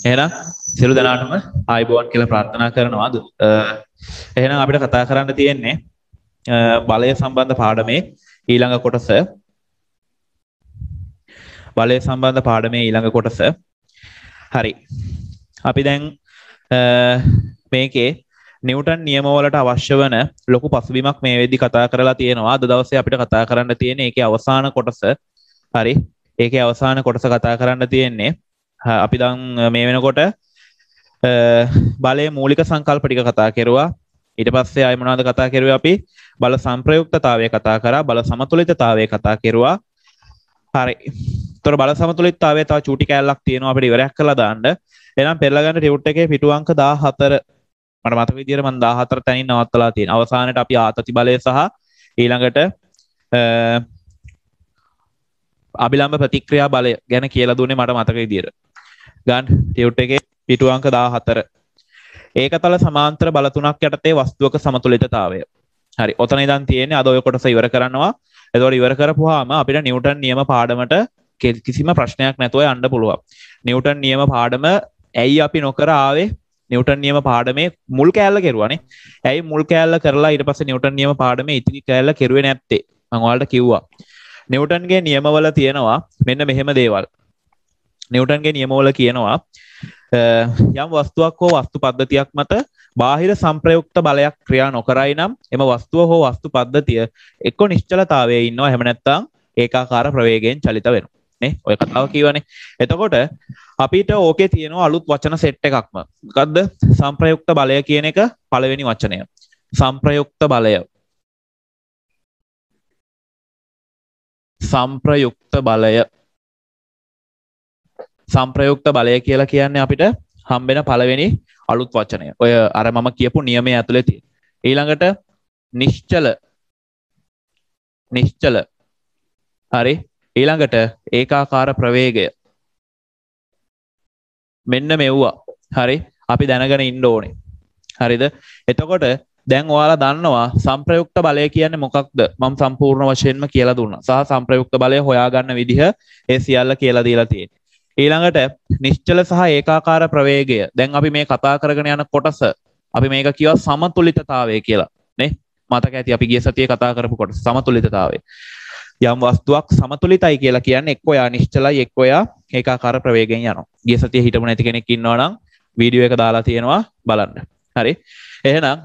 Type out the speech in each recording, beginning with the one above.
එහෙනම් සියලු දෙනාටම ආයුබෝවන් කියලා ප්‍රාර්ථනා කරනවා. එහෙනම් අපිට කතා කරන්න තියෙන්නේ බලය සම්බන්ධ පාඩමේ ඊළඟ කොටස. බලය සම්බන්ධ පාඩමේ ඊළඟ කොටස. හරි. අපි දැන් මේකේ නිව්ටන් නියමවලට අවශ්‍ය වන ලොකු පසුබිමක් මේ වෙද්දි කතා කරලා තියෙනවා. අද දවසේ අපිට කතා කරන්න තියෙන්නේ ඒකේ අවසාන කොටස. හරි. ඒකේ අවසාන කොටස කතා කරන්න තියෙන්නේ අපි දැන් මේ වෙනකොට බලයේ මූලික සංකල්ප ටික කතා කරුවා. ඊට පස්සේ ආයෙ මොනවද කතා කරුවේ අපි? බල සංප්‍රයුක්තතාවය කතා කරා, බල සමතුලිතතාවය කතා කරුවා. හරි. ඒතර බල සමතුලිතතාවය තව චූටි කැලලක් තියෙනවා අපිට ඉවරයක් කරලා දාන්න. එහෙනම් පෙරලා ගන්න ටියුට් එකේ පිටු අංක 14 මට මතක විදියට මම 14 තැනින් නවත්තලා තියෙනවා. අවසානයේට අපි ආතති බලය සහ ඊළඟට අභිලම්බ ප්‍රතික්‍රියා බලය ගැන කියලා දුන්නේ මට මතක විදියට. ගන්න ටියුට් එකේ පිටු අංක 14. ඒකතල සමාන්තර බල තුනක් යටතේ වස්තුවක සමතුලිතතාවය. හරි. ඔතන ඉඳන් තියෙන්නේ අද ඔය කොටස ඉවර කරනවා. එතකොට ඉවර කරපුවාම අපිට නිව්ටන් නියම පාඩමට කිසිම ප්‍රශ්නයක් නැතුව යන්න පුළුවන්. නිව්ටන් නියම පාඩම ඇයි අපි නොකර ආවේ? නිව්ටන් නියම පාඩමේ මුල් කෑල්ල කෙරුවානේ. ඇයි මුල් කෑල්ල කරලා ඊට පස්සේ නිව්ටන් නියම පාඩමේ ඉතිරි කෑල්ල කෙරුවේ නැත්තේ? මම ඔයාලට කිව්වා. නිව්ටන්ගේ නියමවල තියෙනවා මෙන්න මෙහෙම දේවල්. නිව්ටන්ගේ නියමවල කියනවා යම් වස්තුවක් හෝ වස්තු පද්ධතියක් මත බාහිර සංප්‍රයුක්ත බලයක් ක්‍රියා නොකරයි නම් එම වස්තුව හෝ වස්තු පද්ධතිය එක්ක නිශ්චලතාවයේ ඉන්නවා, එහෙම නැත්නම් ඒකාකාර ප්‍රවේගයෙන් චලිත වෙනවා. නේ? ඔය කතාව කියවනේ. එතකොට අපිට ඕකේ තියෙනවා අලුත් වචන සෙට් එකක්ම. මොකද්ද? සංප්‍රයුක්ත බලය කියන එක පළවෙනි වචනය. සංප්‍රයුක්ත බලය. සංප්‍රයුක්ත බලය. සංප්‍රයුක්ත බලය කියලා කියන්නේ අපිට හම්බෙන පළවෙනි අලුත් වචනය. ඔය අර මම කියපු නියමයේ ඇතුලේ තියෙන. ඊළඟට නිශ්චල. නිශ්චල. හරි. ඊළඟට ඒකාකාර ප්‍රවේගය. මෙන්න මෙව්වා. හරි. අපි දැනගෙන ඉන්න ඕනේ. හරිද? එතකොට දැන් ඔයාලා දන්නවා සංප්‍රයුක්ත බලය කියන්නේ මොකක්ද? මම සම්පූර්ණ වශයෙන්ම කියලා දුන්නා. සහ සංප්‍රයුක්ත බලය හොයාගන්න විදිහ ඒ සියල්ල කියලා දීලා තියෙනවා. ඊළඟට නිශ්චල සහ ඒකාකාර ප්‍රවේගය. දැන් අපි මේ කතා කරගෙන යන කොටස අපි මේක කියවා සමතුලිතතාවය කියලා. නේ? මතක ඇති අපි ගිය සතියේ කතා කරපු කොටස සමතුලිතතාවය. යම් වස්තුවක් සමතුලිතයි කියලා කියන්නේ එක්ක යා නිශ්චලයි එක්ක යා ඒකාකාර ප්‍රවේගයෙන් යනවා. ගිය සතියේ හිටපු නැති කෙනෙක් ඉන්නවා නම් වීඩියෝ එක දාලා තියෙනවා බලන්න. හරි. එහෙනම්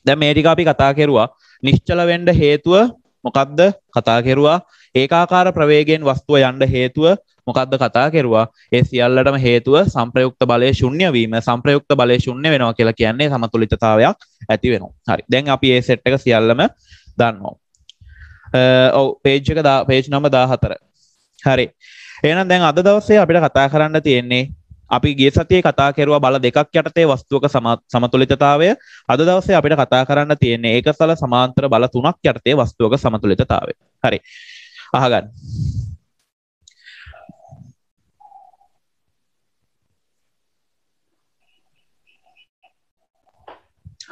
දැන් මේ ටික අපි කතා කරුවා. නිශ්චල වෙන්න හේතුව මොකක්ද? කතා කරුවා. ඒකාකාර ප්‍රවේගයෙන් වස්තුව යන්න හේතුව මොකක්ද? කතා කරුවා. ඒ සියල්ලටම හේතුව සංප්‍රයුක්ත බලය ශුන්‍ය වීම. සංප්‍රයුක්ත බලය ශුන්‍ය වෙනවා කියලා කියන්නේ සමතුලිතතාවයක් ඇති වෙනවා. හරි. දැන් අපි මේ සෙට් එක සියල්ලම දන්නවා. ඔව් page number 14. හරි. එහෙනම් දැන් අද දවසේ අපිට කතා කරන්න තියෙන්නේ අපි ගිය සතියේ කතා කරුවා බල දෙකක් යටතේ වස්තුවක සමතුලිතතාවය. අද දවසේ අපිට කතා කරන්න තියෙන්නේ ඒකසල සමාන්තර බල තුනක් යටතේ වස්තුවක සමතුලිතතාවය. හරි. අහගන්න.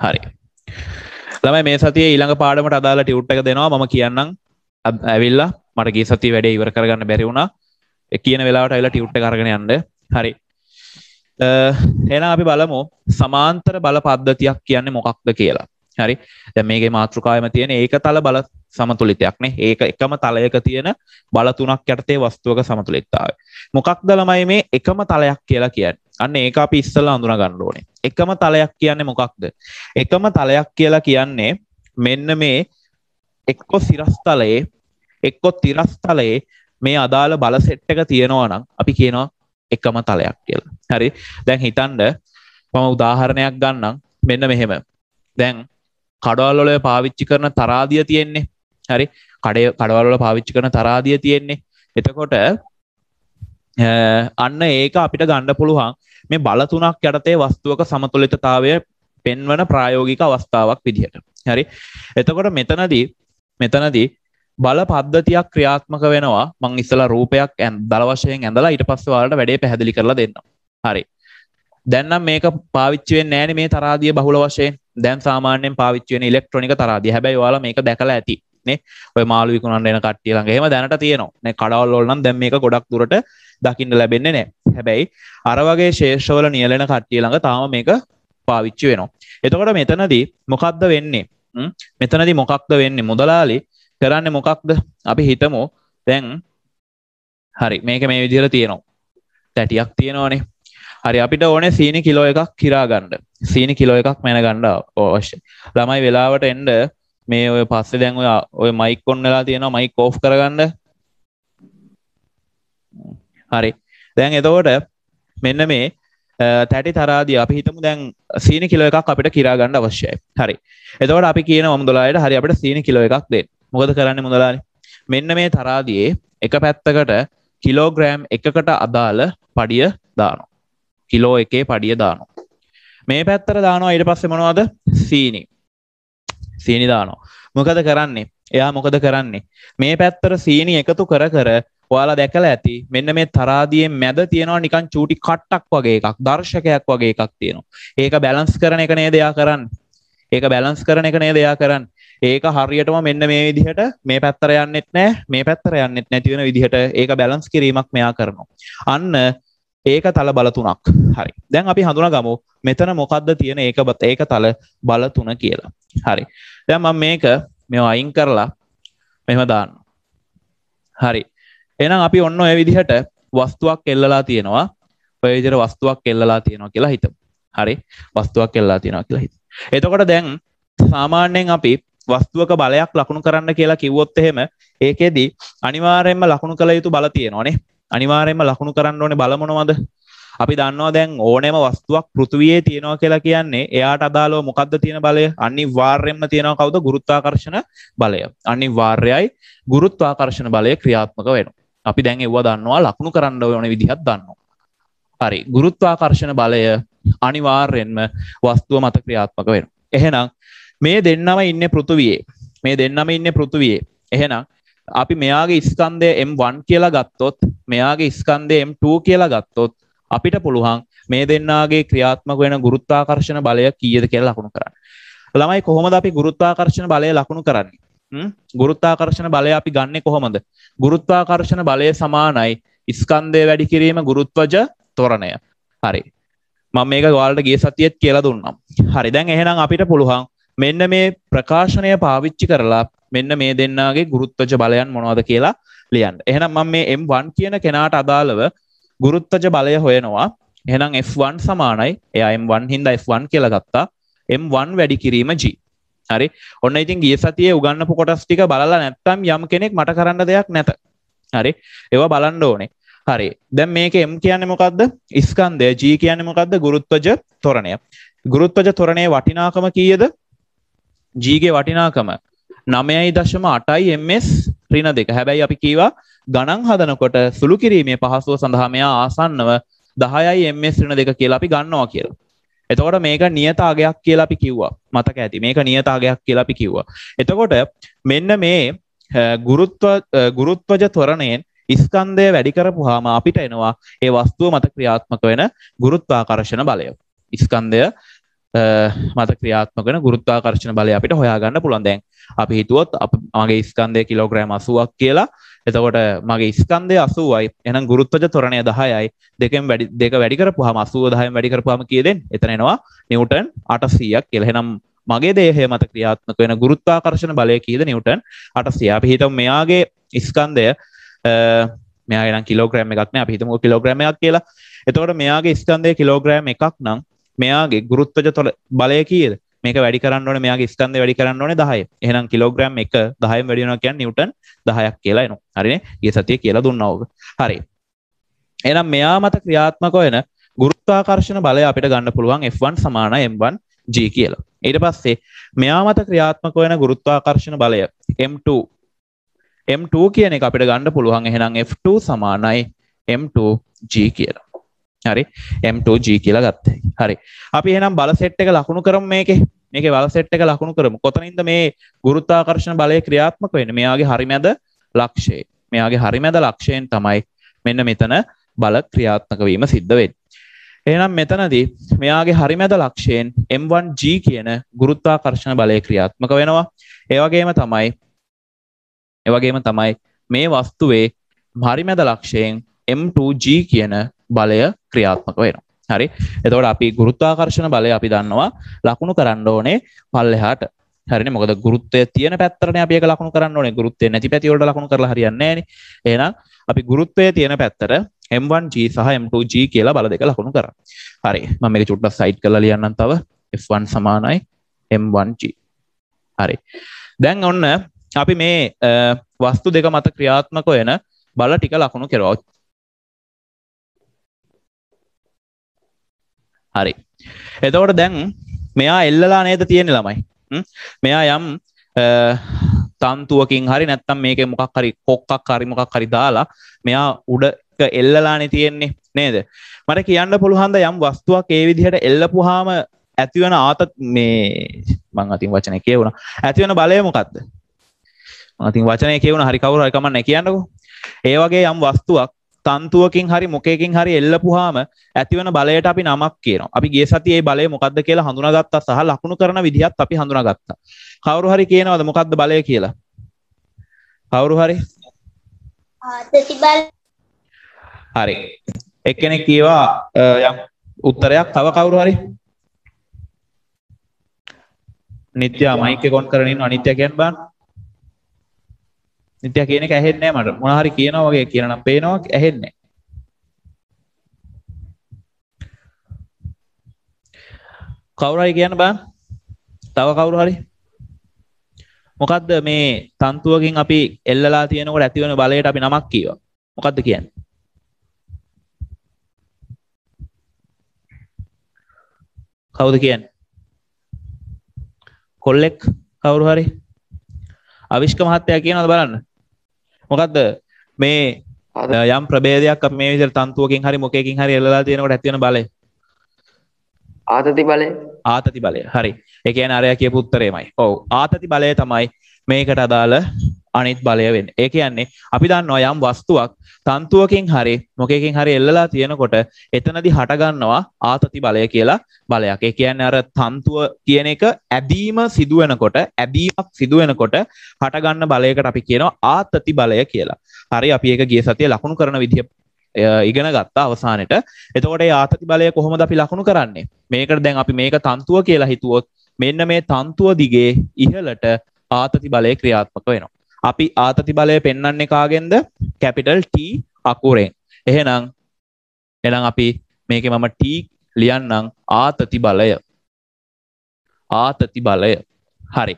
හරි. ළමයි මේ සතියේ ඊළඟ පාඩමට අදාළ ටියුට් එක දෙනවා. මම කියන්නම් ඇවිල්ලා මට ගිය සතියේ වැඩේ ඉවර කරගන්න බැරි වුණා. ඒ කියන වෙලාවට ඇවිල්ලා ටියුට් එක අරගෙන යන්න. හරි. එහෙනම් අපි බලමු සමාන්තර බල පද්ධතියක් කියන්නේ මොකක්ද කියලා. හරි. දැන් මේකේ මාතෘකාවෙම තියෙන ඒකතල බල සමතුලිතයක් නේ. ඒක එකම තලයක තියෙන බල තුනක් යටතේ වස්තුවක සමතුලිතතාවය. මොකක්ද ළමයි මේ එකම තලයක් කියලා කියන්නේ? අන්න ඒක අපි ඉස්සෙල්ලා හඳුනා ගන්න ඕනේ. එකම තලයක් කියන්නේ මොකක්ද? එකම තලයක් කියලා කියන්නේ මෙන්න මේ එක්ක සිරස්තලයේ එක්ක තිරස්තලයේ මේ අදාළ බල සෙට් එක තියෙනවා නම් අපි කියනවා එකම තලයක් කියලා. හරි. දැන් හිතන්න මම උදාහරණයක් ගන්නම්. මෙන්න මෙහෙම. දැන් කඩවල වල පාවිච්චි කරන තරාදිය තියෙන්නේ. හරි. කඩවල වල පාවිච්චි කරන තරාදිය තියෙන්නේ. එතකොට අන්න ඒක අපිට ගන්න පුළුවන් මේ බල තුනක් යටතේ වස්තුවක සමතුලිතතාවය පෙන්වන ප්‍රායෝගික අවස්ථාවක් විදිහට. හරි. එතකොට මෙතනදී බල පද්ධතියක් ක්‍රියාත්මක වෙනවා. මම ඉස්සලා රූපයක් දල වශයෙන් ඇඳලා ඊට පස්සේ ඔයාලට වැඩේ පැහැදිලි කරලා දෙන්නම්. හරි. දැන් නම් මේක පාවිච්චි වෙන්නේ නැහැනේ මේ තරාදිය බහුල වශයෙන්. දැන් සාමාන්‍යයෙන් පාවිච්චි වෙන ඉලෙක්ට්‍රොනික තරාදිය. හැබැයි ඔයාලා මේක දැකලා ඇති නේ. ඔය මාළු විකුණන්න එන කට්ටිය ළඟ එහෙම දැනට තියෙනවා. නේ කඩවල වල නම් දැන් මේක ගොඩක් දුරට දකින්න ලැබෙන්නේ නැහැ. හැබැයි අර වගේ ශේෂ්ඨවල නියැලෙන කට්ටිය ළඟ තාම මේක පාවිච්චි වෙනවා. එතකොට මෙතනදී මොකක්ද වෙන්නේ? මෙතනදී මොකක්ද වෙන්නේ? මුදලාලි කරන්නේ මොකක්ද? අපි හිතමු දැන් හරි මේක මේ විදිහට තියෙනවා. තැටියක් තියෙනවනේ. හරි අපිට ඕනේ සීනි කිලෝ එකක් කිරා ගන්න. සීනි කිලෝ එකක් මැන ගන්න අවශ්‍යයි. ළමයි වෙලාවට එන්න මේ ඔය පස්සේ දැන් ඔය මයික් ඔන් වෙලා තියෙනවා මයික් ඕෆ් කරගන්න. හරි. දැන් එතකොට මෙන්න මේ තැටි තරාදිය අපි හිතමු දැන් සීනි කිලෝ එකක් අපිට කිරා ගන්න අවශ්‍යයි. හරි. එතකොට අපි කියනවා මුදලාලිට හරි අපිට සීනි කිලෝ එකක් දෙන්න. මොකද කරන්නේ මුදලාලි? මෙන්න මේ තරාදියේ එක පැත්තකට කිලෝග්‍රෑම් එකකට අදාළ පඩිය දානවා. කිලෝ එකේ පඩිය දානවා. මේ පැත්තට දානවා ඊට පස්සේ මොනවද? සීනි. සීනි දානවා. මොකද කරන්නේ? එයා මොකද කරන්නේ? මේ පැත්තට සීනි එකතු කර කර ඔයාලා දැකලා ඇති මෙන්න මේ තරාදියේ මැද තියෙනවා නිකන් චූටි කට්ටක් වගේ එකක් දර්ශකයක් වගේ එකක් තියෙනවා. ඒක බැලන්ස් කරන එක නේද එයා කරන්නේ. ඒක බැලන්ස් කරන එක නේද එයා කරන්නේ. ඒක හරියටම මෙන්න මේ විදිහට මේ පැත්තට යන්නෙත් නැහැ මේ පැත්තට යන්නෙත් නැති වෙන විදිහට ඒක බැලන්ස් කිරීමක් මෙයා කරනවා. අන්න ඒක තල බල තුනක්. හරි. දැන් අපි හඳුනාගමු මෙතන මොකද්ද තියෙන ඒක තල බල තුන කියලා. හරි. දැන් මම මේව අයින් කරලා මෙහෙම දාන්න. හරි. එහෙනම් අපි ඔන්න ඔය විදිහට වස්තුවක් එල්ලලා තියෙනවා. ඔය විදිහට වස්තුවක් එල්ලලා තියෙනවා කියලා හිතමු. හරි. වස්තුවක් එල්ලලා තියෙනවා කියලා හිතමු. එතකොට දැන් සාමාන්‍යයෙන් අපි වස්තුවක බලයක් ලකුණු කරන්න කියලා කිව්වොත් එහෙම ඒකෙදි අනිවාර්යයෙන්ම ලකුණු කළ යුතු බල තියෙනවානේ. අනිවාර්යයෙන්ම ලකුණු කරන්න ඕනේ බල මොනවද? අපි දන්නවා දැන් ඕනෑම වස්තුවක් පෘථිවියේ තියෙනවා කියලා කියන්නේ එයාට අදාළව මොකද්ද තියෙන බලය? අනිවාර්යයෙන්ම තියෙනවා කවුද? ගුරුත්වාකර්ෂණ බලය. අනිවාර්යයි ගුරුත්වාකර්ෂණ බලය ක්‍රියාත්මක වෙනවා. අපි දැන් ඒව දන්නවා ලකුණු කරන්න ඕන විදිහක් දන්නවා. හරි. ගුරුත්වාකර්ෂණ බලය අනිවාර්යෙන්ම වස්තුව මත ක්‍රියාත්මක වෙනවා. එහෙනම් මේ දෙන්නම ඉන්නේ පෘථිවියේ. මේ දෙන්නම ඉන්නේ පෘථිවියේ. එහෙනම් අපි මෙයාගේ ස්කන්ධය M1 කියලා ගත්තොත් මෙයාගේ ස්කන්ධය M2 කියලා ගත්තොත් අපිට පුළුවන් මේ දෙන්නාගේ ක්‍රියාත්මක වෙන ගුරුත්වාකර්ෂණ බලය කීයද කියලා ලකුණු කරන්න. ළමයි කොහොමද අපි ගුරුත්වාකර්ෂණ බලය ලකුණු කරන්නේ? ගුරුත්වාකර්ෂණ බලය අපි ගන්නෙ කොහොමද? ගුරුත්වාකර්ෂණ බලය සමානයි ස්කන්ධය වැඩි කිරීම ගුරුත්වජ ත්වරණය. හරි. මම මේක ඔයාලට ගිය සතියේත් කියලා දුන්නා. හරි. දැන් එහෙනම් අපිට පුළුවන් මෙන්න මේ ප්‍රකාශනය පාවිච්චි කරලා මෙන්න මේ දෙන්නාගේ ගුරුත්වජ බලයන් මොනවද කියලා ලියන්න. එහෙනම් මම මේ M1 කියන කෙනාට අදාළව ගුරුත්වජ බලය හොයනවා. එහෙනම් F1 සමානයි එයා M1 හින්දා F1 කියලා ගත්තා. M1 වැඩි කිරීම G. හරි. ඔන්න ඉතින් ගිය සතියේ උගන්වපු කොටස් ටික බලලා නැත්තම් යම් කෙනෙක් මට කරන්න දෙයක් නැත. හරි. ඒවා බලන්න ඕනේ. හරි. දැන් මේක M කියන්නේ මොකද්ද? ස්කන්ධය. G කියන්නේ මොකද්ද? ගුරුත්වජ ත්වරණය. ගුරුත්වජ ත්වරණයේ වටිනාකම කීයද? G ගේ වටිනාකම 9.8යි ms ඍණ 2. හැබැයි අපි කීවා ගණන් හදනකොට සුළු කිරීමේ පහසුව සඳහා මෙයා ආසන්නව 10යි ms ඍණ 2 කියලා අපි ගන්නවා කියලා. එතකොට මේක නියත අගයක් කියලා අපි කිව්වා. මතක ඇති. මේක නියත අගයක් කියලා අපි කිව්වා. එතකොට මෙන්න මේ ගුරුත්වජ ත්වරණයෙන් ස්කන්ධය වැඩි කරපුවාම අපිට එනවා ඒ වස්තුව මත ක්‍රියාත්මක වෙන ගුරුත්වාකර්ෂණ බලය. ස්කන්ධය මත ක්‍රියාත්මක වෙන ගුරුත්වාකර්ෂණ බලය අපිට හොයාගන්න පුළුවන්. දැන් අපි හිතුවොත් මගේ ස්කන්ධය කිලෝග්‍රෑම් 80ක් කියලා. එතකොට මගේ ස්කන්ධය 80යි. එහෙනම් ගුරුත්වජ ත්වරණය 10යි. දෙක වැඩි කරපුවාම 80 10න් වැඩි කරපුවාම කීයද එන්නේ? එතන එනවා නිව්ටන් 800ක් කියලා. එහෙනම් මගේ දේහය මත ක්‍රියාත්මක වෙන ගුරුත්වාකර්ෂණ බලය කීයද? නිව්ටන් 800. අපි හිතමු මෙයාගේ ස්කන්ධය මෙයාගේ නම් කිලෝග්‍රෑම් එකක් නෑ. අපි හිතමු කිලෝග්‍රෑම් එකක් කියලා. එතකොට මෙයාගේ ස්කන්ධය කිලෝග්‍රෑම් එකක් නම් මෙයාගේ ගුරුත්වජ බලය කීයද? මේක වැඩි කරන්න ඕනේ මෙයාගේ ස්කන්ධය වැඩි කරන්න ඕනේ 10. එහෙනම් කිලෝග්‍රෑම් 1 10න් වැඩි වෙනවා කියන්නේ නිව්ටන් 10ක් කියලා එනවා. හරිනේ? ඊයේ සතියේ කියලා දුන්නා ඕක. හරි. එහෙනම් මෙයා මත ක්‍රියාත්මක වෙන ගුරුත්වාකර්ෂණ බලය අපිට ගන්න පුළුවන් F1 සමානයි M1 G කියලා. ඊට පස්සේ මෙයා මත ක්‍රියාත්මක වෙන ගුරුත්වාකර්ෂණ බලය M2 කියන එක අපිට ගන්න පුළුවන්. එහෙනම් F2 සමානයි M2 G කියලා. හරි. M2G කියලා ගත්තා. හරි. අපි එහෙනම් බල සෙට් එක ලකුණු කරමු මේකේ. මේකේ බල සෙට් එක ලකුණු කරමු. කොතනින්ද මේ ගුරුත්වාකර්ෂණ බලය ක්‍රියාත්මක වෙන්නේ? මෙයාගේ හරිමැද ලක්ෂයේ. මෙයාගේ හරිමැද ලක්ෂයෙන් තමයි මෙන්න මෙතන බල ක්‍රියාත්මක වීම සිද්ධ වෙන්නේ. එහෙනම් මෙතනදී මෙයාගේ හරිමැද ලක්ෂයෙන් M1G කියන ගුරුත්වාකර්ෂණ බලය ක්‍රියාත්මක වෙනවා. ඒ වගේම තමයි මේ වස්තුවේ හරිමැද ලක්ෂයෙන් M2G කියන බලය ක්‍රියාත්මක වෙනවා. හරි. එතකොට අපි ගුරුත්වාකර්ෂණ බලය අපි දන්නවා ලකුණු කරන්න ඕනේ පල්ලෙහාට. හරිනේ. මොකද ගුරුත්වය තියෙන පැත්තටනේ අපි ඒක ලකුණු කරන්න ඕනේ. ගුරුත්වය නැති පැති වලට ලකුණු කරලා හරියන්නේ නැහැනේ. එහෙනම් අපි ගුරුත්වය තියෙන පැත්තට m1g සහ m2g කියලා බල දෙක ලකුණු කරා. හරි. මම මේක චුට්ටක් සයිඩ් කරලා ලියන්නම් තව. F1 සමානයි m1g. හරි. දැන් ඔන්න අපි මේ වස්තු දෙක මත ක්‍රියාත්මක වෙන බල ටික ලකුණු කෙරුවා. හරි. එතකොට දැන් මෙයා එල්ලලා නේද තියෙන්නේ ළමයි. මෙයා යම් තන්තුවකින් හරි නැත්තම් මේකේ මොකක් හරි කොක්කක් හරි මොකක් හරි දාලා මෙයා උඩක එල්ලලානේ තියෙන්නේ නේද? මට කියන්න පුළුවන්ද යම් වස්තුවක් ඒ විදිහට එල්ලපුවාම ඇතිවන මේ මං අතින් වචනේ කියවුණා. ඇතිවන බලය මොකද්ද? මං අතින් වචනේ කියවුණා. හරි කවුරු හරි කමන්නේ කියන්නකෝ. ඒ වගේ යම් වස්තුවක් තන්තුවකින් හරි මොකකින් හරි එල්ලපුවාම ඇතිවන බලයට අපි නමක් කියනවා. අපි ගිය සතියේ බලය මොකද්ද කියලා හඳුනාගත්තා සහ ලකුණු කරන විදිහත් අපි හඳුනාගත්තා. කවුරු හරි කියනවද මොකද්ද බලය කියලා? කවුරු හරි? ආතති බල. හරි. එක්කෙනෙක් කියවා යම් උත්තරයක්. තව කවුරු හරි? නිත්‍යා මයික් එක ඔන් කරගෙන ඉන්න අනිත්‍ය කියන්න බෑ. නිත්‍යා කියන එක ඇහෙන්නේ නැහැ මට. මොනවා හරි කියනවා වගේ කියන නම් පේනවා ඇහෙන්නේ. කවුරු හරි කියන්න බෑ. තව කවුරු හරි? මොකද්ද මේ තන්තුවකින් අපි එල්ලලා තියෙනකොට ඇතිවන බලයට අපි නමක් කියවා. මොකද්ද කියන්නේ? කවුද කියන්නේ? කොල්ලෙක් කවුරු හරි? අවිෂ්ක මහත්තයා කියනවාද බලන්න. මොකද්ද මේ යම් ප්‍රභේදයක් අපි මේ විදිහට තන්තුවකින් හරි මොකකින් හරි එල්ලලා තියෙනකොට ඇති වෙන බලය? ආතති බලය. ආතති බලය. හරි. ඒ කියන්නේ අරයා කියපු උත්තරේමයි. ඔව්. ආතති බලය තමයි මේකට අදාළ අනිත් බලය වෙන්නේ. ඒ කියන්නේ අපි දන්නවා යම් වස්තුවක් තන්තුවකින් හරි මොකකින් හරි එල්ලලා තියෙනකොට එතනදී හට ගන්නවා ආතති බලය කියලා බලයක්. ඒ කියන්නේ අර තන්තුව කියන එක ඇදීම සිදු වෙනකොට හට ගන්න බලයකට අපි කියනවා ආතති බලය කියලා. හරි. අපි ඒක ගිය සතියේ ලකුණු කරන විදිය ඉගෙන ගත්තා අවසානෙට. එතකොට මේ ආතති බලය කොහොමද අපි ලකුණු කරන්නේ? මේකට දැන් අපි මේක තන්තුව කියලා හිතුවොත් මෙන්න මේ තන්තුව දිගේ ඉහළට ආතති බලය ක්‍රියාත්මක වෙනවා. අපි ආතති බලය පෙන්වන්නේ කාගෙන්ද? Capital T අකුරෙන්. එහෙනම් අපි මේකේ මම T ලියන්නම් ආතති බලය. ආතති බලය. හරි.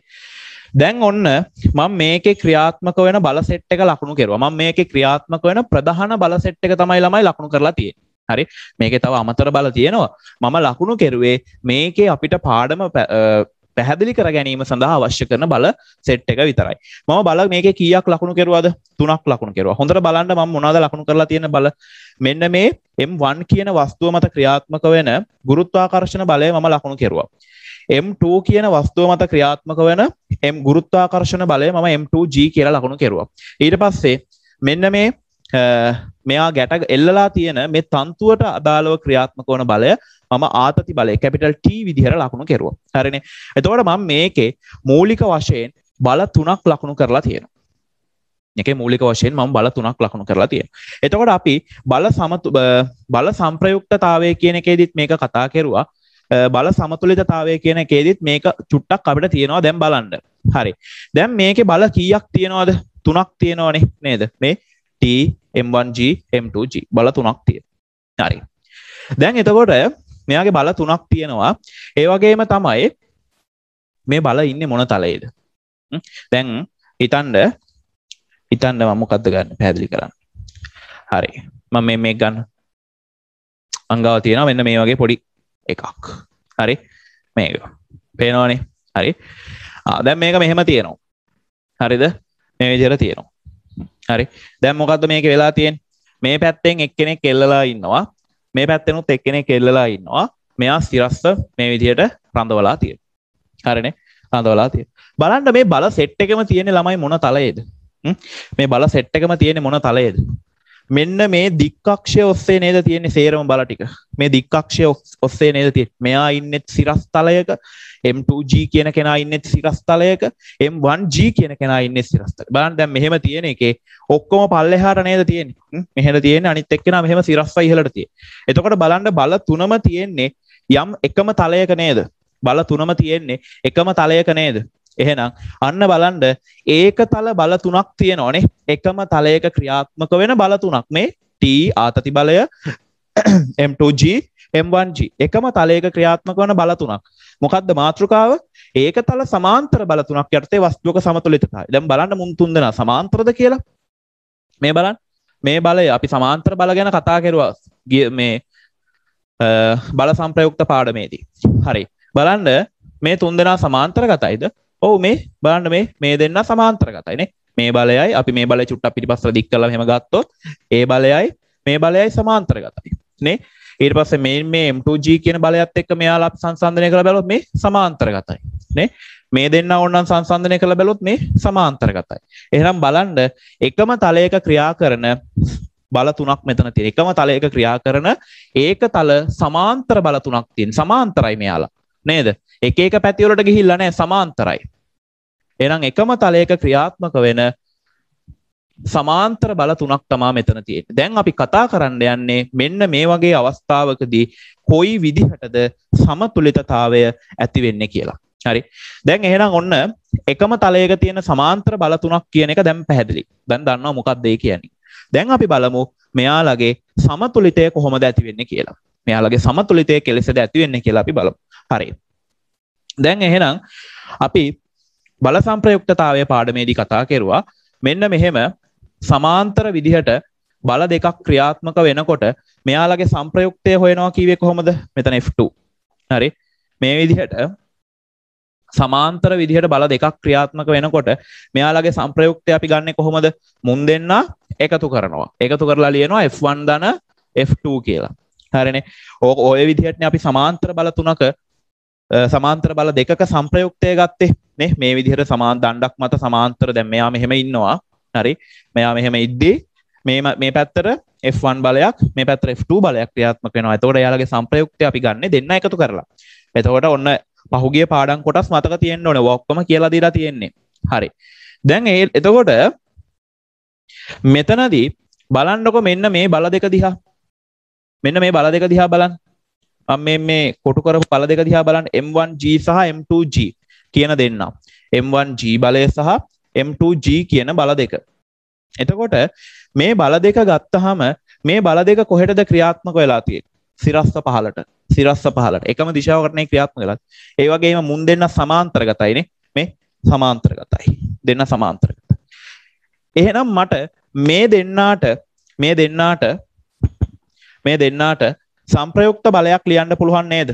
දැන් ඔන්න මම මේකේ ක්‍රියාත්මක වෙන බල සෙට් එක ලකුණු කෙරුවා. මම මේකේ ක්‍රියාත්මක වෙන ප්‍රධාන බල සෙට් එක තමයි ළමයි ලකුණු කරලා තියෙන්නේ. හරි. මේකේ තව අමතර බල තියෙනවා. මම ලකුණු කෙරුවේ මේකේ අපිට පාඩම පැහැදිලි කර ගැනීම සඳහා අවශ්‍ය කරන බල සෙට් එක විතරයි. මම බල මේකේ කීයක් ලකුණු කෙරුවද? 3ක් ලකුණු කෙරුවා. හොඳට බලන්න මම මොනවද ලකුණු කරලා තියෙන බල. මෙන්න මේ M1 කියන වස්තුව මත ක්‍රියාත්මක වෙන ගුරුත්වාකර්ෂණ බලය මම ලකුණු කෙරුවා. M2 කියන වස්තුව මත ක්‍රියාත්මක වෙන ගුරුත්වාකර්ෂණ බලය මම M2G කියලා ලකුණු කෙරුවා. ඊට පස්සේ මෙන්න මේ මෙයා ගැට එල්ලලා තියෙන මේ තන්තුවට අදාළව ක්‍රියාත්මක වන බලය මම ආතති බලය කැපිටල් T විදිහට ලකුණු කෙරුවා. හරිනේ. එතකොට මම මේකේ මූලික වශයෙන් බල 3ක් ලකුණු කරලා තියෙනවා. මේකේ මූලික වශයෙන් මම බල 3ක් ලකුණු කරලා තියෙනවා. එතකොට අපි බල සම්ප්‍රයුක්තතාවය කියන එකේදීත් මේක කතා කෙරුවා. බල සමතුලිතතාවය කියන එකේදීත් මේක චුට්ටක් අපිට තියෙනවා. දැන් බලන්න. හරි. දැන් මේකේ බල කීයක් තියෙනවද? 3ක් තියෙනවනේ නේද? මේ T M1G M2G බල 3ක් තියෙනවා. හරි. දැන් එතකොට මෙයාගේ බල 3ක් තියෙනවා. ඒ වගේම තමයි මේ බල ඉන්නේ මොන තලයේද? දැන් හිතන්න මම මොකද්ද ගන්න පැහැදිලි කරන්න. හරි. මම මේක ගන්න. අංගාව තියෙනවා මෙන්න මේ වගේ පොඩි එකක්. හරි. මේක. පේනවනේ. හරි. දැන් මේක මෙහෙම තියෙනවා. හරිද? මේ විදිහට තියෙනවා. හරි. දැන් මොකද්ද මේක වෙලා තියෙන්නේ? මේ පැත්තෙන් එක්කෙනෙක් එල්ලලා ඉන්නවා. මේ පැත්තෙනුත් එක්කෙනෙක් එල්ලලා ඉන්නවා. මෙයා ස්ථිරස්ස මේ විදිහට රඳවලා තියෙනවා. හරිනේ. රඳවලා තියෙනවා. බලන්න මේ බල සෙට් එකෙම තියෙන ළමයි මොන තලයේද? මේ බල සෙට් එකම තියෙන්නේ මොන තලයේද? මෙන්න මේ දික්කක්ෂය ඔස්සේ නේද තියෙන්නේ සේරම බල ටික. මේ දික්කක්ෂය ඔස්සේ නේද තියෙන්නේ. මෙයා ඉන්නේ සිරස් තලයක, M2G කියන කෙනා ඉන්නේ සිරස් තලයක, M1G කියන කෙනා ඉන්නේ සිරස් තලයක. බලන්න දැන් මෙහෙම තියෙන එකේ ඔක්කොම පල්ලෙහාට නේද තියෙන්නේ. මෙහෙම තියෙන්නේ අනිත් එක්කෙනා මෙහෙම සිරස්වයි ඉහළට තියෙන්නේ. එතකොට බලන්න බල තුනම තියෙන්නේ යම් එකම තලයක නේද? බල තුනම තියෙන්නේ එකම තලයක නේද? එහෙනම් අන්න බලන්න ඒකතල බල තුනක් තියෙනවනේ. එකම තලයක ක්‍රියාත්මක වෙන බල තුනක්. මේ T ආතති බලය, M2G, M1G එකම තලයක ක්‍රියාත්මක වන බල තුනක්. මොකද්ද මාතෘකාව? ඒකතල සමාන්තර බල තුනක් යටතේ වස්තුවක සමතුලිතතාවය. දැන් බලන්න මුන් තුන් දෙනා සමාන්තරද කියලා. මේ බලන්න. මේ බලය අපි සමාන්තර බල ගැන කතා කරුවා මේ බල සංප්‍රයුක්ත පාඩමේදී. හරි. බලන්න මේ තුන් දෙනා සමාන්තරගතයිද? ඔව් මේ බලන්න මේ දෙන්න සමාන්තරගතයිනේ. මේ බලයයි අපි මේ බලය චුට්ටක් පිටිපස්සට දික් කරලා මෙහෙම ගත්තොත් ඒ බලයයි මේ බලයයි සමාන්තරගතයි නේ. ඊට පස්සේ මේ M2G කියන බලයත් එක්ක මෙයාලා අපි සංසන්දනය කරලා බලුවොත් මේ සමාන්තරගතයි නේ. මේ දෙන්න ඕනනම් සංසන්දනය කරලා බලුවොත් මේ සමාන්තරගතයි. එහෙනම් බලන්න එකම තලයක ක්‍රියා කරන බල තුනක් මෙතන තියෙන. එකම තලයක ක්‍රියා කරන ඒකතල සමාන්තර බල තුනක් තියෙන. සමාන්තරයි මෙයාලා නේද? එක එක පැති වලට ගිහිල්ලා නැහැ, සමාන්තරයි. එහෙනම් එකම තලයක ක්‍රියාත්මක වෙන සමාන්තර බල තුනක් තමයි මෙතන තියෙන්නේ. දැන් අපි කතා කරන්න යන්නේ මෙන්න මේ වගේ අවස්ථාවකදී කොයි විදිහටද සමතුලිතතාවය ඇති වෙන්නේ කියලා. හරි. දැන් එහෙනම් ඔන්න එකම තලයක තියෙන සමාන්තර බල තුනක් කියන එක දැන් පැහැදිලි. දැන් දන්නවා මොකක්ද ඒ කියන්නේ. දැන් අපි බලමු මෙයාලගේ සමතුලිතය කොහොමද ඇති වෙන්නේ කියලා. මෙයාලගේ සමතුලිතය කෙලෙසද ඇති වෙන්නේ කියලා අපි බලමු. හරි. දැන් එහෙනම් අපි බල සංප්‍රයුක්තතාවය පාඩමේදී කතා කරුවා මෙන්න මෙහෙම සමාන්තර විදිහට බල දෙකක් ක්‍රියාත්මක වෙනකොට මෙයාලගේ සංප්‍රයුක්තය හොයනවා කිව්වේ කොහොමද? මෙතන F2. හරි. මේ විදිහට සමාන්තර විදිහට බල දෙකක් ක්‍රියාත්මක වෙනකොට මෙයාලගේ සංප්‍රයුක්තය අපි ගන්නෙ කොහොමද? මුන් දෙන්න එකතු කරනවා. එකතු කරලා ලියනවා F1 ධන F2 කියලා. හරිනේ. ඔය විදිහටනේ අපි සමාන්තර බල තුනක සමාන්තර බල දෙකක සංප්‍රයුක්තය ගත්තේ නේ. මේ විදිහට සමාන දණ්ඩක් මත සමාන්තර දැන් මෙයා මෙහෙම ඉන්නවා. හරි. මෙයා මෙහෙම ඉද්දී මේ පැත්තට F1 බලයක්, මේ පැත්තට F2 බලයක් ක්‍රියාත්මක වෙනවා. එතකොට එයාලගේ සංප්‍රයුක්තය අපි ගන්නෙ දෙන්න එකතු කරලා. එතකොට ඔන්න පහුගිය පාඩම් කොටස් මතක තියෙන්න ඕනේ. ඔක්කොම කියලා දීලා තියෙන්නේ. හරි. දැන් එතකොට මෙතනදී බලන්නකො මෙන්න මේ බල දෙක දිහා. මෙන්න මේ බල දෙක දිහා බලන්න. මේ කොටු කරපු බල දෙක දිහා බලන්න. M1G සහ M2G කියන දෙන්න. M1G බලය සහ M2G කියන බල දෙක. එතකොට මේ බල දෙක ගත්තාම මේ බල දෙක කොහෙටද ක්‍රියාත්මක වෙලා තියෙන්නේ? සිරස්ස පහලට. සිරස්ස පහලට. එකම දිශාවකට නේ ක්‍රියාත්මක වෙලා. ඒ වගේම මුන් දෙන්න සමාන්තරගතයිනේ. මේ සමාන්තරගතයි. දෙන්න සමාන්තරගතයි. එහෙනම් මට මේ දෙන්නාට සංප්‍රයුක්ත බලයක් ලියන්න පුළුවන් නේද?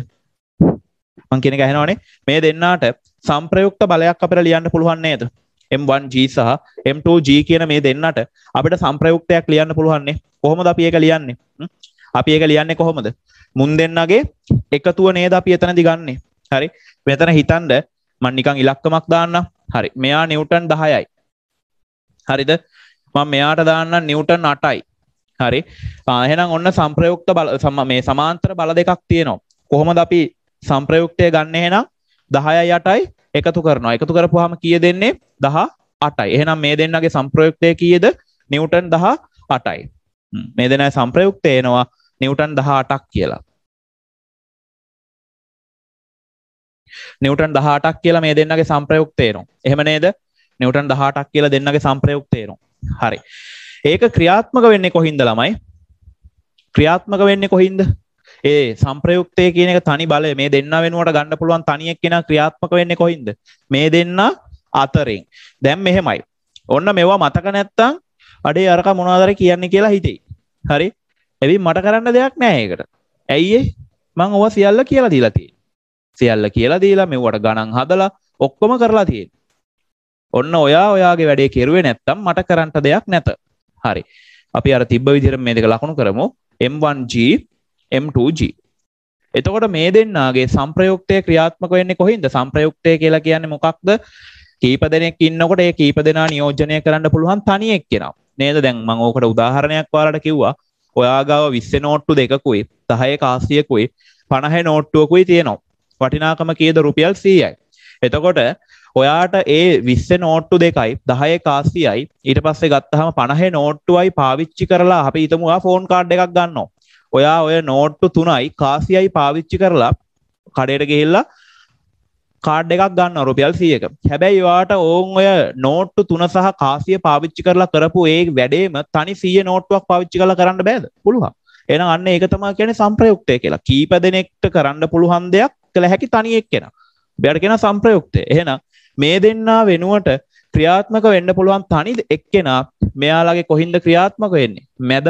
මං කියන එක ඇහෙනවනේ. මේ දෙන්නාට සංප්‍රයුක්ත බලයක් අපිට ලියන්න පුළුවන් නේද? M1G සහ M2G කියන මේ දෙන්නට අපිට සංප්‍රයුක්තයක් ලියන්න පුළුවන් නේ. කොහොමද අපි ඒක ලියන්නේ? අපි ඒක ලියන්නේ කොහොමද? මුන් දෙන්නගේ එකතුව නේද අපි එතනදි ගන්නෙ. හරි. මෙතන හිතන්න මම නිකන් ඉලක්කමක් දාන්නම්. හරි. මෙයා නිව්ටන් 10යි. හරිද? මම මෙයාට දාන්නම් නිව්ටන් 8යි. හරි. එහෙනම් ඔන්න සංප්‍රයුක්ත බල මේ සමාන්තර බල දෙකක් තියෙනවා. කොහොමද අපි සංප්‍රයුක්තය ගන්න? එහෙනම් 10යි 8යි එකතු කරනවා. එකතු කරපුවාම කීය දෙන්නේ? 18යි. එහෙනම් මේ දෙන්නගේ සංප්‍රයුක්තය කීයද? නිව්ටන් 18යි. මේ දෙන්නගේ සංප්‍රයුක්තය එනවා නිව්ටන් 18ක් කියලා. නිව්ටන් 18ක් කියලා මේ දෙන්නගේ සංප්‍රයුක්තය එනවා. එහෙම නේද? නිව්ටන් 18ක් කියලා දෙන්නගේ සංප්‍රයුක්තය එනවා. හරි. ඒක ක්‍රියාත්මක වෙන්නේ කොහින්ද ළමයි? ක්‍රියාත්මක වෙන්නේ කොහින්ද? ඒ සංප්‍රයුක්තය කියන එක තනි බලය මේ දෙන්න වෙනුවට ගන්න පුළුවන් තනි එක්කෙනා ක්‍රියාත්මක වෙන්නේ කොහින්ද? මේ දෙන්න අතරින්. දැන් මෙහෙමයි. ඔන්න මේවා මතක නැත්තම් අඩේ අරක මොනවද කියන්නේ කියලා හිතෙයි. හරි. එවින් මට කරන්න දෙයක් නැහැ ඒකට. ඇයි ඒ? මම ඕවා සියල්ල කියලා දීලා තියෙන්නේ. සියල්ල කියලා දීලා මෙවට ගණන් හදලා ඔක්කොම කරලා තියෙන්නේ. ඔන්න ඔයාගේ වැඩේ කෙරුවේ නැත්තම් මට කරන්න දෙයක් නැත. හරි. අපි අර තිබ්බ විදිහට මේ දෙක ලකුණු කරමු. M1G M2G. එතකොට මේ දෙන්නාගේ සංප්‍රයුක්තය ක්‍රියාත්මක වෙන්නේ කොහින්ද? සංප්‍රයුක්තය කියලා කියන්නේ මොකක්ද? කීප දෙනෙක් ඉන්නකොට ඒ කීප දෙනා නියෝජනය කරන්න පුළුවන් තනි එක්කෙනා. නේද? දැන් මම ඕකට උදාහරණයක් ඔයාලට කිව්වා. ඔයා ගාව 20 නෝට්ටු දෙකකුයි 10 කාසියකුයි 50 නෝට්ටුවකුයි තියෙනවා. වටිනාකම කීයද? රුපියල් 100යි. එතකොට ඔයාට ඒ 20 නෝට්ටු දෙකයි 10 කාසියයි ඊට පස්සේ ගත්තාම 50 නෝට්ටුවයි පාවිච්චි කරලා අපි හිතමු ඔයා ෆෝන් කාඩ් එකක් ගන්නවා. ඔයා ඔය නෝට්ටු 3යි කාසියයි පාවිච්චි කරලා කඩේට ගිහිල්ලා කාඩ් එකක් ගන්නවා රුපියල් 100ක. හැබැයි ඔයාට ඕන් ඔය නෝට්ටු 3 සහ කාසිය පාවිච්චි කරලා කරපු ඒ වැඩේම තනි 100 නෝට්ටුවක් පාවිච්චි කරලා කරන්න බෑද? පුළුවන්. එහෙනම් අන්න ඒක තමයි කියන්නේ සංප්‍රයුක්තය කියලා. කීප දෙනෙක්ට කරන්න පුළුවන් දෙයක් කළ හැකි තනි එක්කෙනා. බෑට කියන සංප්‍රයුක්තය. එහෙනම් මේ දෙන්නා වෙනුවට ක්‍රියාත්මක වෙන්න පුළුවන් තනි එක්කෙනා මෙයාලගේ කොහින්ද ක්‍රියාත්මක වෙන්නේ? මැද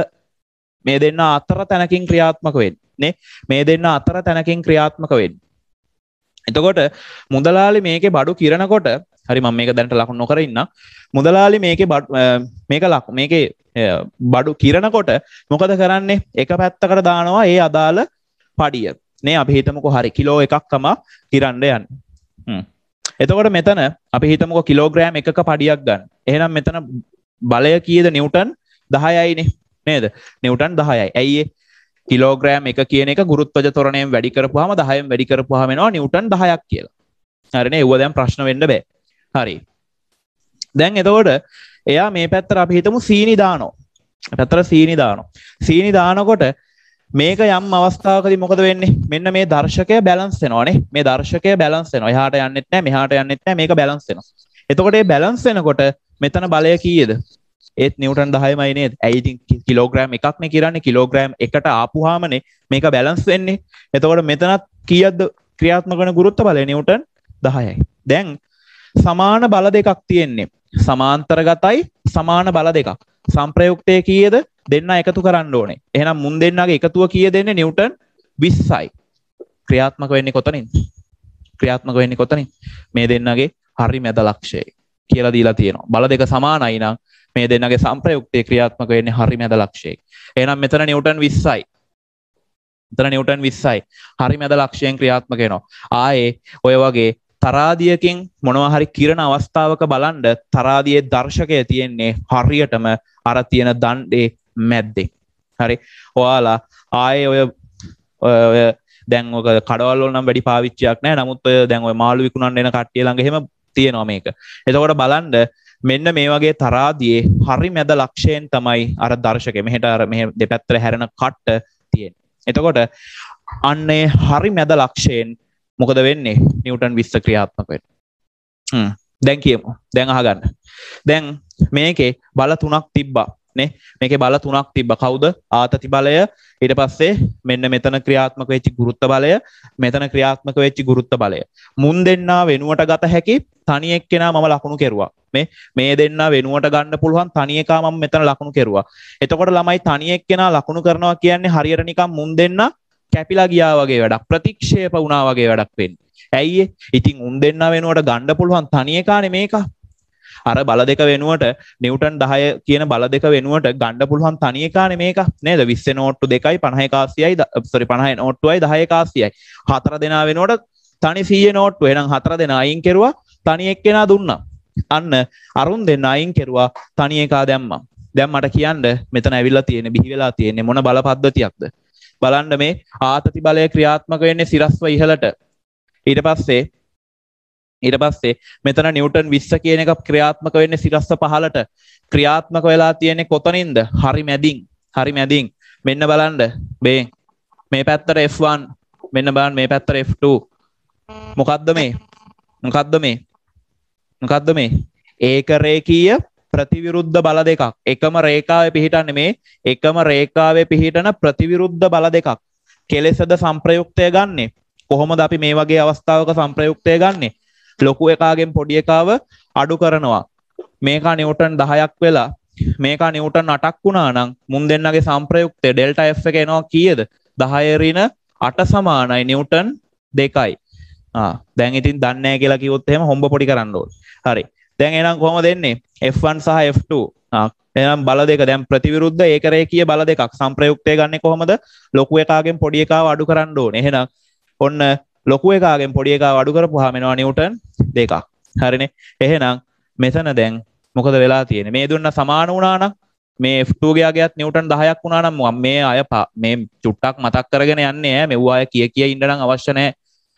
මේ දෙන්න අතර තැනකින් ක්‍රියාත්මක වෙන්නේ. මේ දෙන්න අතර තැනකින් ක්‍රියාත්මක වෙන්නේ. එතකොට මුදලාලි මේකේ බඩු කිරනකොට හරි මම මේක දැනට ලකුණු නොකර ඉන්නම්. මුදලාලි මේකේ මේකේ බඩු කිරනකොට මොකද කරන්නේ? එක පැත්තකට දානවා ඒ අදාළ පඩිය. නේ අපි හිතමුකෝ හරි කිලෝ එකක් තමයි කිරන්න යන්නේ. එතකොට මෙතන අපි හිතමුකෝ කිලෝග්‍රෑම් එකක පඩියක් ගන්න. එහෙනම් මෙතන බලය කීයද? නිව්ටන් 10යිනේ. නේද? නිව්ටන් 10යි. ඇයි ඒ? කිලෝග්‍රෑම් එක කියන එක ගුරුත්වජ ත්වරණයෙන් වැඩි කරපුවාම 10න් වැඩි කරපුවාම එනවා නිව්ටන් 10ක් කියලා. හරිනේ? ඒව දැන් ප්‍රශ්න වෙන්න බෑ. හරි. දැන් එතකොට එයා මේ පැත්තට අපි හිතමු සීනි දානවා. පැත්තට සීනි දානවා. සීනි දානකොට මේක යම් අවස්ථාවකදී මොකද වෙන්නේ? මෙන්න මේ දර්ශකය බැලන්ස් වෙනවානේ. මේ දර්ශකය බැලන්ස් වෙනවා. එහාට යන්නෙත් නැහැ, මෙහාට යන්නෙත් නැහැ. මේක බැලන්ස් වෙනවා. එතකොට මේ බැලන්ස් වෙනකොට මෙතන බලය කීයද? ඒත් නිව්ටන් 10මයි නේද? ඇයි ඉතින් කිලෝග්‍රෑම් එකක්නේ කිරන්නේ. කිලෝග්‍රෑම් එකට ආපුවාමනේ මේක බැලන්ස් වෙන්නේ. එතකොට මෙතනත් කීයක්ද ක්‍රියාත්මක වෙන ගුරුත්ව බලය? නිව්ටන් 10යි. දැන් සමාන බල දෙකක් තියෙන්නේ. සමාන්තරගතයි සමාන බල දෙකක්. සංප්‍රයුක්තය කීයද? දෙන්න එකතු කරන්න ඕනේ. එහෙනම් මුන් දෙන්නගේ එකතුව කීයද දෙන්නේ? නිව්ටන් 20යි. ක්‍රියාත්මක වෙන්නේ කොතනින්ද? ක්‍රියාත්මක වෙන්නේ කොතනින්? මේ දෙන්නගේ හරි මැද ලක්ෂය කියලා දීලා තියෙනවා. බල දෙක සමානයි නම් මේ දෙන්නගේ සංප්‍රයුක්තය ක්‍රියාත්මක වෙන්නේ හරි මැද ලක්ෂයයි. එහෙනම් මෙතන නිව්ටන් 20යි. මෙතන නිව්ටන් 20යි. හරි මැද ලක්ෂයෙන් ක්‍රියාත්මක වෙනවා. ආයේ ඔය වගේ තරාදියකින් මොනවා හරි කිරණ අවස්ථාවක බලන්න තරාදියේ දර්ශකය තියෙන්නේ හරියටම අර තියෙන දණ්ඩේ මැද්දේ. හරි. ඔයාලා ආයේ ඔය දැන් ඔක කඩවල වල නම් වැඩි පාවිච්චියක් නැහැ. නමුත් ඔය දැන් ඔය මාළු විකුණන්න එන කට්ටිය ළඟ එහෙම තියෙනවා මේක. එතකොට බලන්න මෙන්න මේ වගේ තරාදියේ හරි මැද ලක්ෂයෙන් තමයි අර දර්ශකය මෙහෙට අර මෙහෙ දෙපැත්තට හැරෙන කට්ට තියෙන්නේ. එතකොට අන්නේ හරි මැද ලක්ෂයෙන් මොකද වෙන්නේ? නිව්ටන් 20 ක්‍රියාත්මක වෙන්නේ. දැන් කියමු. දැන් අහගන්න. දැන් මේකේ බල තුනක් තිබ්බා නේ. මේකේ බල තුනක් තිබ්බා. කවුද? ආතති බලය, ඊට පස්සේ මෙන්න මෙතන ක්‍රියාත්මක වෙච්ච ගුරුත්ව බලය, මෙතන ක්‍රියාත්මක වෙච්ච ගුරුත්ව බලය. මුන් දෙන්නා වෙනුවට ගත හැකි තනි එක්කෙනා මම ලකුණු කෙරුවා. මේ දෙන්නා වෙනුවට ගන්න පුළුවන් තනි එකා මම මෙතන ලකුණු කෙරුවා. එතකොට ළමයි තනි එක්කෙනා ලකුණු කරනවා කියන්නේ හරියට නිකන් මුන් දෙන්නා කැපිලා ගියා වගේ වැඩක්, ප්‍රතික්ෂේප වුණා වගේ වැඩක් වෙන්නේ. ඇයි ඒ? ඉතින් උන් දෙන්නා වෙනුවට ගන්න පුළුවන් තනි එකානේ මේක. අර බල දෙක වෙනුවට නිව්ටන් 10 කියන බල දෙක වෙනුවට ගන්න පුළුවන් තනි එකානේ මේක නේද? 20 නෝට්ටු දෙකයි 50 කාසියයි 50 නෝට්ටුවයි 10 කාසියයි. හතර දෙනා වෙනුවට තනි 100 නෝට්ටු. එහෙනම් හතර දෙනා අයින් කෙරුවා, තනි එක්කෙනා දුන්නා. අන්න අරුන් දෙන්න අයින් කෙරුවා, තනි එකා දැම්මා. දැන් මට කියන්න මෙතන ඇවිල්ලා තියෙන්නේ බිහි වෙලා තියෙන්නේ මොන බල පද්ධතියක්ද? බලන්න මේ ආතති බලය ක්‍රියාත්මක වෙන්නේ සිරස්ව ඉහළට. ඊට පස්සේ මෙතන නිව්ටන් 20 කියන එක ක්‍රියාත්මක වෙන්නේ සිරස්ව පහළට. ක්‍රියාත්මක වෙලා තියෙන්නේ කොතනින්ද? හරි මැදින්. හරි මැදින්. මෙන්න බලන්න මේ පැත්තට F1, මෙන්න බලන්න මේ පැත්තට F2. මොකද්ද මේ? මොකද්ද මේ? ඒක රේඛීය ප්‍රතිවිරුද්ධ බල දෙකක්. එකම රේඛාවේ පිහිටන්නේ මේ එකම රේඛාවේ පිහිටන ප්‍රතිවිරුද්ධ බල දෙකක්. කෙලෙසද සංප්‍රයුක්තය ගන්නෙ? කොහොමද අපි මේ වගේ අවස්ථාවක සංප්‍රයුක්තය ගන්නෙ? ලොකු එකාගෙන් පොඩි එකාව අඩු කරනවා. මේකා නිව්ටන් 10ක් වෙලා මේකා නිව්ටන් 8ක් වුණා නම් මුන් දෙන්නගේ සංප්‍රයුක්තය ඩෙල්ටා F එක එනවා කීයද? 10 ඍණ 8 සමානයි නිව්ටන් 2යි. දැන් ඉතින් දන්නේ නැහැ කියලා කිව්වොත් එහෙම හොම්බ පොඩි කරන්න ඕනේ. හරි. දැන් එහෙනම් කොහොමද එන්නේ? F1 සහ F2. එහෙනම් බල දෙක දැන් ප්‍රතිවිරුද්ධ ඒකරේඛීය බල දෙකක්. සංප්‍රයුක්තය ගන්නෙ කොහොමද? ලොකු එකාගෙන් පොඩි එකාව අඩු කරන්න ඕනේ. එහෙනම් ඔන්න ලොකු එකාගෙන් පොඩි එකාව අඩු කරපුවාම එනවා නිව්ටන් 2ක්. හරිනේ. එහෙනම් මෙතන දැන් මොකද වෙලා තියෙන්නේ? මේ දුන්න සමාන වුණා නම් මේ F2 ගේ අගයත් නිව්ටන් 10ක් වුණා නම් මම මේ අය මේ චුට්ටක් මතක් කරගෙන යන්නේ ඈ මෙව්ව අය කිය ඉන්න නම් අවශ්‍ය නැහැ.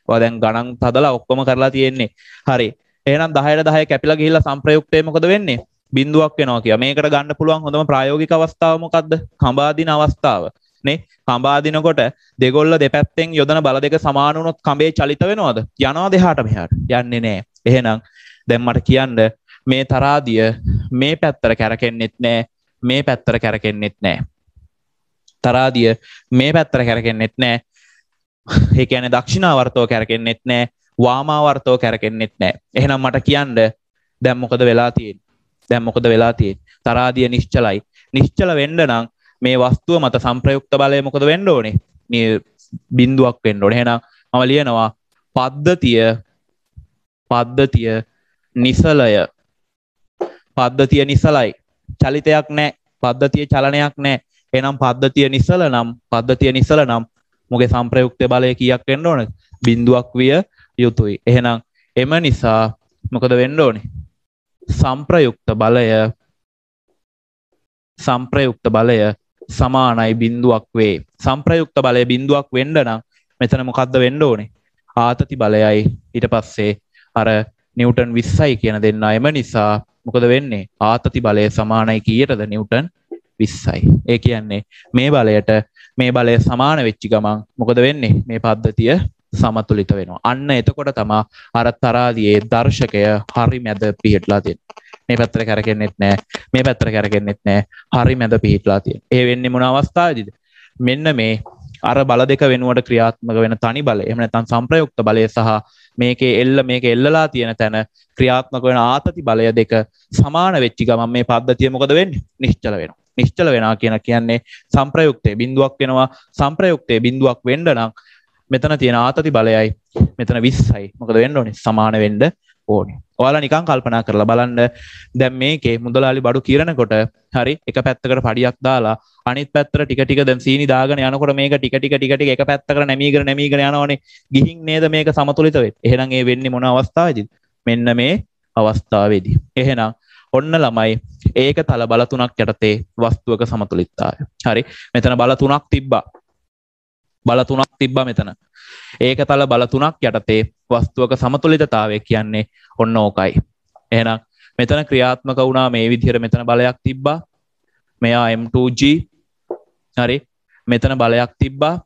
ඔයා දැන් ගණන් හදලා ඔක්කොම කරලා තියෙන්නේ. හරි. එහෙනම් 10ට 10 කැපිලා ගිහිල්ලා සංප්‍රයුක්තේ මොකද වෙන්නේ? බිඳුවක් වෙනවා කියලා. මේකට ගන්න පුළුවන් හොඳම ප්‍රායෝගික අවස්ථාව මොකද්ද? කඹාදින අවස්ථාව. නේ? කඹාදිනකොට දෙගොල්ල දෙපැත්තෙන් යොදන බල දෙක සමාන වුණොත් කඹේ චලිත වෙනවද? යනවද එහාට මෙහාට? යන්නේ නැහැ. එහෙනම් දැන් මට කියන්න මේ තරාදිය මේ පැත්තට කැරකෙන්නෙත් නැහැ. මේ පැත්තට කැරකෙන්නෙත් නැහැ. තරාදිය මේ පැත්තට කැරකෙන්නෙත් නැහැ. ඒ කියන්නේ දක්ෂිණාවර්තව කැරකෙන්නෙත් නැහැ. වාමාවර්තව කැරකෙන්නෙත් නැහැ. එහෙනම් මට කියන්න දැන් මොකද වෙලා තියෙන්නේ? දැන් මොකද වෙලා තියෙන්නේ? තරාදිය නිශ්චලයි. නිශ්චල වෙන්න නම් මේ වස්තුව මත සංප්‍රයුක්ත බලය මොකද වෙන්න ඕනේ? මේ බිඳුවක් වෙන්න ඕනේ. එහෙනම් මම ලියනවා පද්ධතිය නිසලය. පද්ධතිය නිසලයි. චලිතයක් නැහැ. පද්ධතිය චලනයක් නැහැ. එහෙනම් පද්ධතිය නිසල නම් මොගේ සංප්‍රයුක්ත බලය කීයක් වෙන්න ඕනද? බිඳුවක් විය යුතුයි. එහෙනම් එම නිසා මොකද වෙන්න ඕනේ? සංප්‍රයුක්ත බලය සමානයි බිඳුවක් වේ. සංප්‍රයුක්ත බලය බිඳුවක් වෙන්න නම් මෙතන මොකද්ද වෙන්න ඕනේ? ආතති බලයයි ඊට පස්සේ අර නිව්ටන් 20යි කියන දෙන්න. එම නිසා මොකද වෙන්නේ? ආතති බලය සමානයි කීයටද? නිව්ටන් 20යි. ඒ කියන්නේ මේ බලය සමාන වෙච්ච ගමන් මොකද වෙන්නේ? මේ පද්ධතිය සමතුලිත වෙනවා. අන්න එතකොට තමයි අර තරාදියේ දර්ශකය හරි මැද පිහිටලා තියෙන්නේ. මේ පැත්තට කරකෙන්නෙත් නැහැ. මේ පැත්තට කරකෙන්නෙත් නැහැ. හරි මැද පිහිටලා තියෙන්නේ. ඒ වෙන්නේ මොන අවස්ථාවේදීද? මෙන්න මේ අර බල දෙක වෙනුවට ක්‍රියාත්මක වෙන තනි බලය. එහෙම නැත්නම් සංප්‍රයුක්ත බලය සහ මේක එල්ලලා තියෙන තැන ක්‍රියාත්මක වෙන ආතති බලය දෙක සමාන වෙච්ච ගමන් මේ පද්ධතිය මොකද වෙන්නේ? නිශ්චල වෙනවා. නිශ්චල වෙනවා කියන්නේ සංප්‍රයුක්තයේ බිඳුවක් වෙනවා. සංප්‍රයුක්තයේ බිඳුවක් වෙන්න නම් මෙතන තියෙන ආතති බලයයි මෙතන 20යි මොකද වෙන්න ඕනේ? සමාන වෙන්න ඕනේ. ඔයාලා නිකන් කල්පනා කරලා බලන්න. දැන් මේකේ මුදලාලි බඩු කිරනකොට හරි එක පැත්තකට පඩියක් දාලා අනිත් පැත්තට ටික ටික දැන් සීනි දාගෙන යනකොට මේක ටික ටික එක පැත්තකට නැමීගෙන යනවනේ. ගිහින් නේද මේක සමතුලිත වෙන්නේ. එහෙනම් ඒ වෙන්නේ මොන අවස්ථාවේදීද? මෙන්න මේ අවස්ථාවේදී. එහෙනම් ඔන්න ළමයි ඒකතල බල තුනක් යටතේ වස්තුවක සමතුලිතතාවය. හරි. මෙතන බල තුනක් තිබ්බා මෙතන. ඒකතල බල තුනක් යටතේ වස්තුවක සමතුලිතතාවය කියන්නේ ඔන්න ඕකයි. එහෙනම් මෙතන ක්‍රියාත්මක වුණා මේ විදිහට මෙතන බලයක් තිබ්බා. මෙයා M2G. හරි. මෙතන බලයක් තිබ්බා.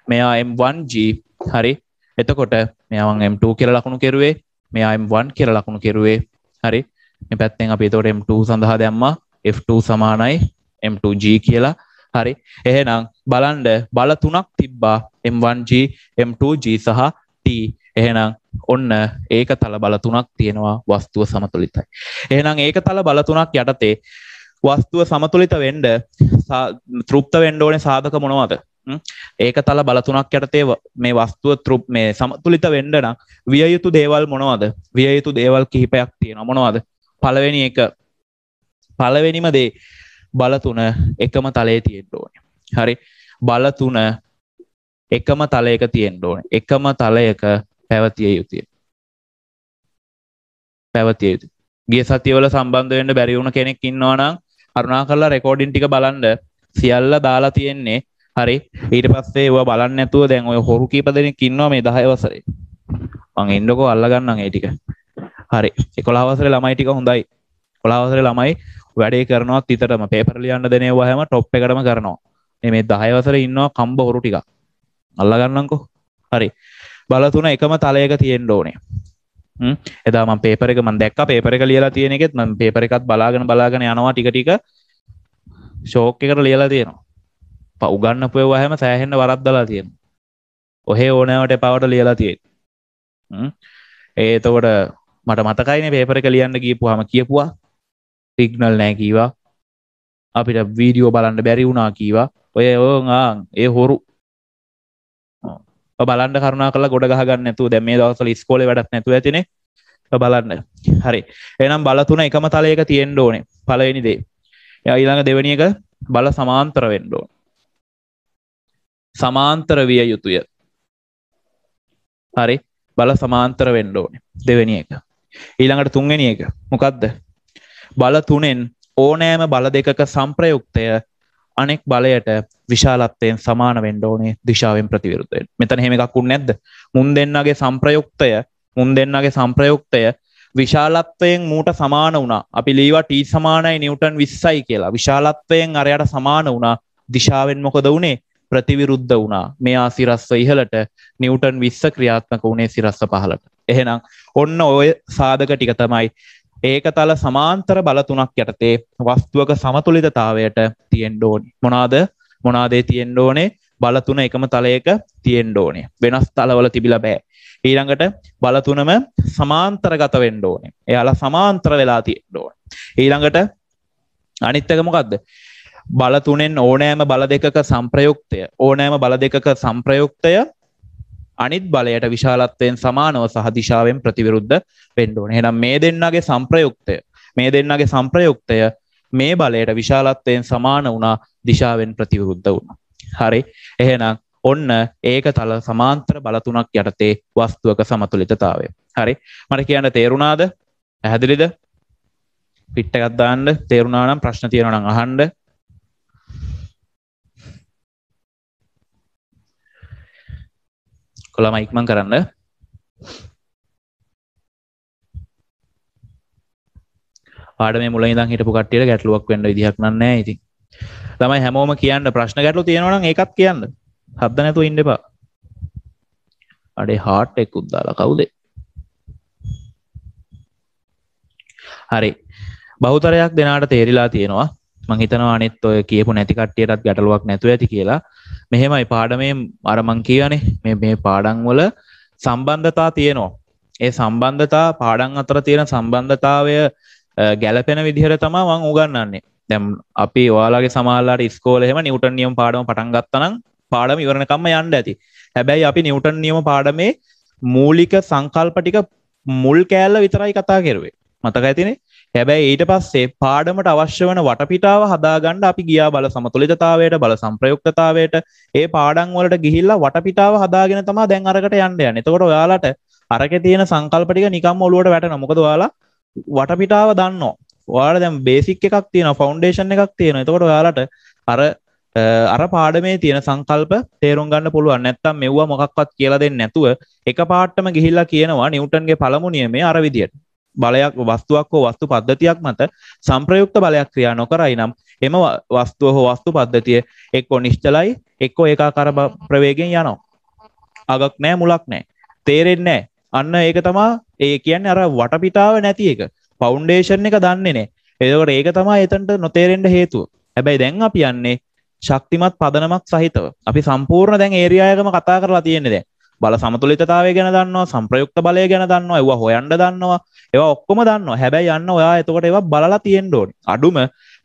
මෙයා M1G. හරි. එතකොට මෙයා මම M2 කියලා ලකුණු කෙරුවේ. මෙයා M1 කියලා ලකුණු කෙරුවේ. හරි. මේ පැත්තෙන් අපි එතකොට M2 සඳහා දැම්මා F2 සමානයි M2G කියලා. හරි. එහෙනම් බලන්න බල තුනක් තිබ්බා M1G, M2G සහ T. එහෙනම් ඔන්න ඒකතල බල තුනක් තියෙනවා වස්තුව සමතුලිතයි. එහෙනම් ඒකතල බල තුනක් යටතේ වස්තුව සමතුලිත වෙන්න තෘප්ත වෙන්න ඕනේ සාධක මොනවද? ඒකතල බල තුනක් යටතේ මේ වස්තුව මේ සමතුලිත වෙන්න නම් විය යුතු දේවල් මොනවද? විය යුතු දේවල් කිහිපයක් තියෙනවා. මොනවද? පළවෙනිම දේ බල තුන එකම තලයේ තියෙන්න ඕනේ. හරි. බල තුන එකම තලයක තියෙන්න ඕනේ. එකම තලයක පැවතිය යුතුය. ගිය සතියවල සම්බන්ධ වෙන්න බැරි වුණ කෙනෙක් ඉන්නවා නම් කරුණාකරලා රෙකෝඩින් ටික බලන්න. සියල්ල දාලා තියෙන්නේ. හරි. ඊට පස්සේ ඒවා බලන්න නැතුව දැන් ඔය හොරු කීප දෙනෙක් ඉන්නවා මේ 10 වසරේ. මං එන්නකෝ අල්ල ගන්නම් ඒ ටික. හරි. 11 වසරේ ළමයි ටික හොඳයි. 11 වසරේ ළමයි වැඩේ කරනවත් විතරම පේපර් ලියන්න දෙන ඒවා හැම টොප් එකටම කරනවා. මේ 10 වසරේ ඉන්නවා කම්බ හොරු ටික. අල්ල ගන්නම්කෝ. හරි. බල තුන එකම තලයක තියෙන්න ඕනේ. එදා මම පේපර් එක මම දැක්කා පේපර් එක ලියලා තියෙන එකෙත් මම පේපර් එකත් බලාගෙන යනවා ටික ටික ෂෝක් එකට ලියලා තියෙනවා. උගන්නපු ඒවා හැම සෑහෙන්න වරද්දලා තියෙනවා. ඔහේ ඕනෑවට එපාවට ලියලා තියෙන්නේ. එතකොට මට මතකයිනේ පේපර් එක ලියන්න ගියපුවාම කියපුවා සිග්නල් නැහැ කීවා. අපිට වීඩියෝ බලන්න බැරි වුණා කීවා. ඔය ඒ හොරු බලන්න කරුණාකරලා ගොඩ ගහ ගන්න නැතුව දැන් මේ දවස්වල ඉස්කෝලේ වැඩක් නැතුව ඇතිනේ. බලන්න. හරි. එහෙනම් බල තුන එකම තලයක තියෙන්න ඕනේ. පළවෙනි දේ. ඊළඟ දෙවෙනි එක බල සමාන්තර වෙන්න ඕනේ. සමාන්තර විය යුතුය. හරි. බල සමාන්තර වෙන්න ඕනේ. දෙවෙනි එක. ඊළඟට තුන්වෙනි එක මොකද්ද? බල තුනෙන් ඕනෑම බල දෙකක සංප්‍රයුක්තය අනෙක් බලයට විශාලත්වයෙන් සමාන වෙන්න ඕනේ දිශාවෙන් ප්‍රතිවිරුද්ධ වෙන්න. මෙතන එහෙම එකක් උන්නේ නැද්ද? මුන් දෙන්නගේ සංප්‍රයුක්තය විශාලත්වයෙන් මූට සමාන වුණා. අපි ලීවා T සමානයි නිව්ටන් 20යි කියලා. විශාලත්වයෙන් අරයට සමාන වුණා. දිශාවෙන් මොකද වුනේ? ප්‍රතිවිරුද්ධ වුණා. මෙයා සිරස්ව ඉහළට නිව්ටන් 20 ක්‍රියාත්මක වුණේ සිරස්ව පහළට. එහෙනම් ඔන්න ඔය සාධක ටික තමයි ඒකතල සමාන්තර බල තුනක් යටතේ වස්තුවක සමතුලිතතාවයට තියෙන්න ඕනේ. මොනවාද තියෙන්න ඕනේ? බල තුන එකම තලයක තියෙන්න ඕනේ. වෙනස් තලවල තිබිලා බෑ. ඊළඟට බල තුනම සමාන්තරගත වෙන්න ඕනේ. එයාලා සමාන්තර වෙලා තියෙන්න ඕනේ. ඊළඟට අනිත් එක මොකද්ද? බල තුනෙන් ඕනෑම බල දෙකක සංප්‍රයුක්තය අනිත් බලයට විශාලත්වයෙන් සමානව සහ දිශාවෙන් ප්‍රතිවිරුද්ධ වෙන්න ඕනේ. එහෙනම් මේ දෙන්නගේ සංප්‍රයුක්තය මේ බලයට විශාලත්වයෙන් සමාන වුණා, දිශාවෙන් ප්‍රතිවිරුද්ධ වුණා. හරි. එහෙනම් ඔන්න ඒකතල සමාන්තර බල තුනක් යටතේ වස්තුවක සමතුලිතතාවය. හරි. මට කියන්න තේරුණාද? පැහැදිලිද? පිට් එකක් දාන්න. තේරුණා නම් ප්‍රශ්න තියෙනවා නම් අහන්න. කොළම ඉක්මන් කරන්න. පාඩමේ මුලින් ඉඳන් හිටපු කට්ටියට ගැටලුවක් වෙන්න විදිහක් නැහැ ඉතින්. ළමයි හැමෝම කියන්න ප්‍රශ්න ගැටලු තියෙනවා නම් ඒකත් කියන්න. හද්ද නැතුව ඉන්න එපා. අඩේ හાર્ට් එකකුත් දාලා කවුද? හරි. බහුතරයක් දෙනාට තේරිලා තියෙනවා. මං හිතනවා අනිත් ඔය කියපු නැති කට්ටියටත් ගැටලුවක් නැතුව ඇති කියලා. මෙහෙමයි පාඩමේ අර මං කියවනේ මේ පාඩම් වල සම්බන්ධතා තියෙනවා. ඒ සම්බන්ධතා පාඩම් අතර තියෙන සම්බන්ධතාවය ගැළපෙන විදිහට තමයි මං උගන්වන්නේ. දැන් අපි ඔයාලගේ සමහරලාට ඉස්කෝලේ එහෙම නිව්ටන් නියම පාඩම පටන් ගත්තා නම් පාඩම ඉවරනකම්ම යන්න ඇති. හැබැයි අපි නිව්ටන් නියම පාඩමේ මූලික සංකල්ප ටික මුල් කෑල්ල විතරයි කතා කරුවේ. මතක ඇතිනේ? හැබැයි ඊට පස්සේ පාඩමට අවශ්‍ය වන වටපිටාව හදාගන්න අපි ගියා බල සමතුලිතතාවයට, බල සංප්‍රයුක්තතාවයට. ඒ පාඩම් වලට ගිහිල්ලා වටපිටාව හදාගෙන තමයි දැන් අරකට යන්න යන්නේ. එතකොට ඔයාලට අරකේ තියෙන සංකල්ප ටික නිකම්ම ඔලුවට වැටෙනවා. මොකද ඔයාලා වටපිටාව දන්නවා. ඔයාලා දැන් බේසික් එකක් තියෙනවා, ෆවුන්ඩේෂන් එකක් තියෙනවා. එතකොට ඔයාලට අර පාඩමේ තියෙන සංකල්ප තේරුම් ගන්න පුළුවන්. නැත්තම් මෙව්වා මොකක්වත් කියලා දෙන්නේ නැතුව එකපාරටම ගිහිල්ලා කියනවා නිව්ටන්ගේ පළමු නියමය අර විදියට. බලයක් වස්තුවක් හෝ වස්තු පද්ධතියක් මත සංප්‍රයුක්ත බලයක් ක්‍රියා නොකරයි නම් එම වස්තුව හෝ වස්තු පද්ධතිය එක්කෝ නිශ්චලයි එක්කෝ ඒකාකාර ප්‍රවේගයෙන් යනවා. අගක් නැහැ මුලක් නැහැ. තේරෙන්නේ නැහැ. අන්න ඒක තමයි ඒ කියන්නේ අර වටපිටාව නැති එක. ෆවුන්ඩේෂන් එක දන්නේ නැහැ. ඒකෝට ඒක තමයි එතනට නොතේරෙන්න හේතුව. හැබැයි දැන් අපි යන්නේ ශක්තිමත් පදනමක් සහිතව. අපි සම්පූර්ණ දැන් ඒරියා එකම කතා කරලා තියෙන්නේ දැන්. බල සමතුලිතතාවය ගැන දන්නවා, සංප්‍රයුක්ත බලය ගැන දන්නවා, ඒවා හොයන්න දන්නවා, ඒවා ඔක්කොම දන්නවා. හැබැයි යන්න ඔයා එතකොට ඒවා බලලා තියෙන්න ඕනේ. අඩුම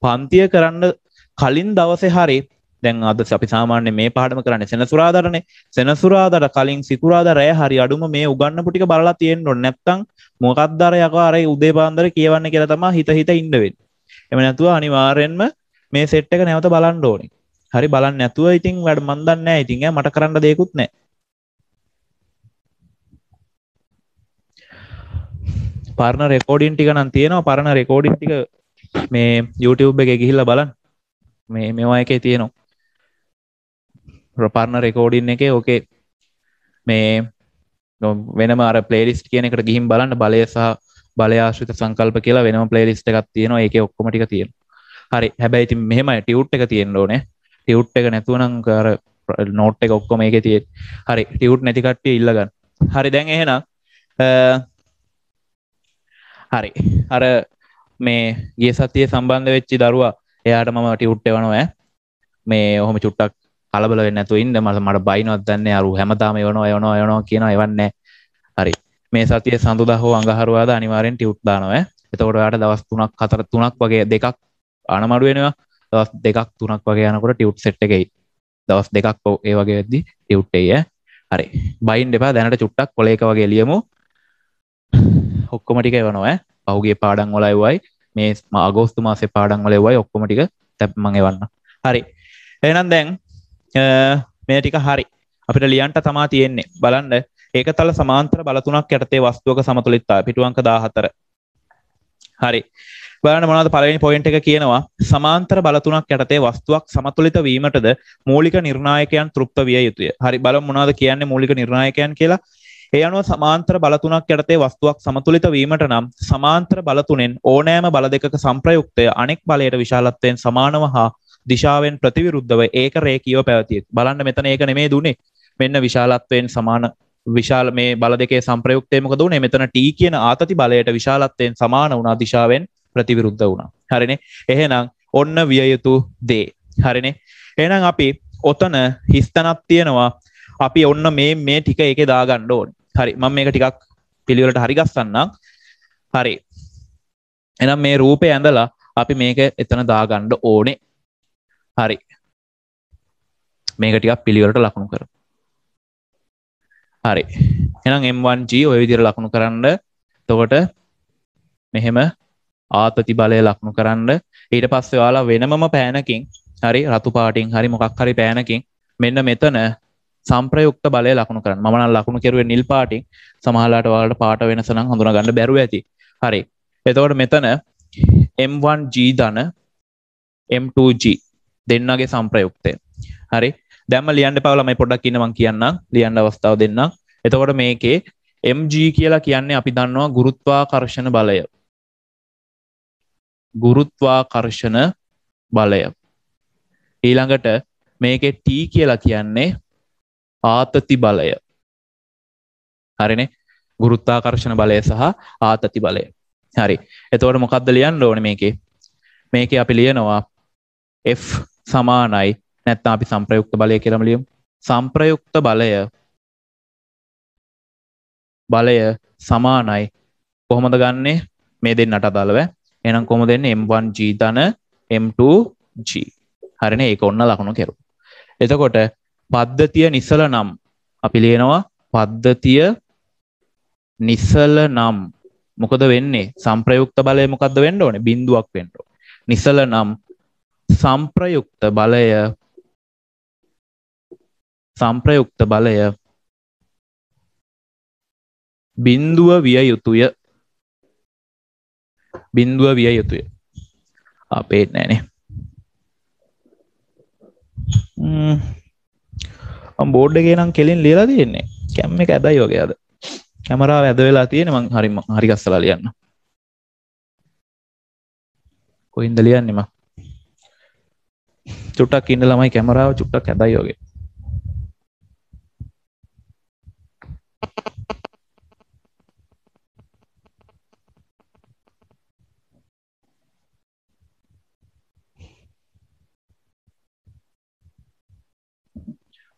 පන්තිය කරන්න කලින් දවසේ හරි දැන් අද අපි සාමාන්‍යයෙන් මේ පාඩම කරන්නේ සෙනසුරාදාටනේ. සෙනසුරාදාට කලින් සිකුරාදා රැය හරි අඩුම මේ උගන්වපු ටික බලලා තියෙන්න ඕනේ. නැත්තම් මොකක්ද අර යකෝ අර උදේ පාන්දර කියවන්න කියලා තමයි හිත ඉන්න වෙන්නේ. එහෙම නැතුව අනිවාර්යෙන්ම මේ සෙට් එක නැවත බලන්න ඕනේ. හරි බලන්න නැතුව ඉතින් වැඩ මන් දන්නේ නැහැ. ඉතින් මට කරන්න දෙයක්වත් නැහැ. පරණ රෙකෝඩින් ටික නම් තියෙනවා. පරණ රෙකෝඩින් ටික මේ YouTube එකේ ගිහිල්ලා බලන්න. මේවා එකේ තියෙනවා. පරණ රෙකෝඩින් එකේ ඕකේ මේ වෙනම අර ප්ලේලිස්ට් කියන එකට ගිහින් බලන්න බලය සහ බලය ආශ්‍රිත සංකල්ප කියලා වෙනම ප්ලේලිස්ට් එකක් තියෙනවා. ඒකේ ඔක්කොම ටික තියෙනවා. හරි. හැබැයි ඉතින් මෙහෙමයි ටියුට් එක තියෙන්න ඕනේ. ටියුට් එක නැතුව නම් අර නෝට් එක ඔක්කොම ඒකේ තියෙන්නේ. හරි. ටියුට් නැති කට්ටිය ඉල්ල ගන්න. හරි. දැන් එහෙනම් හරි. අර මේ ගිය සතියේ සම්බන්ධ වෙච්ච දරුවා එයාට මම ටියුට් එවනවා මේ ඔහොම චුට්ටක් කලබල වෙන්නේ නැතුව ඉන්න. මට බයිනවත් දන්නේ අරු හැමදාම එවනවා කියනවා එවන්නේ. හරි. මේ සතියේ සඳුදා හෝ අඟහරුවාදා අනිවාර්යෙන් ටියුට් දානවා. එතකොට ඔයාට දවස් 3ක් වගේ දෙකක් අනමඩු වෙනවා. දවස් 2ක් 3ක් වගේ යනකොට ටියුට් සෙට් එක එයි. දවස් 2ක් ඒ වගේ වෙද්දි ටියුට් එයි ඈ. හරි. බයින් දෙපා දැනට චුට්ටක් කොලේක වගේ ලියමු. ඔක්කොම ටික එවනවා ඈ. පහුගිය පාඩම් වල එවුවයි මේ අගෝස්තු මාසේ පාඩම් වල එවුවයි ඔක්කොම ටික මම එවන්න. හරි. එහෙනම් දැන් මේ ටික හරි. අපිට ලියන්න තමා තියෙන්නේ. බලන්න ඒකතල සමාන්තර බල තුනක් යටතේ වස්තුවක සමතුලිතතාවය පිටුවංක 14. හරි. බලන්න මොනවද පළවෙනි පොයින්ට් එක කියනවා සමාන්තර බල තුනක් යටතේ වස්තුවක් සමතුලිත වීමටද මූලික නිර්ණායකයන් තෘප්ත විය යුතුය. හරි බලමු මොනවද කියන්නේ මූලික නිර්ණායකයන් කියලා. ඒ අනුව සමාන්තර බල තුනක් යටතේ වස්තුවක් සමතුලිත වීමට නම් සමාන්තර බල තුනෙන් ඕනෑම බල දෙකක සංප්‍රයුක්තය අනෙක් බලයට විශාලත්වයෙන් සමානව හා දිශාවෙන් ප්‍රතිවිරුද්ධව ඒක රේඛීයව පැවතිය යුතුයි. බලන්න මෙතන ඒක නෙමෙයි දුන්නේ. මෙන්න විශාලත්වයෙන් සමාන විශාල මේ බල දෙකේ සංප්‍රයුක්තය මොකද උනේ? මෙතන T කියන ආතති බලයට විශාලත්වයෙන් සමාන වුණා දිශාවෙන් ප්‍රතිවිරුද්ධ වුණා. හරිනේ. එහෙනම් ඔන්න විය යුතු දේ. හරිනේ. එහෙනම් අපි ඔතන හිස්තනක් තියෙනවා. අපි ඔන්න මේ ටික ඒකේ දාගන්න ඕනේ. හරි. මම මේක ටිකක් පිළිවෙලට හරි ගස්සන්නම්. හරි. එහෙනම් මේ රූපේ ඇඳලා අපි මේක එතන දාගන්න ඕනේ. හරි. මේක ටිකක් පිළිවෙලට ලකුණු කරමු. හරි. එහෙනම් M1G ඔය විදිහට ලකුණු කරන්න. එතකොට මෙහෙම ආතති බලය ලකුණු කරන්න. ඊට පස්සේ ඔයාලා වෙනමම පෑනකින් හරි රතු පාටින් හරි මොකක් හරි පෑනකින් මෙන්න මෙතන සංප්‍රයුක්ත බලය ලකුණු කරන්න. මම නම් ලකුණු කෙරුවේ නිල් පාටින්. සමහරවිට ඔයාලට පාට වෙනස නම් හඳුනා ගන්න බැරුව ඇති. හරි. එතකොට මෙතන M1G ධන M2G දෙන්නගේ සංප්‍රයුක්තය. හරි. දැම්ම ලියන්න එපා ළමයි පොඩ්ඩක් ඉන්න මම කියන්නම්. ලියන්න අවස්ථාව දෙන්නම්. එතකොට මේකේ mg කියලා කියන්නේ අපි දන්නවා ගුරුත්වාකර්ෂණ බලය. ගුරුත්වාකර්ෂණ බලය. ඊළඟට මේකේ t කියලා කියන්නේ ආතති බලය. හරිනේ. ගුරුත්වාකර්ෂණ බලය සහ ආතති බලය. හරි. එතකොට මොකක්ද ලියන්න ඕනේ මේකේ? මේකේ අපි ලියනවා F සමානයි නැත්නම් අපි සංප්‍රයුක්ත බලය කියලාම ලියමු. සංප්‍රයුක්ත බලය සමානයි කොහොමද ගන්නෙ? මේ දෙන්නට අදාළව. එහෙනම් කොහොමද එන්නේ? M1G ධන M2G. හරිනේ. ඒක ඔන්න ලකුණු කෙරුවා. එතකොට පද්ධතිය නිසල නම් අපි ලියනවා පද්ධතිය නිසල නම් මොකද වෙන්නේ? සංප්‍රයුක්ත බලය මොකද්ද වෙන්න ඕනේ? බිඳුවක් වෙන්න ඕනේ. නිසල නම් සංප්‍රයුක්ත බලය බිඳුව විය යුතුය. බිඳුව විය යුතුය. අපේ නෑනේ. මම බෝඩ් එකේ නම් කෙලින් ලියලා තියෙන්නේ. කැම් එක ඇදයි වගේ අද. කැමරාව ඇද වෙලා තියෙන්නේ. මං හරි ගස්සලා ලියන්න. කොහින්ද ලියන්නේ මම? චුට්ටක් ඉන්න ළමයි කැමරාව චුට්ටක් ඇදයි වගේ.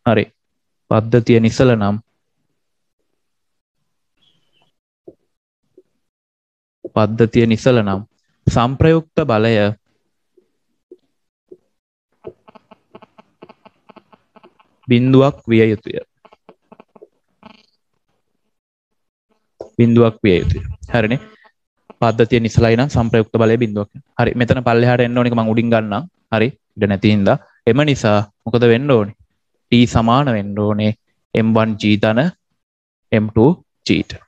හරි. පද්ධතිය නිසල නම් සංප්‍රයුක්ත බලය බිඳුවක් විය යුතුය. හරිනේ. පද්ධතිය නිසලයි නම් සංප්‍රයුක්ත බලය බිඳුවක්. හරි. මෙතන පල්ලෙහාට එන්න ඕනේ. මම උඩින් ගන්නම්. හරි. ඉඩ නැති හින්දා. එම නිසා මොකද වෙන්න ඕනේ? T සමාන වෙන්න ඕනේ M1G ධන M2Gට.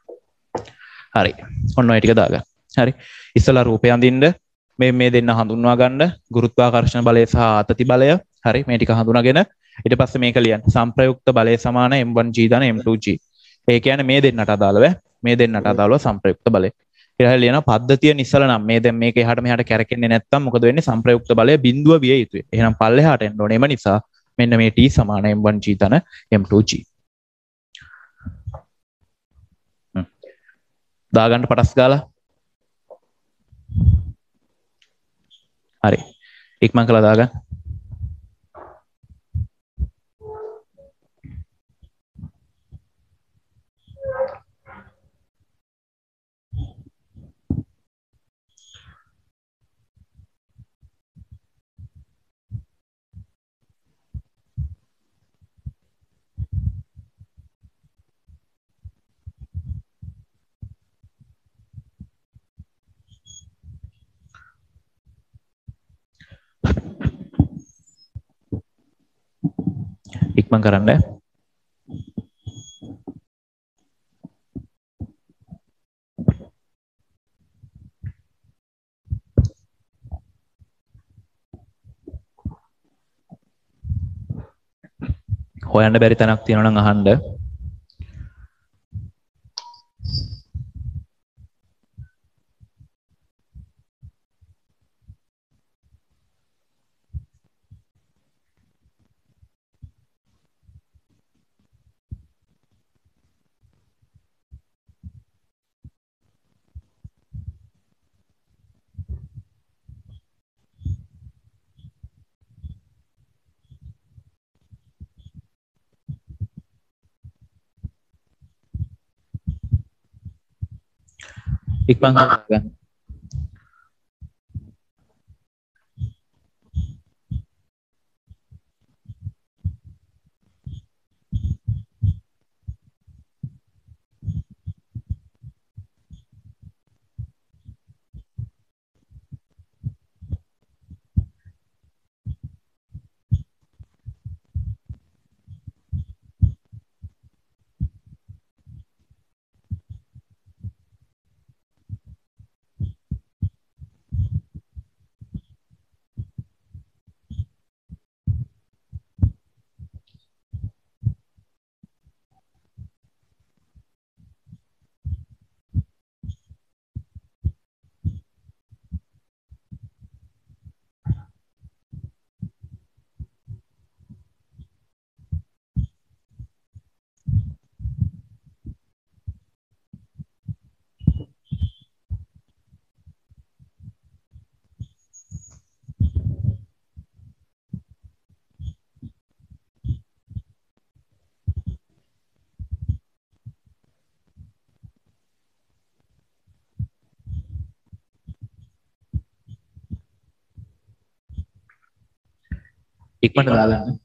හරි. ඔන්න ඔය ටික දාගන්න. හරි. ඉස්සලා රූපය අඳින්න මේ දෙන්න හඳුන්වා ගන්න ගුරුත්වාකර්ෂණ බලය සහ ආතති බලය. හරි. මේ ටික හඳුනාගෙන ඊට පස්සේ මේක ලියන්න. සංප්‍රයුක්ත බලය සමාන M1G ධන M2G. ඒ කියන්නේ මේ දෙන්නට අදාළව සංප්‍රයුක්ත බලය. ඊළඟට ලියනවා පද්ධතිය නිසල නම් මේ දැන් මේක එහාට මෙහාට කැරකෙන්නේ නැත්තම් මොකද වෙන්නේ? සංප්‍රයුක්ත බලය බිඳුව විය යුතුයි. එහෙනම් පල්ලෙහාට එන්න ඕනේ. එම නිසා මෙන්න මේ T සමාන M1G ධන M2G. දාගන්න පටස් ගාලා. හරි. ඉක්මන් කළා දාගන්න. ඉක්මන් කරන්න. හොයන්න බැරි තැනක් තියෙනවා නම් අහන්න. ඉක්මන් ගන්න. ඉක්මනට දාගන්න.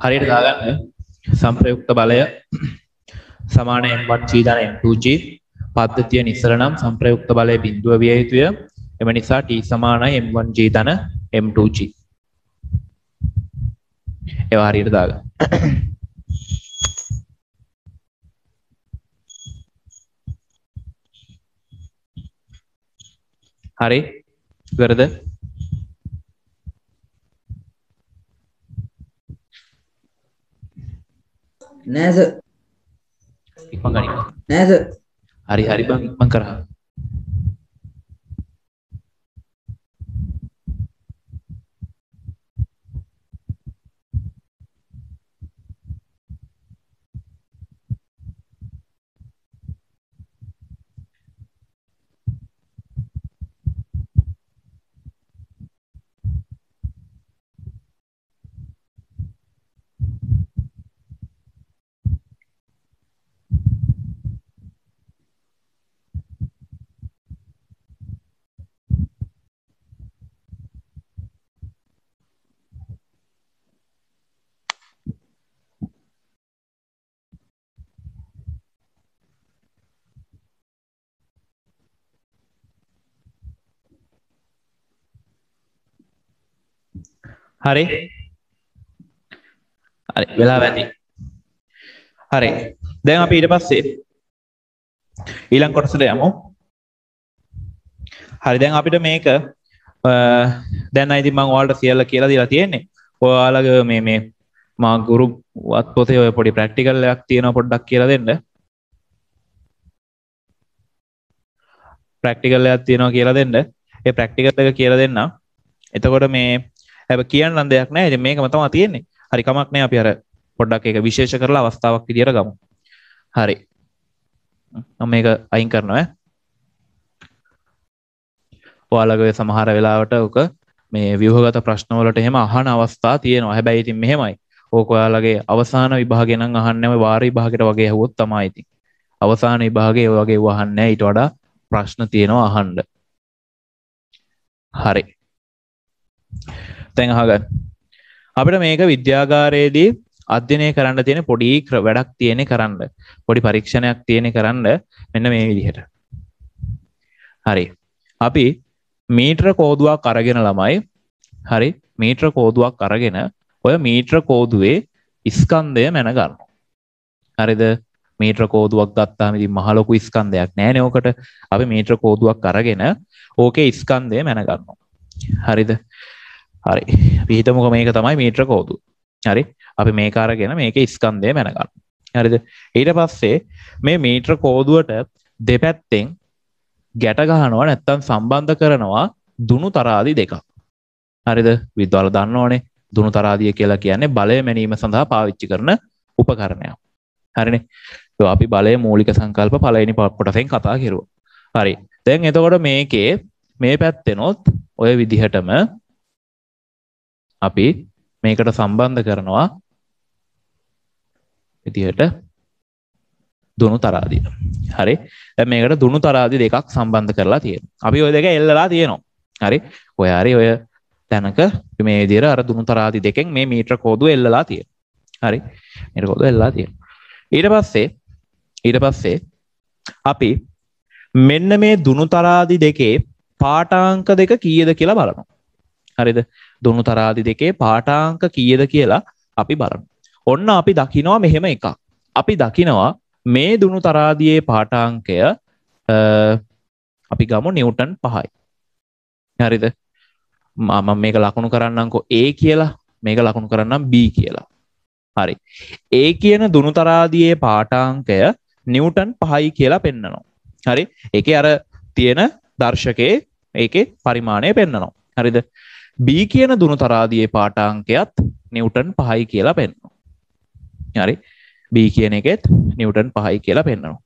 හරියට දාගන්න. සංප්‍රයුක්ත බලය සමාන m1g ධන m2g පද්ධතිය නිසර නම් සංප්‍රයුක්ත බලය බිඳුව විය යුතුය. එම නිසා t සමානයි m1g ධන m2g. ඒවා හරියට දාගන්න. හරි ඉවරද? නෑ සර්. ඉක්මන් ගනින්න. නෑ සර්. හරි හරි බං ඉක්මන් කරා. හරි හරි වෙලා වැඩි. හරි දැන් අපි ඊට පස්සේ ඊළඟ කොටසට යමු. හරි දැන් අපිට මේක දැන් ඉතින් මම ඔයාලට කියලා දීලා තියෙන්නේ. ඔයාලගේ මේ මා ගුරු වත් පොතේ ඔය පොඩි ප්‍රැක්ටිකල් එකක් තියෙනවා පොඩ්ඩක් කියලා දෙන්න. ප්‍රැක්ටිකල් එකක් තියෙනවා කියලා දෙන්න. ඒ ප්‍රැක්ටිකල් එක කියලා දෙන්න. එතකොට මේ හැබැයි කියන්න නම් දෙයක් නැහැ. ඉතින් මේකම තමයි තියෙන්නේ. හරි කමක් නැහැ අපි අර පොඩ්ඩක් ඒක විශේෂ කරලා අවස්ථාවක් විදියට ගමු. හරි. මම මේක අයින් කරනවා ඈ. ඔයාලගේ සමහර වෙලාවට ඔක මේ ව්‍යුහගත ප්‍රශ්න වලට එහෙම අහන අවස්ථා තියෙනවා. හැබැයි ඉතින් මෙහෙමයි. ඕක ඔයාලගේ අවසාන විභාගේ නම් අහන්නේ නැහැ වාර විභාගයට වගේ ඇහුවොත් තමයි ඉතින්. අවසාන විභාගේ ඔය වගේ වහන්නේ නැහැ. ඊට වඩා ප්‍රශ්න තියෙනවා අහන්න. හරි. දැන් අහගන්න. අපිට මේක විද්‍යාගාරයේදී අධ්‍යයනය කරන්න තියෙන පොඩි වැඩක් තියෙන කරන්න. පොඩි පරීක්ෂණයක් තියෙන කරන්න මෙන්න මේ විදිහට. හරි. අපි මීටර කෝදුවක් අරගෙන ළමයි. හරි. මීටර කෝදුවක් අරගෙන ඔය මීටර කෝදුවේ ස්කන්ධය මැන ගන්නවා. හරිද? මීටර කෝදුවක් ගත්තාම ඉතින් මහ ලොකු ස්කන්ධයක් නෑනේ ඕකට. අපි මීටර කෝදුවක් අරගෙන ඕකේ ස්කන්ධය මැන ගන්නවා. හරිද? හරි. අපි හිතමුකෝ මේක තමයි මීටර කෝදුව. හරි. අපි මේක අරගෙන මේකේ ස්කන්ධය මැන ගන්නවා. හරිද? ඊට පස්සේ මේ මීටර කෝදුවට දෙපැත්තෙන් ගැට ගහනවා නැත්තම් සම්බන්ධ කරනවා දුනු තරාදි දෙකක්. හරිද? විද්‍යාවල දන්නවනේ දුනු තරාදිය කියලා කියන්නේ බලය මැනීම සඳහා පාවිච්චි කරන උපකරණයක්. හරිනේ. ඒක අපි බලයේ මූලික සංකල්ප පළවෙනි කොටසෙන් කතා කරුවා. හරි. දැන් එතකොට මේකේ මේ පැත්තෙනොත් ඔය විදිහටම අපි මේකට සම්බන්ධ කරනවා විදිහට දුනු තරාදිය. හරි. දැන් මේකට දුනු තරාදි දෙකක් සම්බන්ධ කරලා තියෙනවා. අපි ওই දෙක එල්ලලා තියෙනවා. හරි. ඔය හරි ඔය තැනක මේ විදිහට අර දුනු තරාදි දෙකෙන් මේ මීටර කෝදුව එල්ලලා තියෙනවා. හරි. මීටර කෝදුව එල්ලලා තියෙනවා. ඊට පස්සේ අපි මෙන්න මේ දුනු තරාදි දෙකේ පාඨාංක දෙක කීයද කියලා බලනවා. හරිද? දුනු තරාදි දෙකේ පාඨාංක කීයද කියලා අපි බලනවා. ඔන්න අපි දකිනවා මෙහෙම එකක්. අපි දකිනවා මේ දුනු තරාදියේ පාඨාංකය අපි ගමු නිව්ටන් 5යි. හරිද? මම මේක ලකුණු කරන්නම්කෝ A කියලා, මේක ලකුණු කරන්නම් B කියලා. හරි. A කියන දුනු තරාදියේ පාඨාංකය නිව්ටන් 5යි කියලා පෙන්නනවා. හරි. ඒකේ අර තියෙන දර්ශකයේ ඒකේ පරිමාණය පෙන්නනවා. හරිද? B කියන දුනු තරාදියේ පාඨාංකයත් නිව්ටන් 5යි කියලා පෙන්නනවා. හරි. B කියන එකෙත් නිව්ටන් 5යි කියලා පෙන්නනවා.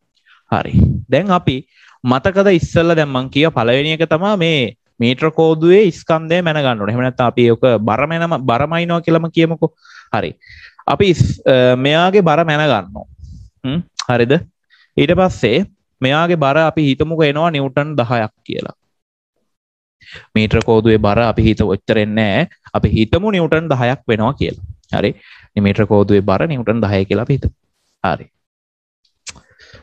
හරි. දැන් අපි මතකද ඉස්සෙල්ලා දැන් මං කිය පළවෙනි එක තමයි මේ මීටර කෝදුවේ ස්කන්ධය මැන ගන්න ඕනේ. එහෙම නැත්නම් අපි ඔක බරමයින්නවා කියලාම කියමුකෝ. හරි. අපි මෙයාගේ බර මැන ගන්නවා. හරිද? ඊට පස්සේ මෙයාගේ බර අපි හිතමුකෝ එනවා නිව්ටන් 10ක් කියලා. මීටර කෝදුවේ බර අපි හිතමු ඔච්චර එන්නේ නැහැ. අපි හිතමු නිව්ටන් 10ක් වෙනවා කියලා. හරි. මීටර කෝදුවේ බර නිව්ටන් 10 කියලා අපි හිතමු. හරි.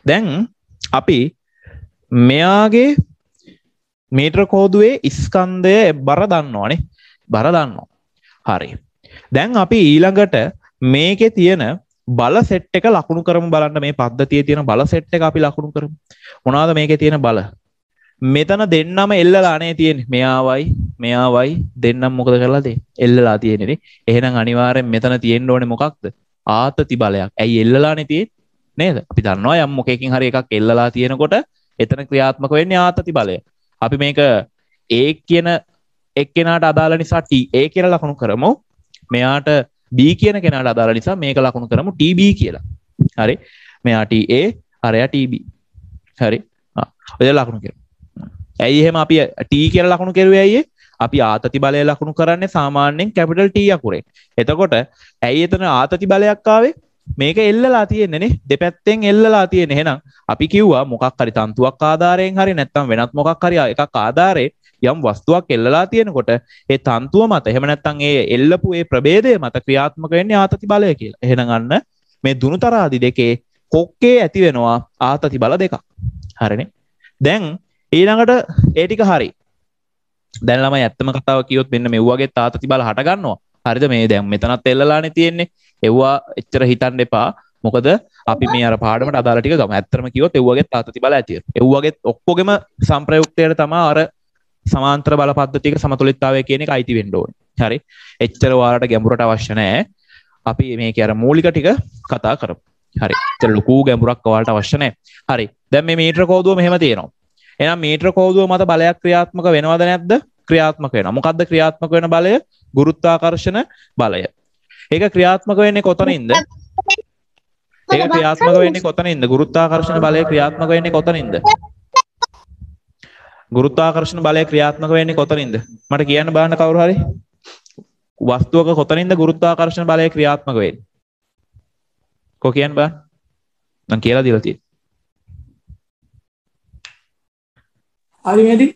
දැන් අපි මෙයාගේ මීටර කෝදුවේ ස්කන්ධය බර දන්නවනේ. බර දන්නවා. හරි. දැන් අපි ඊළඟට මේකේ තියෙන බල සෙට් එක ලකුණු කරමු බලන්න. මේ පද්ධතියේ තියෙන බල සෙට් එක අපි ලකුණු කරමු. මොනවාද මේකේ තියෙන බල? මෙතන දෙන්නම එල්ලලානේ තියෙන්නේ. මෙයාවයි දෙන්නම මොකද කරලා තියෙන්නේ? එල්ලලා තියෙන්නේ නේ. එහෙනම් අනිවාර්යෙන් මෙතන තියෙන්න ඕනේ මොකක්ද? ආතති බලයක්. ඇයි එල්ලලානේ තියෙන්නේ? නේද? අපි දන්නවා යම් මොකකින් හරි එකක් එල්ලලා තියෙනකොට එතන ක්‍රියාත්මක වෙන්නේ ආතති බලය. අපි මේක A කියන එක්කෙනාට අදාළ නිසා TA කියලා ලකුණු කරමු. මෙයාට B කියන කෙනාට අදාළ නිසා මේක ලකුණු කරමු TB කියලා. හරි. මෙයා TA, අරයා TB. හරි. ඔය ලකුණු කරමු. ඇයි එහෙම අපි T කියලා ලකුණු කරුවේ ඇයි? අපි ආතති බලය ලකුණු කරන්නේ සාමාන්‍යයෙන් කැපිටල් T අකුරෙන්. එතකොට ඇයි එතන ආතති බලයක් ආවේ? මේක එල්ලලා තියෙන්නේ නේ. දෙපැත්තෙන් එල්ලලා තියෙන්නේ. එහෙනම් අපි කිව්වා මොකක් හරි තන්තුවක් ආධාරයෙන් හරි නැත්නම් වෙනත් මොකක් හරි එකක් ආධාරයෙන් යම් වස්තුවක් එල්ලලා තියෙනකොට ඒ තන්තුව මත එහෙම නැත්නම් ඒ එල්ලපු ඒ ප්‍රභේදය මත ක්‍රියාත්මක වෙන්නේ ආතති බලය කියලා. එහෙනම් අන්න මේ දුනු තරාදි දෙකේ කොක්කේ ඇති වෙනවා ආතති බල දෙකක්. හරිනේ. දැන් ඊළඟට ඒ ටික හරි. දැන් ළමයි ඇත්තම කතාව කියොත් මෙන්න මේ වගේ ආතති බල හට ගන්නවා. හරිද? මේ දැන් මෙතනත් එල්ලලානේ තියෙන්නේ. එව්වා එච්චර හිතන්න එපා. මොකද අපි මේ අර පාඩමට අදාළ ටික ගමු. ඇත්තම කිව්වොත් එව්වගේ ආතති බල ඇති වෙනවා. එව්වගේ ඔක්කොගෙම සම්ප්‍රයුක්තයට තමයි අර සමාන්තර බල පද්ධතියක සමතුලිතතාවය කියන එක අයිති වෙන්න ඕනේ. හරි. එච්චර ඔයාලට ගැඹුරට අවශ්‍ය නැහැ. අපි මේකේ අර මූලික ටික කතා කරමු. හරි. එච්චර ලොකු ගැඹුරක් ඔයාලට අවශ්‍ය නැහැ. හරි. දැන් මේ මීටර කෝදුව මෙහෙම තියෙනවා. එහෙනම් මීටර කෝදුව මත බලයක් ක්‍රියාත්මක වෙනවද නැද්ද? ක්‍රියාත්මක වෙනවා. මොකද්ද ක්‍රියාත්මක වෙන බලය? ගුරුත්වාකර්ෂණ බලය. ඒක ක්‍රියාත්මක වෙන්නේ කොතනින්ද? ඒක ක්‍රියාත්මක වෙන්නේ කොතනින්ද? ගුරුත්වාකර්ෂණ බලය ක්‍රියාත්මක වෙන්නේ කොතනින්ද? ගුරුත්වාකර්ෂණ බලය ක්‍රියාත්මක වෙන්නේ කොතනින්ද? මට කියන්න බලන්න කවුරු හරි. වස්තුවක කොතනින්ද ගුරුත්වාකර්ෂණ බලය ක්‍රියාත්මක වෙන්නේ? කො කියන්න බලන්න. මම කියලා දීලා තියෙන්නේ. හරි මෙදි.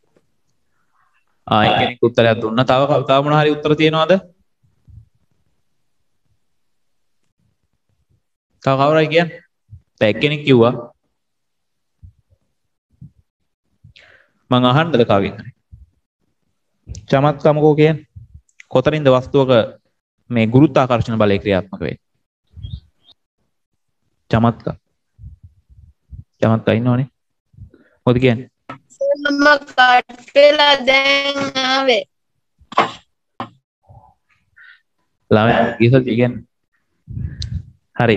එක්කෙනෙක් උත්තරයක් දුන්නා. තව මොන හරි උත්තර තියෙනවද? තව කවුරුයි කියන්නේ? දැන් එක්කෙනෙක් කිව්වා. මං අහන්නද කාගෙන් හරි? චමත්කමකෝ කියන්නේ. කොතනින්ද වස්තුවක මේ ගුරුත්වාකර්ෂණ බලය ක්‍රියාත්මක වෙන්නේ? චමත්ක ඉන්නවනේ. මොකද කියන්නේ? මම කට් වෙලා දැන් ආවේ. ළමයා කිව්සත් කියන්නේ. හරි.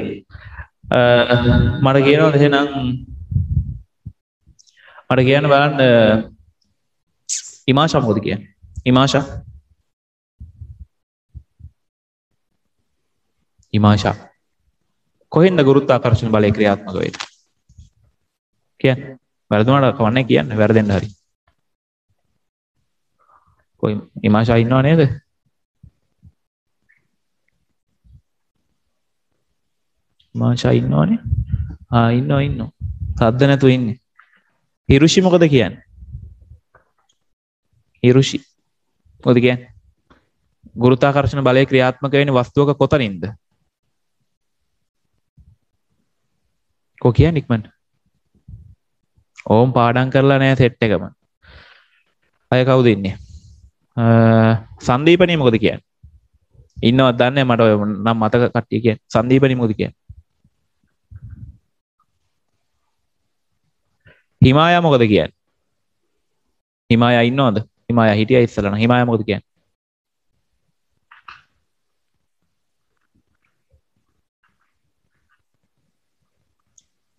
මට කියනවද එහෙනම් මට කියන්න බලන්න ඉමාෂා මොකද කියන්නේ? ඉමාෂා කොහෙන්ද ගුරුත්වාකර්ෂණ බලය ක්‍රියාත්මක වෙන්නේ? කියන්නේ වැරදුනට කවන්නේ කියන්න වැරදෙන්න හරි. කොයි ඉමාෂා ඉන්නව නේද? ඉමාෂා ඉන්නවනේ. ඉන්නවා. සද්ද නැතුව ඉන්නේ. හිරුෂි මොකද කියන්නේ? හිරුෂි මොකද කියන්නේ? ගුරුත්වාකර්ෂණ බලය ක්‍රියාත්මක වෙන්නේ වස්තුවක කොතනින්ද? කො කියන්නේ ඉක්මනට? ඕම් පාඩම් කරලා නැහැ සෙට් එකම. අය කවුද ඉන්නේ? සංදීපණී මොකද කියන්නේ? ඉන්නවද දන්නේ මට ඔය නම් මතක කට්ටිය කියන්නේ. සංදීපණී මොකද කියන්නේ? හිමායා මොකද කියන්නේ? හිමායා ඉන්නවද? හිමායා හිටියා ඉස්සලා නම්. හිමායා මොකද කියන්නේ?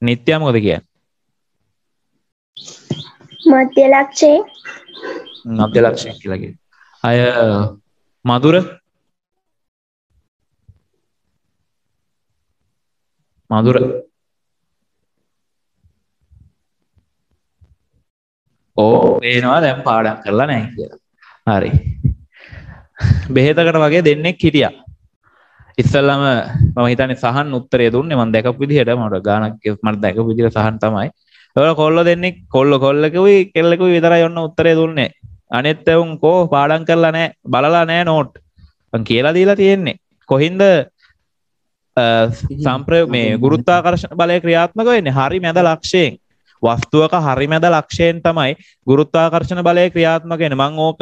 නිත්‍යා මොකද කියන්නේ? මධ්‍ය ලක්ෂය. මධ්‍ය ලක්ෂය කියලා කියන්නේ. අය මధుර පේනවා දැන් පාඩම් කරලා නැහැ කියලා. හරි. බෙහෙතකට වගේ දෙන්නෙක් හිටියා. ඉස්සල්ලාම මම හිතන්නේ සහන් උත්තරය දුන්නේ මම දැකපු විදිහට මට ගානක් මට දැකපු විදිහට සහන් තමයි. ඒවල කොල්ල දෙන්නෙක් කොල්ලකුයි කෙල්ලකුයි විතරයි ඔන්න උත්තරය දුන්නේ. අනෙත් උන් කෝ පාඩම් කරලා නැහැ බලලා නැහැ නෝට්. මං කියලා දීලා තියෙන්නේ. කොහින්ද සම්ප්‍රයෝග මේ ගුරුත්වාකර්ෂණ බලය ක්‍රියාත්මක වෙන්නේ? හරි මැද ලක්ෂයෙන්. වස්තුවක හරි මැද ලක්ෂයෙන් තමයි ගුරුත්වාකර්ෂණ බලය ක්‍රියාත්මක වෙන්නේ. මං ඕක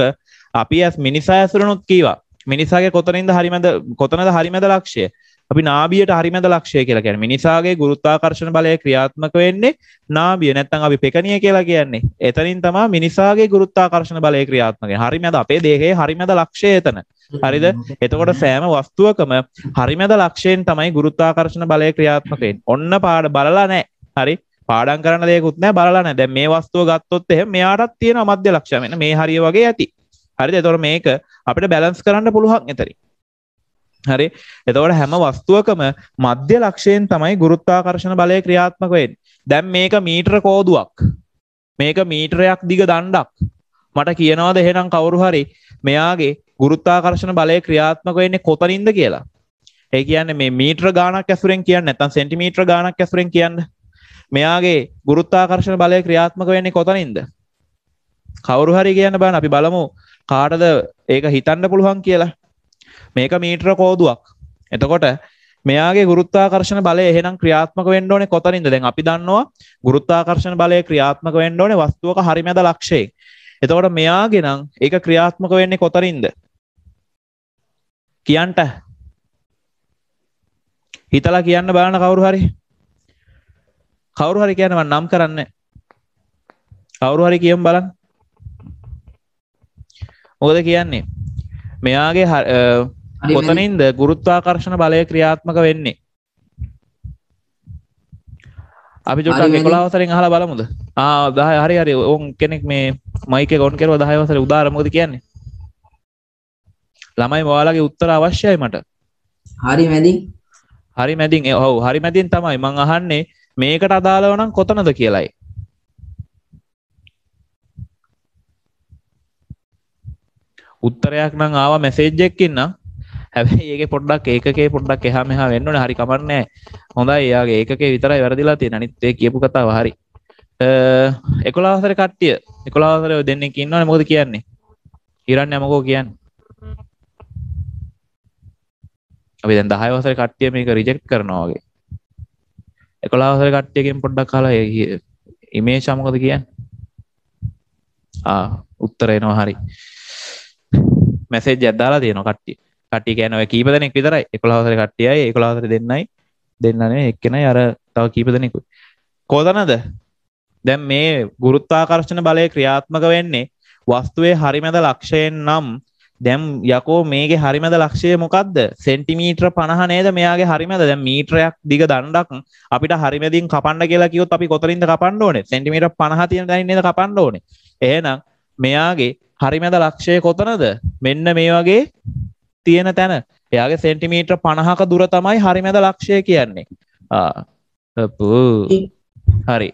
අපි ඇස් මිනිසා ඇසුරනොත් කීවා. මිනිසාගේ කොතනින්ද හරිමැද කොතනද හරිමැද ලක්ෂය? අපි නාභියට හරිමැද ලක්ෂය කියලා කියන්නේ. මිනිසාගේ ගුරුත්වාකර්ෂණ බලය ක්‍රියාත්මක වෙන්නේ නාභිය. නැත්නම් අපි පෙකණිය කියලා කියන්නේ. එතනින් තමයි මිනිසාගේ ගුරුත්වාකර්ෂණ බලය ක්‍රියාත්මක වෙන්නේ. හරිමැද අපේ දේහයේ හරිමැද ලක්ෂය එතන. හරිද? එතකොට සෑම වස්තුවකම හරිමැද ලක්ෂයෙන් තමයි ගුරුත්වාකර්ෂණ බලය ක්‍රියාත්මක වෙන්නේ. ඔන්න පාඩ බලලා නැහැ. හරි? පාඩම් කරන්න දෙයක්වත් නැහැ බලලා නැහැ. දැන් මේ වස්තුව ගත්තොත් එහෙම මෙයාටත් තියෙනවා මධ්‍ය ලක්ෂය. මෙන්න මේ හරිය වගේ ඇති. හරිද? එතකොට මේක අපිට බැලන්ස් කරන්න පුළුවන් එතරින්. හරි? එතකොට හැම වස්තුවකම මධ්‍ය ලක්ෂයෙන් තමයි ගුරුත්වාකර්ෂණ බලය ක්‍රියාත්මක වෙන්නේ. දැන් මේක මීටර කෝදුවක්. මේක මීටරයක් දිග දණ්ඩක්. මට කියනවාද එහෙනම් කවුරු හරි මෙයාගේ ගුරුත්වාකර්ෂණ බලය ක්‍රියාත්මක වෙන්නේ කොතනින්ද කියලා? ඒ කියන්නේ මේ මීටර ගාණක් ඇසුරෙන් කියන්නේ නැත්නම් සෙන්ටිමීටර ගාණක් ඇසුරෙන් කියන්නේ. මෙයාගේ ගුරුත්වාකර්ෂණ බලය ක්‍රියාත්මක වෙන්නේ කොතනින්ද? කවුරු හරි කියන්න බලන්න අපි බලමු කාටද ඒක හිතන්න පුළුවන් කියලා. මේක මීටර කෝදුවක්. එතකොට මෙයාගේ ගුරුත්වාකර්ෂණ බලය එහෙනම් ක්‍රියාත්මක වෙන්න ඕනේ කොතනින්ද? දැන් අපි දන්නවා ගුරුත්වාකර්ෂණ බලය ක්‍රියාත්මක වෙන්න ඕනේ වස්තුවක හරිමැද ලක්ෂයෙන්. එතකොට මෙයාගේ නම් ඒක ක්‍රියාත්මක වෙන්නේ කොතනින්ද? කියන්න. හිතලා කියන්න බලන්න කවුරු හරි. කවුරු හරි කියන්න මම නම් කරන්නේ. කවුරු හරි කියමු බලන්න. මොකද කියන්නේ? මෙයාගේ කොතනින්ද ගුරුත්වාකර්ෂණ බලය ක්‍රියාත්මක වෙන්නේ? අපි චුට්ටක් 11 වසරෙන් අහලා බලමුද? 10 හරි ඕන් කෙනෙක් මේ මයික් එක ඔන් කරුවා 10 වසරේ උදාර මොකද කියන්නේ? ළමයි ඔයාලගේ උත්තර අවශ්‍යයි මට. හරි මැදි. හරි මැදින් ඔව් හරි මැදින් තමයි මං අහන්නේ මේකට අදාළව නම් කොතනද කියලායි. උත්තරයක් නම් ආවා මැසේජ් එකකින් නම් හැබැයි ඒකේ පොඩ්ඩක් ඒකකේ පොඩ්ඩක් එහා මෙහා වෙන්න ඕනේ. හරි කමක් නැහැ. හොඳයි එයාගේ ඒකකේ විතරයි වැරදිලා තියෙන්නේ. අනිත් ඒ කියපු කතාව හරි. 11 වසරේ කට්ටිය 11 වසරේ ඔය දෙන්නෙක් ඉන්නවනේ මොකද කියන්නේ? ඉරන්නේ මොකෝ කියන්නේ? අපි දැන් 10 වසරේ කට්ටිය මේක රිජෙක්ට් කරනවා වගේ. 11 වසරේ කට්ටියකින් පොඩ්ඩක් අහලා ඉමේජ් මොකද කියන්නේ? උත්තර එනවා හරි. මැසේජ් එකක් දාලා තියෙනවා කට්ටිය. කට්ටිය කියන්නේ ඔය කීප දෙනෙක් විතරයි. 11 වසරේ කට්ටියයි 11 වසරේ දෙන්නයි. දෙන්න නෙවෙයි එක්කෙනයි අර තව කීප දෙනෙකුයි. කොතනද? දැන් මේ ගුරුත්වාකර්ෂණ බලය ක්‍රියාත්මක වෙන්නේ වස්තුවේ හරිමැද ලක්ෂයෙන් නම් දැන් යකෝ මේකේ හරිමැද ලක්ෂය මොකද්ද? සෙන්ටිමීටර 50 නේද මෙයාගේ හරිමැද? දැන් මීටරයක් දිග දණ්ඩක් අපිට හරිමැදින් කපන්න කියලා කිව්වොත් අපි කොතනින්ද කපන්න ඕනේ? සෙන්ටිමීටර 50 තියෙන තැනින් නේද කපන්න ඕනේ. එහෙනම් මෙයාගේ හරිමැද ලක්ෂය කොතනද? මෙන්න මේ වගේ තියෙන තැන. එයාගේ සෙන්ටිමීටර 50ක දුර තමයි හරිමැද ලක්ෂය කියන්නේ. හරි.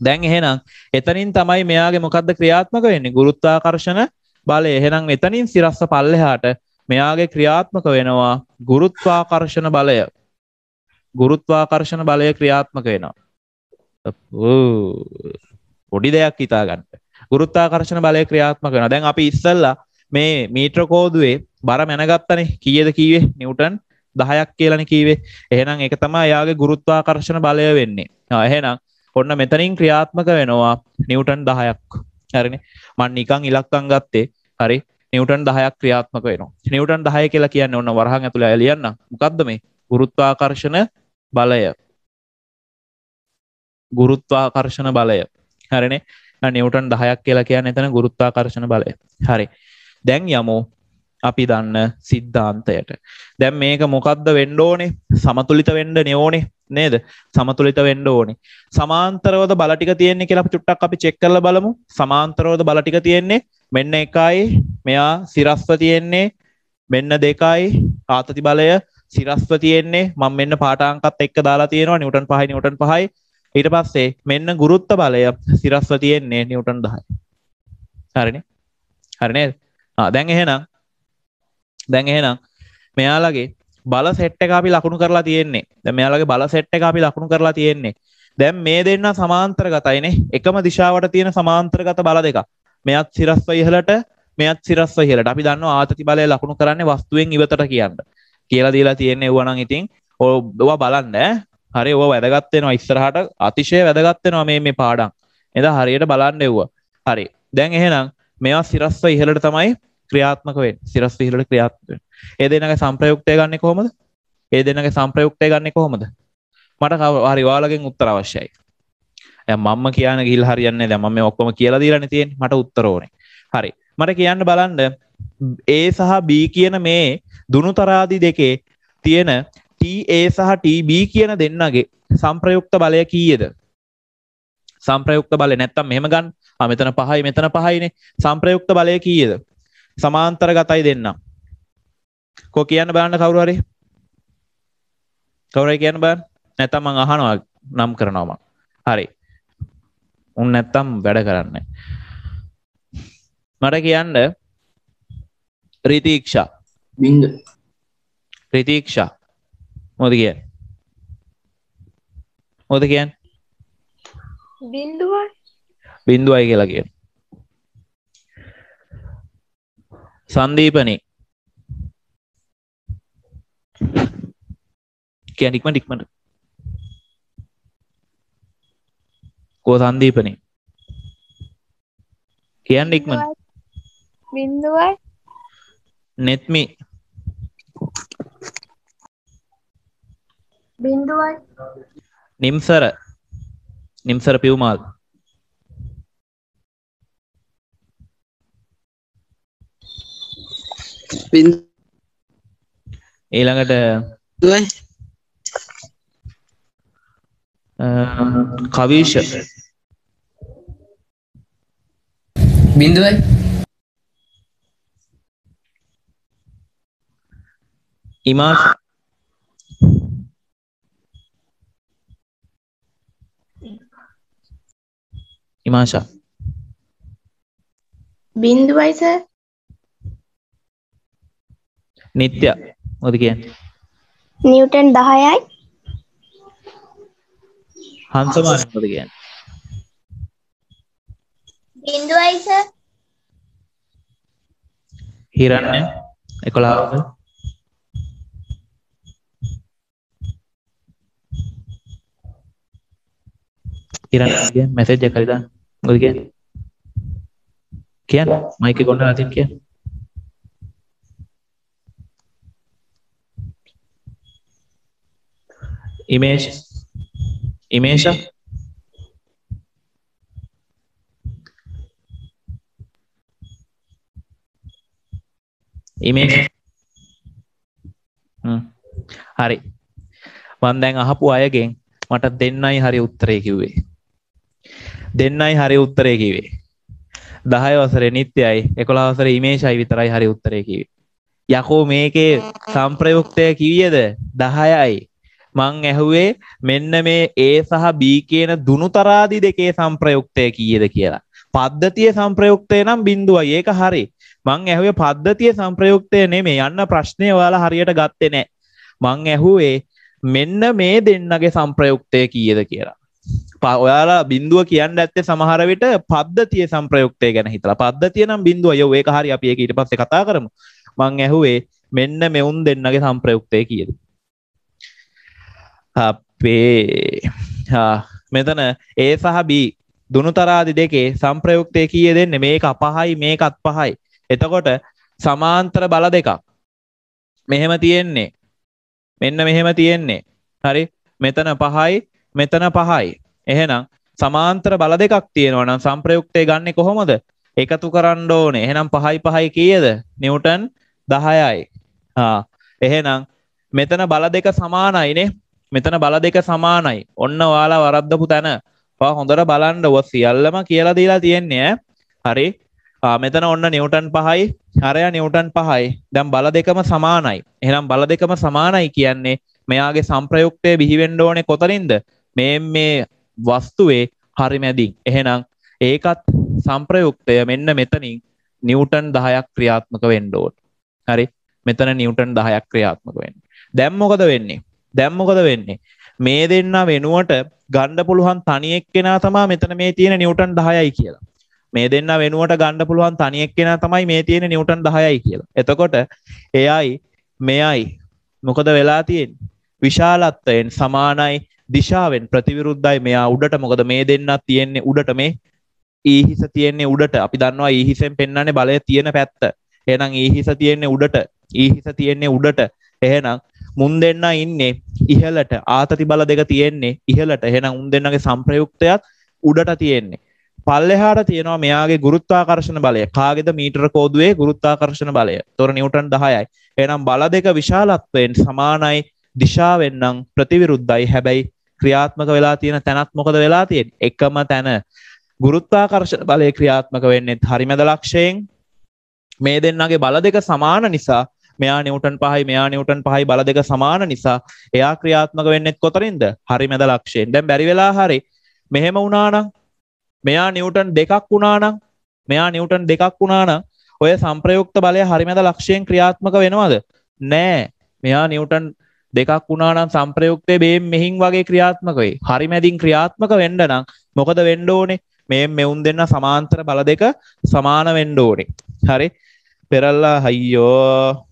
දැන් එහෙනම් එතනින් තමයි මෙයාගේ මොකද්ද ක්‍රියාත්මක වෙන්නේ? ගුරුත්වාකර්ෂණ බලය. එහෙනම් එතනින් සිරස්ස පල්ලෙහාට මෙයාගේ ක්‍රියාත්මක වෙනවා ගුරුත්වාකර්ෂණ බලය. ගුරුත්වාකර්ෂණ බලය ක්‍රියාත්මක වෙනවා. පොඩි දෙයක් හිතා ගන්න. ගුරුත්වාකර්ෂණ බලය ක්‍රියාත්මක වෙනවා. දැන් අපි ඉස්සෙල්ලා මේ මීටර කෝදුවේ බර මැනගත්තනේ. කීයද කීවේ? නිව්ටන් 10ක් කියලානේ කීවේ. එහෙනම් ඒක තමයි යාගේ ගුරුත්වාකර්ෂණ බලය වෙන්නේ. එහෙනම් ඔන්න මෙතනින් ක්‍රියාත්මක වෙනවා නිව්ටන් 10ක්. හරිනේ. මම නිකන් ඉලක්කම් ගත්තේ. හරි. නිව්ටන් 10ක් ක්‍රියාත්මක වෙනවා. නිව්ටන් 10 කියලා කියන්නේ ඔන්න වරහන් ඇතුලේ ලියන්න. මොකද්ද මේ? ගුරුත්වාකර්ෂණ බලය. ගුරුත්වාකර්ෂණ බලය. හරිනේ. නිව්ටන් 10ක් කියලා කියන්නේ එතන ගුරුත්වාකර්ෂණ බලය. හරි. දැන් යමු අපි දන්න සිද්ධාන්තයට. දැන් මේක මොකද්ද වෙන්න ඕනේ? සමතුලිත වෙන්න ඕනේ නේද? සමතුලිත වෙන්න ඕනේ. සමාන්තරවද බල ටික තියෙන්නේ කියලා අපි චුට්ටක් අපි චෙක් කරලා බලමු. සමාන්තරවද බල ටික තියෙන්නේ මෙන්න 1යි. මෙයා සිරස්ව තියෙන්නේ මෙන්න 2යි. ආතති බලය සිරස්ව තියෙන්නේ මම මෙන්න පාඨාංකත් එක්ක දාලා තියෙනවා නිව්ටන් 5යි නිව්ටන් 5යි. ඊට පස්සේ මෙන්න ගුරුත්ව බලය සිරස්ව තියෙන්නේ නිව්ටන් 10යි. හරිනේ? හරි නේද? දැන් එහෙනම් මෙයාලගේ බල සෙට් එක අපි ලකුණු කරලා තියෙන්නේ. දැන් මෙයාලගේ බල සෙට් එක අපි ලකුණු කරලා තියෙන්නේ. දැන් මේ දෙන්න සමාන්තරගතයිනේ. එකම දිශාවට තියෙන සමාන්තරගත බල දෙකක්. මෙයත් සිරස්ව ඉහළට, මෙයත් සිරස්ව ඉහළට. අපි දන්නවා ආතති බලය ලකුණු කරන්නේ වස්තුවෙන් ඉවතට කියන්න. කියලා දීලා තියෙන්නේ ඌවා නම් ඉතින් ඔවා බලන්න ඈ. හරි ඔවා වැදගත් වෙනවා ඉස්සරහට අතිශය වැදගත් වෙනවා මේ පාඩම්. එදා හරියට බලන්න එව්වා. හරි. දැන් එහෙනම් මේවා සිරස්ව ඉහළට තමයි ක්‍රියාත්මක වෙන්නේ. සිරස්ව ඉහළට ක්‍රියාත්මක වෙන්නේ. ඒ දෙන්නගේ සංප්‍රයුක්තය ගන්නෙ කොහොමද? ඒ දෙන්නගේ සංප්‍රයුක්තය ගන්නෙ කොහොමද? මට හරි ඔයාලගෙන් උත්තර අවශ්‍යයි. දැන් මම්ම කියන ගිහිල්ලා හරියන්නේ නැහැ. දැන් මම මේ ඔක්කොම කියලා දීලානේ තියෙන්නේ. මට උත්තර ඕනේ. හරි. මට කියන්න බලන්න A සහ B කියන මේ දුනුතරාදි දෙකේ තියෙන TA සහ TB කියන දෙන්නගේ සංප්‍රයුක්ත බලය කීයද? සංප්‍රයුක්ත බලය නැත්තම් මෙහෙම ගන්න. මෙතන 5යි මෙතන 5යිනේ. සංප්‍රයුක්ත බලය කීයද? සමාන්තරගතයි දෙන්න. කො කියන්න බලන්න කවුරු හරි? කවුරු හරි කියන්න බලන්න. නැත්තම් මං අහනවා නම් කරනවා මං. හරි. උන් නැත්තම් වැඩ කරන්නේ. මට කියන්න රිතීක්ෂා. බින්ද. රිතීක්ෂා. මොකද කියන්නේ? මොකද කියන්නේ? බිඳුවයි. බිඳුවයි කියලා කියන්නේ. සංදීපනි. කියන්නේ ඉක්මනට. කෝ සංදීපනි. කියන්නේ ඉක්මනට. බිඳුවයි. නෙත්මි. බිඳුවයි. නිම්සර. නිම්සර පියුමාල්. ඊළඟට කවිෂ. බිඳුවයි. ඉමාස්. ඉමාෂා බිඳුවයි සර්. නිත්‍ය මොකද කියන්නේ? නිව්ටන් 10යි. හංසමාන මොකද කියන්නේ? බිඳුවයි සර්. හිරණ්‍ය 11ක හිරණ්‍ය කියන්නේ මැසේජ් එක හරි දාන්න. මොකද කියන්නේ? කියන්නේ මයික් එක කොණ්ඩලා තින් කියන්නේ. ඉමේෂ හරි මම දැන් අහපු අයගෙන් මට දෙන්නයි හරි උත්තරේ කිව්වේ. දෙන්නයි හරි උත්තරේ කිව්වේ. 10 වසරේ නිත්‍යයි 11 වසරේ ඉමේෂයි විතරයි හරි උත්තරේ කිව්වේ. යකෝ මේකේ සංප්‍රයුක්තය කීයද? 10යි. මං ඇහුවේ මෙන්න මේ A සහ B කියන දුනුතරාදි දෙකේ සංප්‍රයුක්තය කීයද කියලා. පද්ධතිය සංප්‍රයුක්තය නම් 0යි. ඒක හරි. මං ඇහුවේ පද්ධතිය සංප්‍රයුක්තය නෙමෙයි. යන්න ප්‍රශ්නේ ඔයාලා හරියට ගත්තේ නැහැ. මං ඇහුවේ මෙන්න මේ දෙන්නගේ සංප්‍රයුක්තය කීයද කියලා. ඔයාලා බිඳුව කියන්න ඇත්තේ සමහර විට පද්ධතිය සංප්‍රයුක්තය ගැන හිතලා. පද්ධතිය නම් 0. අයියෝ ඒක හරි. අපි ඒක ඊට පස්සේ කතා කරමු. මං ඇහුවේ මෙන්න මෙවුන් දෙන්නගේ සංප්‍රයුක්තය කීයද? අපේ මෙතන A සහ B දුනුතරාදි දෙකේ සංප්‍රයුක්තය කීයද දෙන්නේ? මේක 5යි මේකත් 5යි. එතකොට සමාන්තර බල දෙකක් මෙහෙම තියෙන්නේ. මෙන්න මෙහෙම තියෙන්නේ. හරි. මෙතන 5යි මෙතන 5යි. එහෙනම් සමාන්තර බල දෙකක් තියෙනවා නම් සංප්‍රයුක්තය ගන්නෙ කොහොමද? එකතු කරන්න ඕනේ. එහෙනම් 5යි 5යි කීයද? නිව්ටන් 10යි. එහෙනම් මෙතන බල දෙක සමානයිනේ. මෙතන බල දෙක සමානයි. ඔන්න ඔයාලා වරද්දපු තැන. ඔයා හොඳට බලන්න. ඔය සියල්ලම කියලා දීලා තියෙන්නේ හරි. මෙතන ඔන්න නිව්ටන් 5යි, අරයා නිව්ටන් 5යි. දැන් බල දෙකම සමානයි. එහෙනම් බල දෙකම සමානයි කියන්නේ මෙයාගේ සංප්‍රයුක්තය බිහි වෙන්න ඕනේ කොතනින්ද? මේ වස්තුවේ හරි මැදින්. එහෙනම් ඒකත් සංප්‍රයුක්තය මෙන්න මෙතනින් නිව්ටන් 10ක් ක්‍රියාත්මක වෙන්න ඕනේ. හරි. මෙතන නිව්ටන් 10ක් ක්‍රියාත්මක වෙන්නේ. දැන් මොකද වෙන්නේ? මේ දෙන්න වෙනුවට ගන්න පුළුවන් තනි එක්කෙනා තමයි මෙතන මේ තියෙන නිව්ටන් 10යි කියලා. මේ දෙන්න වෙනුවට ගන්න පුළුවන් තනි එක්කෙනා තමයි මේ තියෙන නිව්ටන් 10යි කියලා. එතකොට එයයි මෙයයි මොකද වෙලා තියෙන්නේ? විශාලත්වයෙන් සමානයි, දිශාවෙන් ප්‍රතිවිරුද්ධයි. මෙයා උඩට. මොකද මේ දෙන්නත් තියෙන්නේ උඩට. මේ ඊහිස තියෙන්නේ උඩට. අපි දන්නවා ඊහිසෙන් පෙන්වන්නේ බලය තියෙන පැත්ත. එහෙනම් ඊහිස තියෙන්නේ උඩට. එහෙනම් මුන් දෙන්න ඉන්නේ ඉහළට. ආතති බල දෙක තියෙන්නේ ඉහළට. එහෙනම් උන් දෙන්නගේ සංප්‍රයුක්තයත් උඩට තියෙන්නේ. පල්ලෙහාට තියෙනවා මෙයාගේ ගුරුත්වාකර්ෂණ බලය. කාගේද? මීටර කෝදුවේ ගුරුත්වාකර්ෂණ බලය. ඒතොර නිව්ටන් 10යි. එහෙනම් බල දෙක විශාලත්වයෙන් සමානයි, දිශාවෙන් නම් ප්‍රතිවිරුද්ධයි. හැබැයි ක්‍රියාත්මක වෙලා තියෙන තැනත් මොකද වෙලා තියෙන්නේ? එකම තැන. ගුරුත්වාකර්ෂණ බලය ක්‍රියාත්මක වෙන්නේ හරිමැද ලක්ෂයෙන්. මේ දෙන්නගේ බල දෙක සමාන නිසා මෙයා නිව්ටන් 5යි මෙයා නිව්ටන් 5යි බල දෙක සමාන නිසා එයා ක්‍රියාත්මක වෙන්නේ කොතනින්ද? හරිමැද ලක්ෂයෙන්. දැන් බැරි වෙලා හරි මෙහෙම වුණා නම් මෙයා නිව්ටන් 2ක් වුණා නම් ඔය සංප්‍රයුක්ත බලය හරිමැද ලක්ෂයෙන් ක්‍රියාත්මක වෙනවද? නෑ. මෙයා නිව්ටන් 2ක් වුණා නම් සංප්‍රයුක්තේ මෙහින් වගේ ක්‍රියාත්මක වෙයි. හරිමැදින් ක්‍රියාත්මක වෙන්න නම් මොකද වෙන්න ඕනේ? මෙවුන් දෙන්න සමාන්තර බල දෙක සමාන වෙන්න ඕනේ. හරි. පෙරල්ලා අයියෝ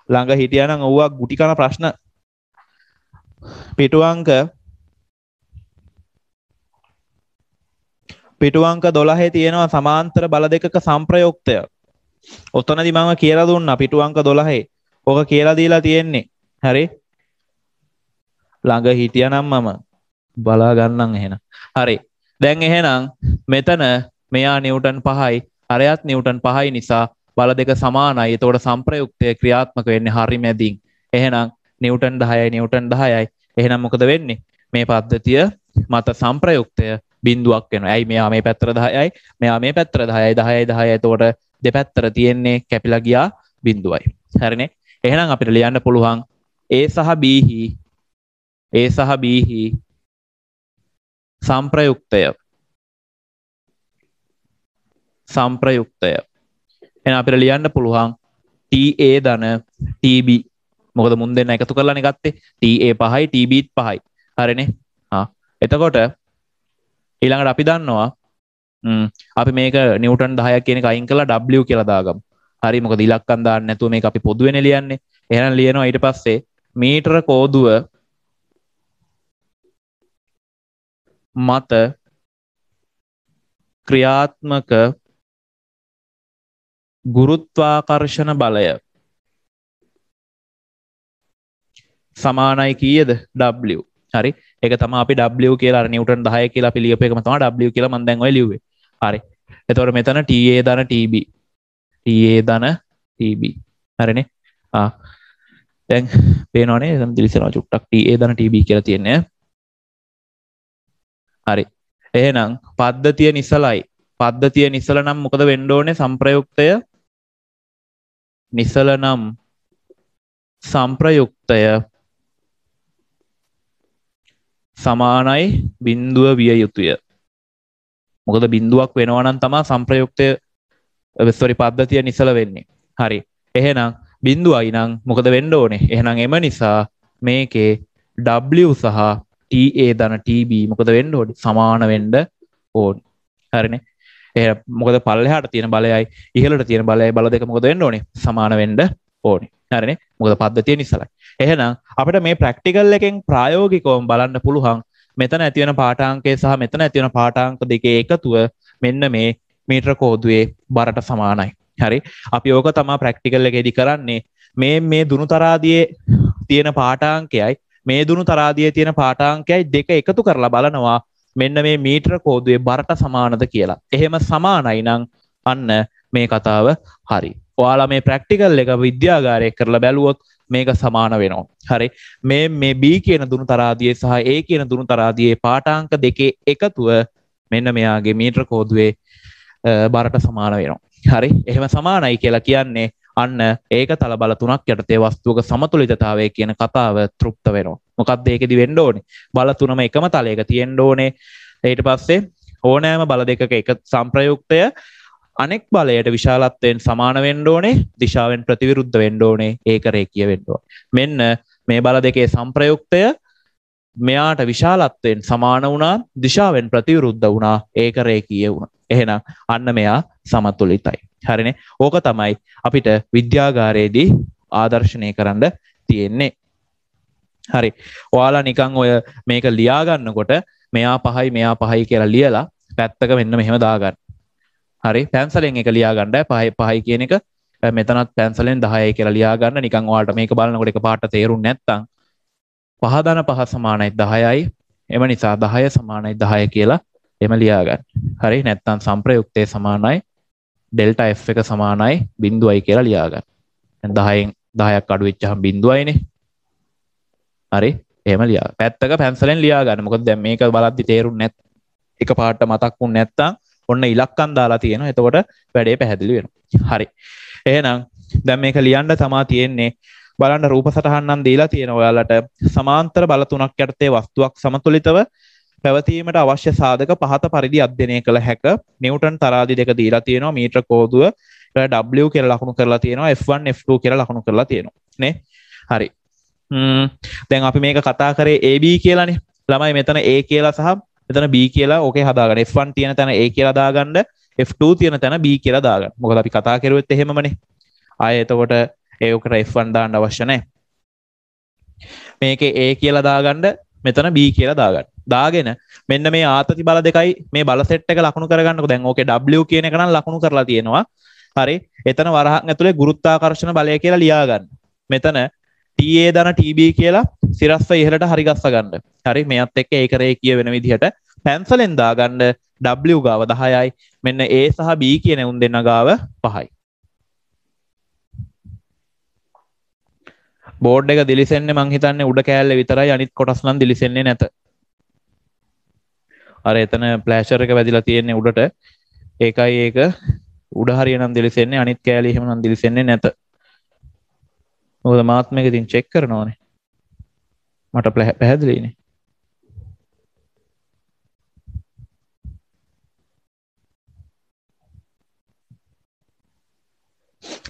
ළඟ හිටියානම් ඔව්වා ගුටි කන ප්‍රශ්න පිටු අංක 12 තියෙනවා සමාන්තර බල දෙකක සංප්‍රයුක්තය. ඔතනදී මම කියලා දුන්නා පිටු අංක 12. ඔක කියලා දීලා තියෙන්නේ. හරි. ළඟ හිටියානම් මම බලා ගන්නම් එහෙනම්. හරි. දැන් එහෙනම් මෙතන මෙයා නිව්ටන් 5යි, අරයත් නිව්ටන් 5යි නිසා බල දෙක සමානයි. එතකොට සංප්‍රයුක්තය ක්‍රියාත්මක වෙන්නේ හරි මැදින්. එහෙනම් නිව්ටන් 10යි. එහෙනම් මොකද වෙන්නේ? මේ පද්ධතිය මත සංප්‍රයුක්තය බිඳුවක් වෙනවා. ඇයි මෙයා මේ පැත්තට 10යි, මෙයා මේ පැත්තට 10යි. 10යි. එතකොට දෙපැත්තට තියෙන්නේ කැපිලා ගියා බිඳුවයි. හරිනේ. එහෙනම් අපිට ලියන්න පුළුවන් A සහ B හි සංප්‍රයුක්තය සම්ප්‍රයුක්තය. එහෙනම් අපිට ලියන්න පුළුවන් TA ධන TB. මොකද මුන් දෙන්න එකතු කරලානේ ගත්තේ. TA 5යි TB 5යි. හරිනේ. එතකොට ඊළඟට අපි දන්නවා අපි මේක නිව්ටන් 10ක් කියන එක අයින් කරලා W කියලා දාගමු. හරි මොකද ඉලක්කම් දාන්න නැතුව මේක අපි පොදුවෙනේ ලියන්නේ. එහෙනම් ලියනවා ඊට පස්සේ මීටර කෝදුව මත ක්‍රියාත්මක ගුරුත්වාකර්ෂණ බලය සමානයි කීයද? W. හරි. ඒක තමයි අපි W කියලා අර නිව්ටන් 10 කියලා අපි ලියපු එකම තමයි W කියලා මම දැන් ඔය ලිව්වේ. හරි. එතකොට මෙතන TA ධන TB. TA ධන TB. හරිනේ. දැන් පේනවනේ එතන දිලිසෙනවා චුට්ටක් TA ධන TB කියලා තියෙන්නේ. හරි. එහෙනම් පද්ධතිය නිසලයි. පද්ධතිය නිසල නම් මොකද වෙන්න ඕනේ? සංප්‍රයුක්තය නිසල නම් සංප්‍රයුක්තය සමානයි බිඳුව විය යුතුය. මොකද බිඳුවක් වෙනවා නම් තමයි සංප්‍රයුක්තය පද්ධතිය නිසල වෙන්නේ. හරි. එහෙනම් බිඳුවයි නම් මොකද වෙන්න ඕනේ? එහෙනම් එම නිසා මේකේ W සහ TA ධන TB මොකද වෙන්න ඕනේ? සමාන වෙන්න ඕනේ. හරිනේ. එහෙනම් මොකද පල්ලෙහාට තියෙන බලයයි ඉහළට තියෙන බලයයි බල දෙක මොකද වෙන්න ඕනේ? සමාන වෙන්න ඕනේ. හරිනේ. මොකද පද්ධතිය නිසලයි. එහෙනම් අපිට මේ ප්‍රැක්ටිකල් එකෙන් ප්‍රායෝගිකවම බලන්න පුළුවන් මෙතන ඇති වෙන පාඨාංකය සහ මෙතන ඇති වෙන පාඨාංක දෙකේ එකතුව මෙන්න මේ මීටර කෝදුවේ බරට සමානයි. හරි. අපි ඕක තමයි ප්‍රැක්ටිකල් එකේදී කරන්නේ. මේ දුණු තරාදියේ තියෙන පාඨාංකයයි මේ දුණු තරාදියේ තියෙන පාඨාංකයයි දෙක එකතු කරලා බලනවා මෙන්න මේ මීටර කෝදුවේ බරට සමානද කියලා. එහෙම සමානයි නම් අන්න මේ කතාව හරි. ඔයාලා මේ ප්‍රැක්ටිකල් එක විද්‍යාගාරයේ කරලා බැලුවොත් මේක සමාන වෙනවා. හරි. මේ B කියන දුණු තරාදියේ සහ A කියන දුණු තරාදියේ පාඨාංක දෙකේ එකතුව මෙන්න මෙයාගේ මීටර කෝදුවේ බරට සමාන වෙනවා. හරි. එහෙම සමානයි කියලා කියන්නේ අන්න ඒකතල බල තුනක් යටතේ වස්තුවක සමතුලිතතාවය කියන කතාව තෘප්ත වෙනවා. මොකක්ද ඒකෙදි වෙන්න ඕනේ? බල තුනම එකම තලයක තියෙන්න ඕනේ. ඊට පස්සේ ඕනෑම බල දෙකක එක සංප්‍රයුක්තය අනෙක් බලයට විශාලත්වයෙන් සමාන වෙන්න ඕනේ. දිශාවෙන් ප්‍රතිවිරුද්ධ වෙන්න ඕනේ. ඒක රේඛීය වෙන්න ඕනේ. මෙන්න මේ බල දෙකේ සංප්‍රයුක්තය මෙයාට විශාලත්වයෙන් සමාන වුණා, දිශාවෙන් ප්‍රතිවිරුද්ධ වුණා, ඒක රේඛීය වුණා. එහෙනම් අන්න මෙයා සමතුලිතයි. හරිනේ. ඕක තමයි අපිට විද්‍යාගාරයේදී ආදර්ශනය කරන්න තියෙන්නේ. හරි. ඔයාලා නිකන් ඔය මේක ලියා ගන්නකොට මෙයා 5යි මෙයා 5යි කියලා ලියලා පැත්තක මෙන්න මෙහෙම දාගන්න. හරි. පැන්සලෙන් එක ලියා ගන්න 5යි කියන එක මෙතනත් පැන්සලෙන් 10යි කියලා ලියා ගන්න. නිකන් ඔයාලට මේක බලනකොට එකපාරට තේරුන්නේ නැත්තම් 5 ධන 5 සමානයි 10යි. එම නිසා 10 සමානයි 10 කියලා එම ලියා ගන්න. හරි. නැත්තම් සංප්‍රයුක්තය සමානයි ඩෙල්ටා F එක සමානයි බිඳුවයි කියලා ලියා ගන්න. දැන් 10ක් අඩු වෙච්චහම බිඳුවයිනේ. හරි. එහෙම ලියා. පැත්තක පැන්සලෙන් ලියා ගන්න. මොකද දැන් මේක බලද්දි තේරුන්නේ නැත්. එකපාරට මතක් වුනේ නැත්තම් ඔන්න ඉලක්කම් දාලා තියෙනවා. එතකොට වැඩේ පැහැදිලි වෙනවා. හරි. එහෙනම් දැන් මේක ලියන්න තමා තියෙන්නේ. බලන්න රූප සටහන් නම් දීලා තියෙනවා ඔයාලට. සමාන්තර බල තුනක් යටතේ වස්තුවක් සමතුලිතව පැවතීමට අවශ්‍ය සාධක පහත පරිදි අධ්‍යයනය කළ හැක. නිව්ටන් තරාදි දෙක දීලා තියෙනවා. මීටර කෝදුව W කියලා ලකුණු කරලා තියෙනවා. F1 F2 කියලා ලකුණු කරලා තියෙනවා. නේ? හරි. දැන් අපි මේක කතා කරේ AB කියලානේ. ළමයි මෙතන A කියලා සහ මෙතන B කියලා ඕකේ හදාගන්න. F1 තියෙන තැන A කියලා දාගන්න. F2 තියෙන තැන B කියලා දාගන්න. මොකද අපි කතා කරුවෙත් එහෙමමනේ. ආයේ එතකොට ඒකට F1 දාන්න අවශ්‍ය නැහැ. මේකේ A කියලා දාගන්න මෙතන B කියලා දාගන්න. දාගෙන මෙන්න මේ ආතති බල දෙකයි මේ බල සෙට් එක ලකුණු කරගන්නකො. දැන් ඕකේ W කියන එක නම් ලකුණු කරලා තියෙනවා. හරි. එතන වරහන් ඇතුලේ ගුරුත්වාකර්ෂණ බලය කියලා ලියා ගන්න. මෙතන TA ධන TB කියලා සිරස්ව ඉහළට හරි ගස්ස ගන්න. හරි. මෙයත් එක්ක ඒක රේඛීය වෙන විදිහට පැන්සලෙන් දාගන්න W ගාව 10යි. මෙන්න A සහ B කියන උන් දෙන්න ගාව 5යි. බෝඩ් එක දිලිසෙන්නේ මං හිතන්නේ උඩ කෑල්ල විතරයි. අනිත් කොටස් නම් දිලිසෙන්නේ නැත. අර එතන ෆ්ලෑෂර් එක වැදිලා තියෙන්නේ උඩට. ඒකයි ඒක උඩ හරියනම් දිලිසෙන්නේ. අනිත් කෑලි එහෙම නම් දිලිසෙන්නේ නැත. මොකද මාත් මේක ඉතින් චෙක් කරනවානේ. මට පැහැදිලිනේ.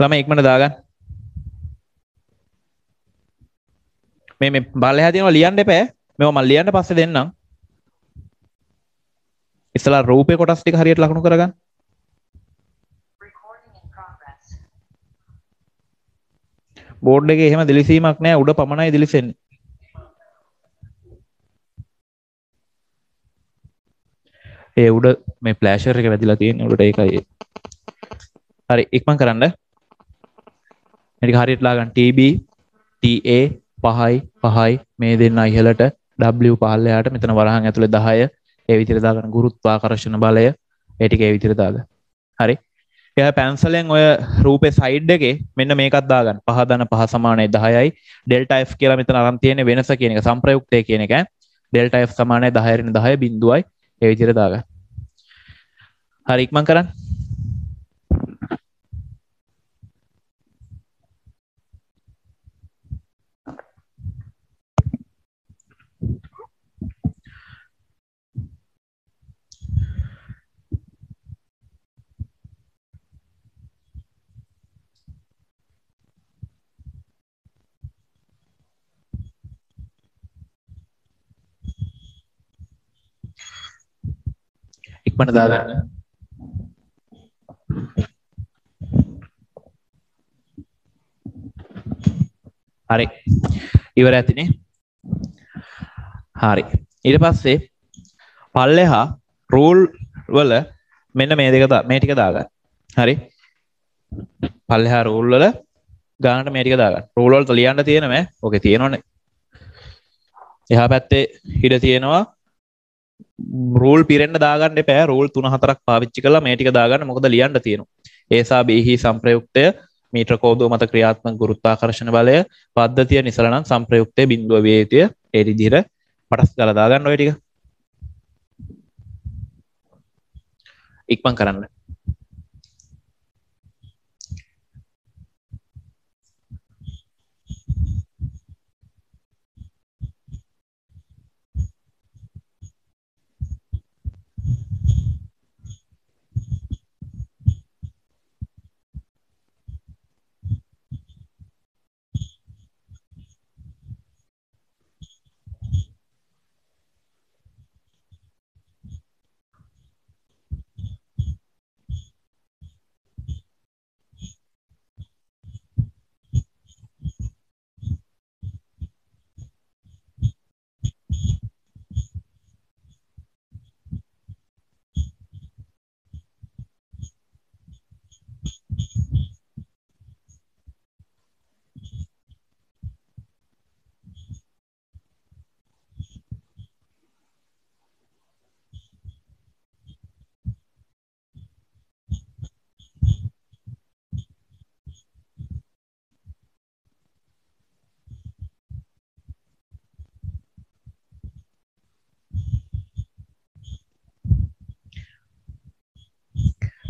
ළමයි ඉක්මනට දාගන්න. මේ බලලා තියෙනවා ලියන්න එපා. මේවා මම ලියන්න පස්සේ දෙන්නම්. ඉස්සලා රූපේ කොටස් ටික හරියට ලකුණු කරගන්න. බෝඩ් එකේ එහෙම දිලිසීමක් නැහැ උඩ පමණයි දිලිසෙන්නේ. ඒ උඩ මේ ෆ්ලෑෂර් එක වැදිලා තියෙන්නේ උඩට ඒකයි. හරි ඉක්මන් කරන්න. මේ ටික හරියට ලා ගන්න. TB TA 5යි මේ දෙන්න ඉහළට W පහළයට මෙතන වරහන් ඇතුලේ 10 ඒ විදිහට දාගන්න. ගුරුත්වාකර්ෂණ බලය ඒ ටික ඒ විදිහට දාගන්න. හරි. එයා පැන්සලෙන් ඔය රූපේ සයිඩ් එකේ මෙන්න මේකත් දාගන්න. 5 ධන 5 සමානයි 10යි. ඩෙල්ටා F කියලා මෙතන අරන් තියෙන්නේ වෙනස කියන එක සංප්‍රයුක්තය කියන එක. ඩෙල්ටා F සමානයි 10 රින් 10 බිඳුවයි ඒ විදිහට දාගන්න. හරි ඉක්මන් කරන්න. ඉක්මනට දාගන්න. හරි. ඉවර ඇතිනේ. හරි. ඊට පස්සේ පල්ලෙහා රූල් වල මෙන්න මේ දෙක මේ ටික දාගන්න. හරි. පල්ලෙහා රූල් වල ගානට මේ ටික දාගන්න. රූල් වලට ලියන්න තියෙනවද? ඔකේ තියෙනවනේ. එහා පැත්තේ ඉඩ තියෙනවා රූල් පිරෙන්න දාගන්න එපා. රූල් 3-4ක් පාවිච්චි කරලා මේ ටික දාගන්න. මොකද ලියන්න තියෙනවා. A සහ B හි සංප්‍රයුක්තය මීටර කෝදුව මත ක්‍රියාත්මක ගුරුත්වාකර්ෂණ බලය පද්ධතිය නිසලනම් සංප්‍රයුක්තය බිඳුව විය යුතුය. ඒ විදිහට පටස් ගාලා දාගන්න ඔය ටික. ඉක්මන් කරන්න.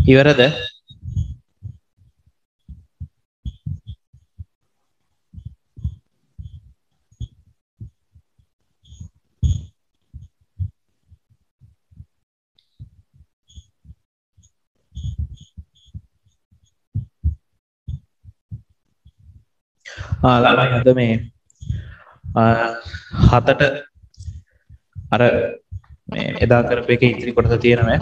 ඉවරද? ළමයි අද මේ 7ට අර මේ එදා කරපු එකේ ඉතිරි කොටස තියෙනවා.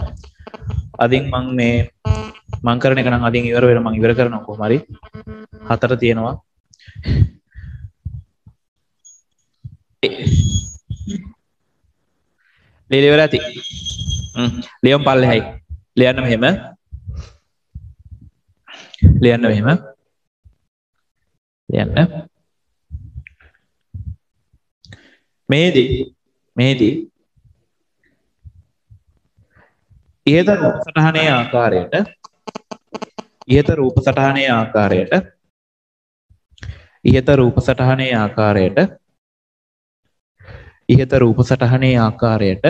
අදින් මං කරන එක නම් අදින් ඉවර වෙනවා. මං ඉවර කරනවා කොහොම හරි. 4 තියෙනවා. ලියලා ඉවර ඇති. ලියමු පල්ලෙහායි. ලියන්න මෙහෙම. ලියන්න මෙහෙම. ලියන්න. මේදී ඉහත රූප සටහනේ ආකාරයට ඉහත රූප සටහනේ ආකාරයට ඉහත රූප සටහනේ ආකාරයට ඉහත රූප සටහනේ ආකාරයට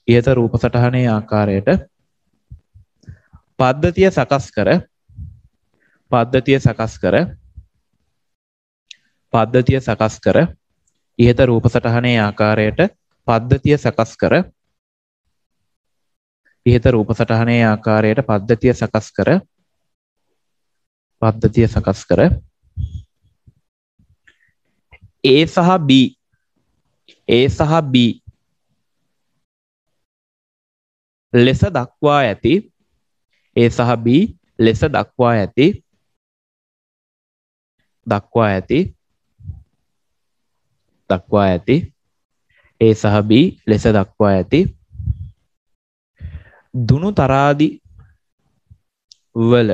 ඉහත රූප සටහනේ ආකාරයට පද්ධතිය සකස් කර ඉහත රූප සටහනේ ආකාරයට පද්ධතිය සකස් කර ඉහත රූප සටහනේ ආකාරයට පද්ධතිය සකස් කර A සහ B ලෙස දක්වා ඇති A සහ B ලෙස දක්වා ඇති A සහ B ලෙස දක්වා ඇති දුනු තරාදි වල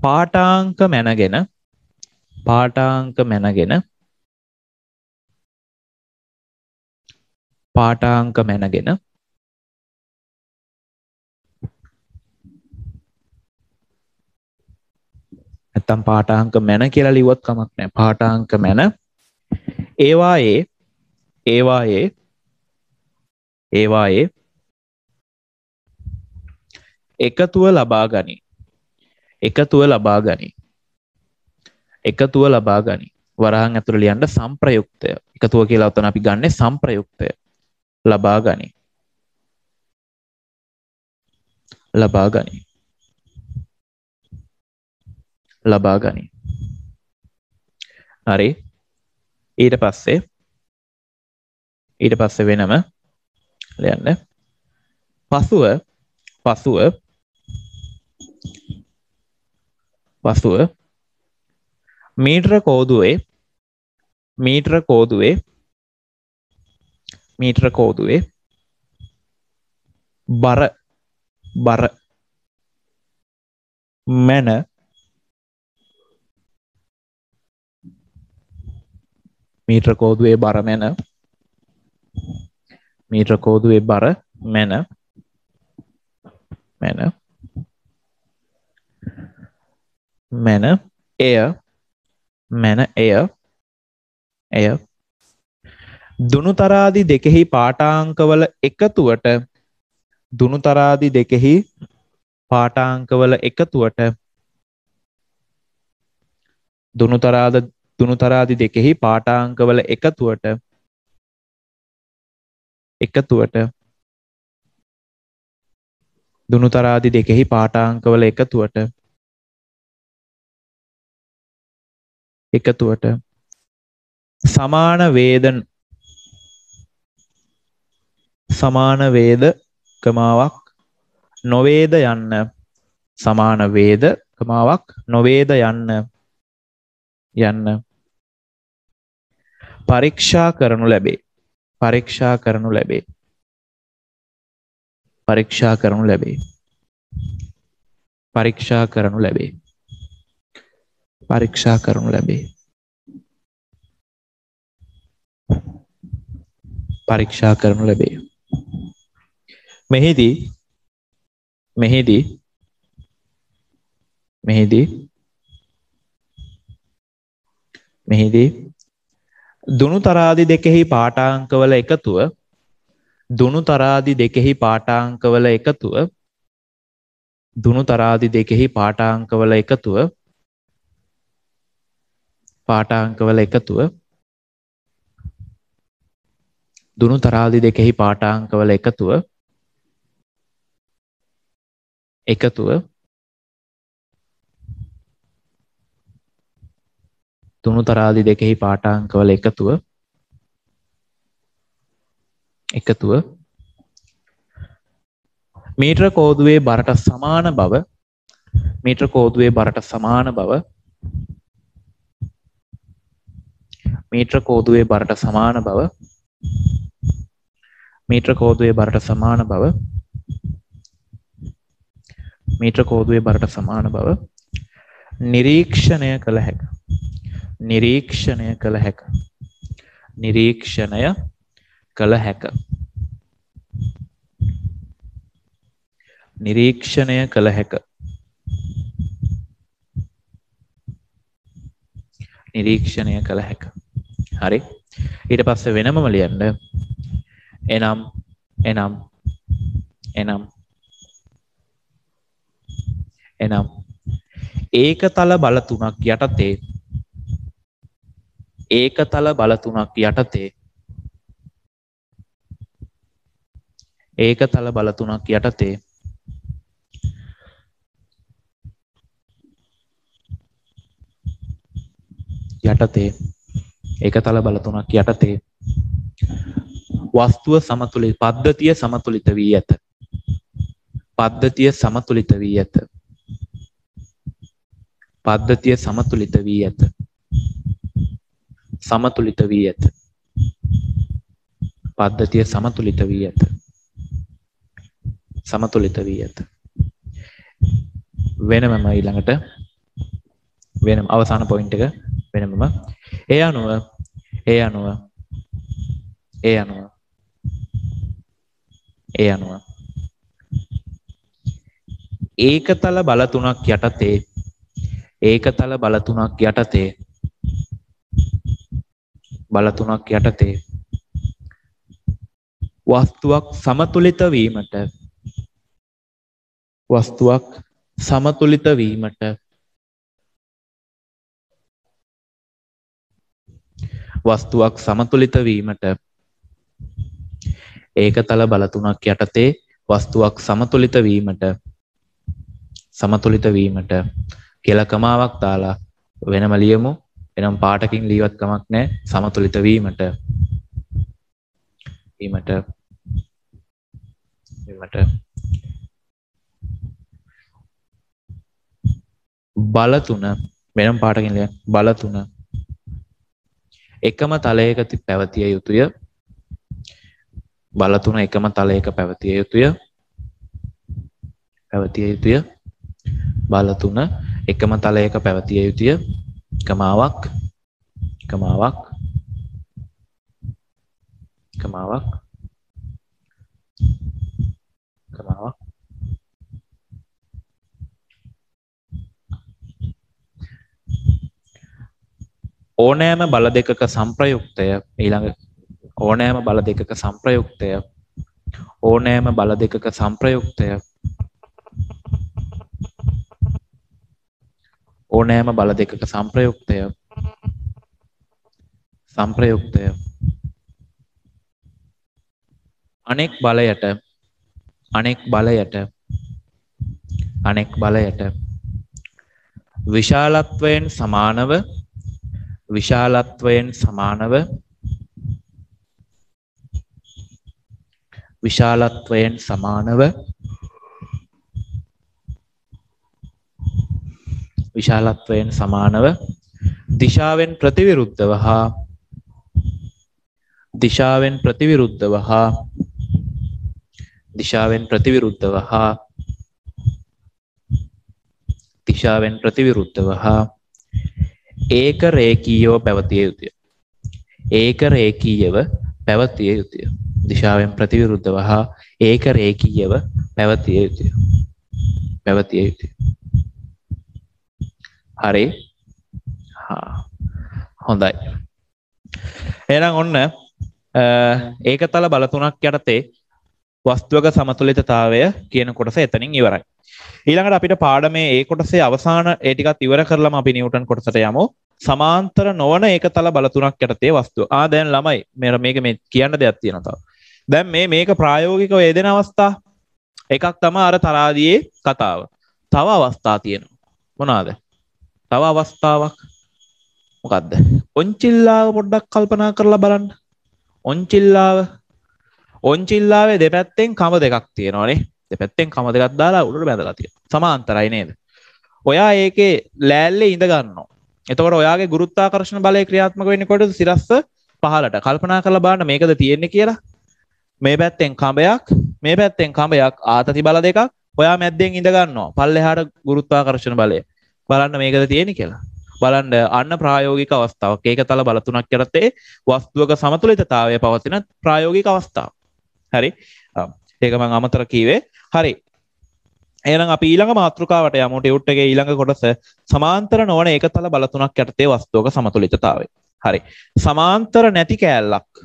පාඨාංක මැනගෙන නැත්තම් පාඨාංක මැන කියලා ලිව්වත් කමක් නැහැ. පාඨාංක මැන ඒවායේ එකතුව ලබා ගනි. වරහන් ඇතුළේ ලියන්න සංප්‍රයුක්තය. එකතුව කියලා උතන අපි ගන්නෙ සංප්‍රයුක්තය. ලබා ගනි. හරි. ඊට පස්සේ වෙනම ලියන්න. පසුව මීටර කෝදුවේ බර මැන මීටර කෝදුවේ බර මැන එය දුනුතරාදි දෙකෙහි පාඨාංකවල එකතුවට දුනුතරාදි දෙකෙහි පාඨාංකවල එකතුවට සමාන වේද කමාවක් නොවේද යන්න පරීක්ෂා කරනු ලැබේ. මෙහිදී දුනුතරාදි දෙකෙහි පාඨාංකවල එකතුව මීටර කෝදුවේ බරට සමාන බව මීටර කෝදුවේ බරට සමාන බව මීටර කෝදුවේ බරට සමාන බව මීටර කෝදුවේ බරට සමාන බව මීටර කෝදුවේ බරට සමාන බව නිරීක්ෂණය කළ හැක නිරීක්ෂණය කළ හැක නිරීක්ෂණය කළ හැක නිරීක්ෂණය කළ හැක නිරීක්ෂණය කළ හැක හරි ඊට පස්සේ වෙනමම ලියන්න එනම් ඒකතල බල තුනක් යටතේ ඒකතල බල තුනක් යටතේ ඒකතල බල තුනක් යටතේ ඒකතල බල තුනක් යටතේ වස්තුව සමතුලිත පද්ධතිය සමතුලිත වී ඇත. පද්ධතිය සමතුලිත වී ඇත. පද්ධතිය සමතුලිත වී ඇත. සමතුලිත වී ඇත. පද්ධතිය සමතුලිත වී ඇත. සමතුලිත වී ඇත. වෙනමම ඊළඟට වෙනම අවසාන පොයින්ට් එක වෙනමම ඒ අනුව ඒකතල බල තුනක් යටතේ වස්තුවක් සමතුලිත වීමට ඒකතල බල තුනක් යටතේ වස්තුවක් සමතුලිත වීමට කියලා කමාවක් දාලා වෙනම ලියමු. එනම් පාටකින් ලියවත් කමක් නැහැ. සමතුලිත වීමට බල තුන වෙනම පාටකින් ලිය බල තුන එකම තලයක පැවතිය යුතුය. බල තුන එකම තලයක පැවතිය යුතුය. බල තුන එකම තලයක පැවතිය යුතුය. කමාවක් ඕනෑම බල දෙකක සංප්‍රයුක්තය ඊළඟ ඕනෑම බල දෙකක සංප්‍රයුක්තය අනෙක් බලයට විශාලත්වයෙන් සමානව දිශාවෙන් ප්‍රතිවිරුද්ධව හා ඒක රේඛීයව පැවතිය යුතුය. දිශාවෙන් ප්‍රතිවිරුද්ධව හා ඒක රේඛීයව පැවතිය යුතුය. හරි. හොඳයි. එහෙනම් ඔන්න ඒකතල බල තුනක් යටතේ වස්තුවක සමතුලිතතාවය කියන කොටස එතනින් ඉවරයි. ඊළඟට අපිට පාඩමේ ඒ කොටසේ අවසාන ඒ ටිකත් ඉවර කරලාම අපි නිව්ටන් කොටසට යමු. සමාන්තර නොවන ඒකතල බල තුනක් යටතේ වස්තුව. දැන් ළමයි මේක මේ කියන්න දෙයක් තියෙනවා තව. දැන් මේක ප්‍රායෝගිකව යෙදෙන අවස්ථා එකක් තමයි අර තරාදියේ කතාව. තව අවස්ථා තියෙනවා. මොනවාද? තව අවස්ථාවක් මොකද්ද? ඔන්චිල්ලාව පොඩ්ඩක් කල්පනා කරලා බලන්න. ඔන්චිල්ලාවේ දෙපැත්තෙන් කම දෙකක් තියෙනවානේ. දෙපැත්තෙන් කම දෙකක් දාලා උඩට බැඳලා තියෙනවා. සමාන්තරයි නේද? ඔයා ඒකේ ලෑල්ලේ ඉඳ ගන්නවා. එතකොට ඔයාගේ ගුරුත්වාකර්ෂණ බලය ක්‍රියාත්මක වෙන්නේ කොහෙද? සිරස්ස පහළට. කල්පනා කරලා බලන්න මේකද තියෙන්නේ කියලා. මේ පැත්තෙන් කඹයක් ආතති බල දෙකක්. ඔයා මැද්දෙන් ඉඳ ගන්නවා. පල්ලෙහාට ගුරුත්වාකර්ෂණ බලය. බලන්න මේකද තියෙන්නේ කියලා. බලන්න අන්න ප්‍රායෝගික අවස්ථාවක්. ඒකතල බල තුනක් යටතේ වස්තුවක සමතුලිතතාවය පවතින ප්‍රායෝගික අවස්ථාව. හරි. ඒක මම අමතර කීවේ. හරි. එහෙනම් අපි ඊළඟ මාතෘකාවට යමු. ටියුට් එකේ ඊළඟ කොටස සමාන්තර නොවන ඒකතල බල තුනක් යටතේ වස්තුවක සමතුලිතතාවය. හරි. සමාන්තර නැති කෑල්ලක්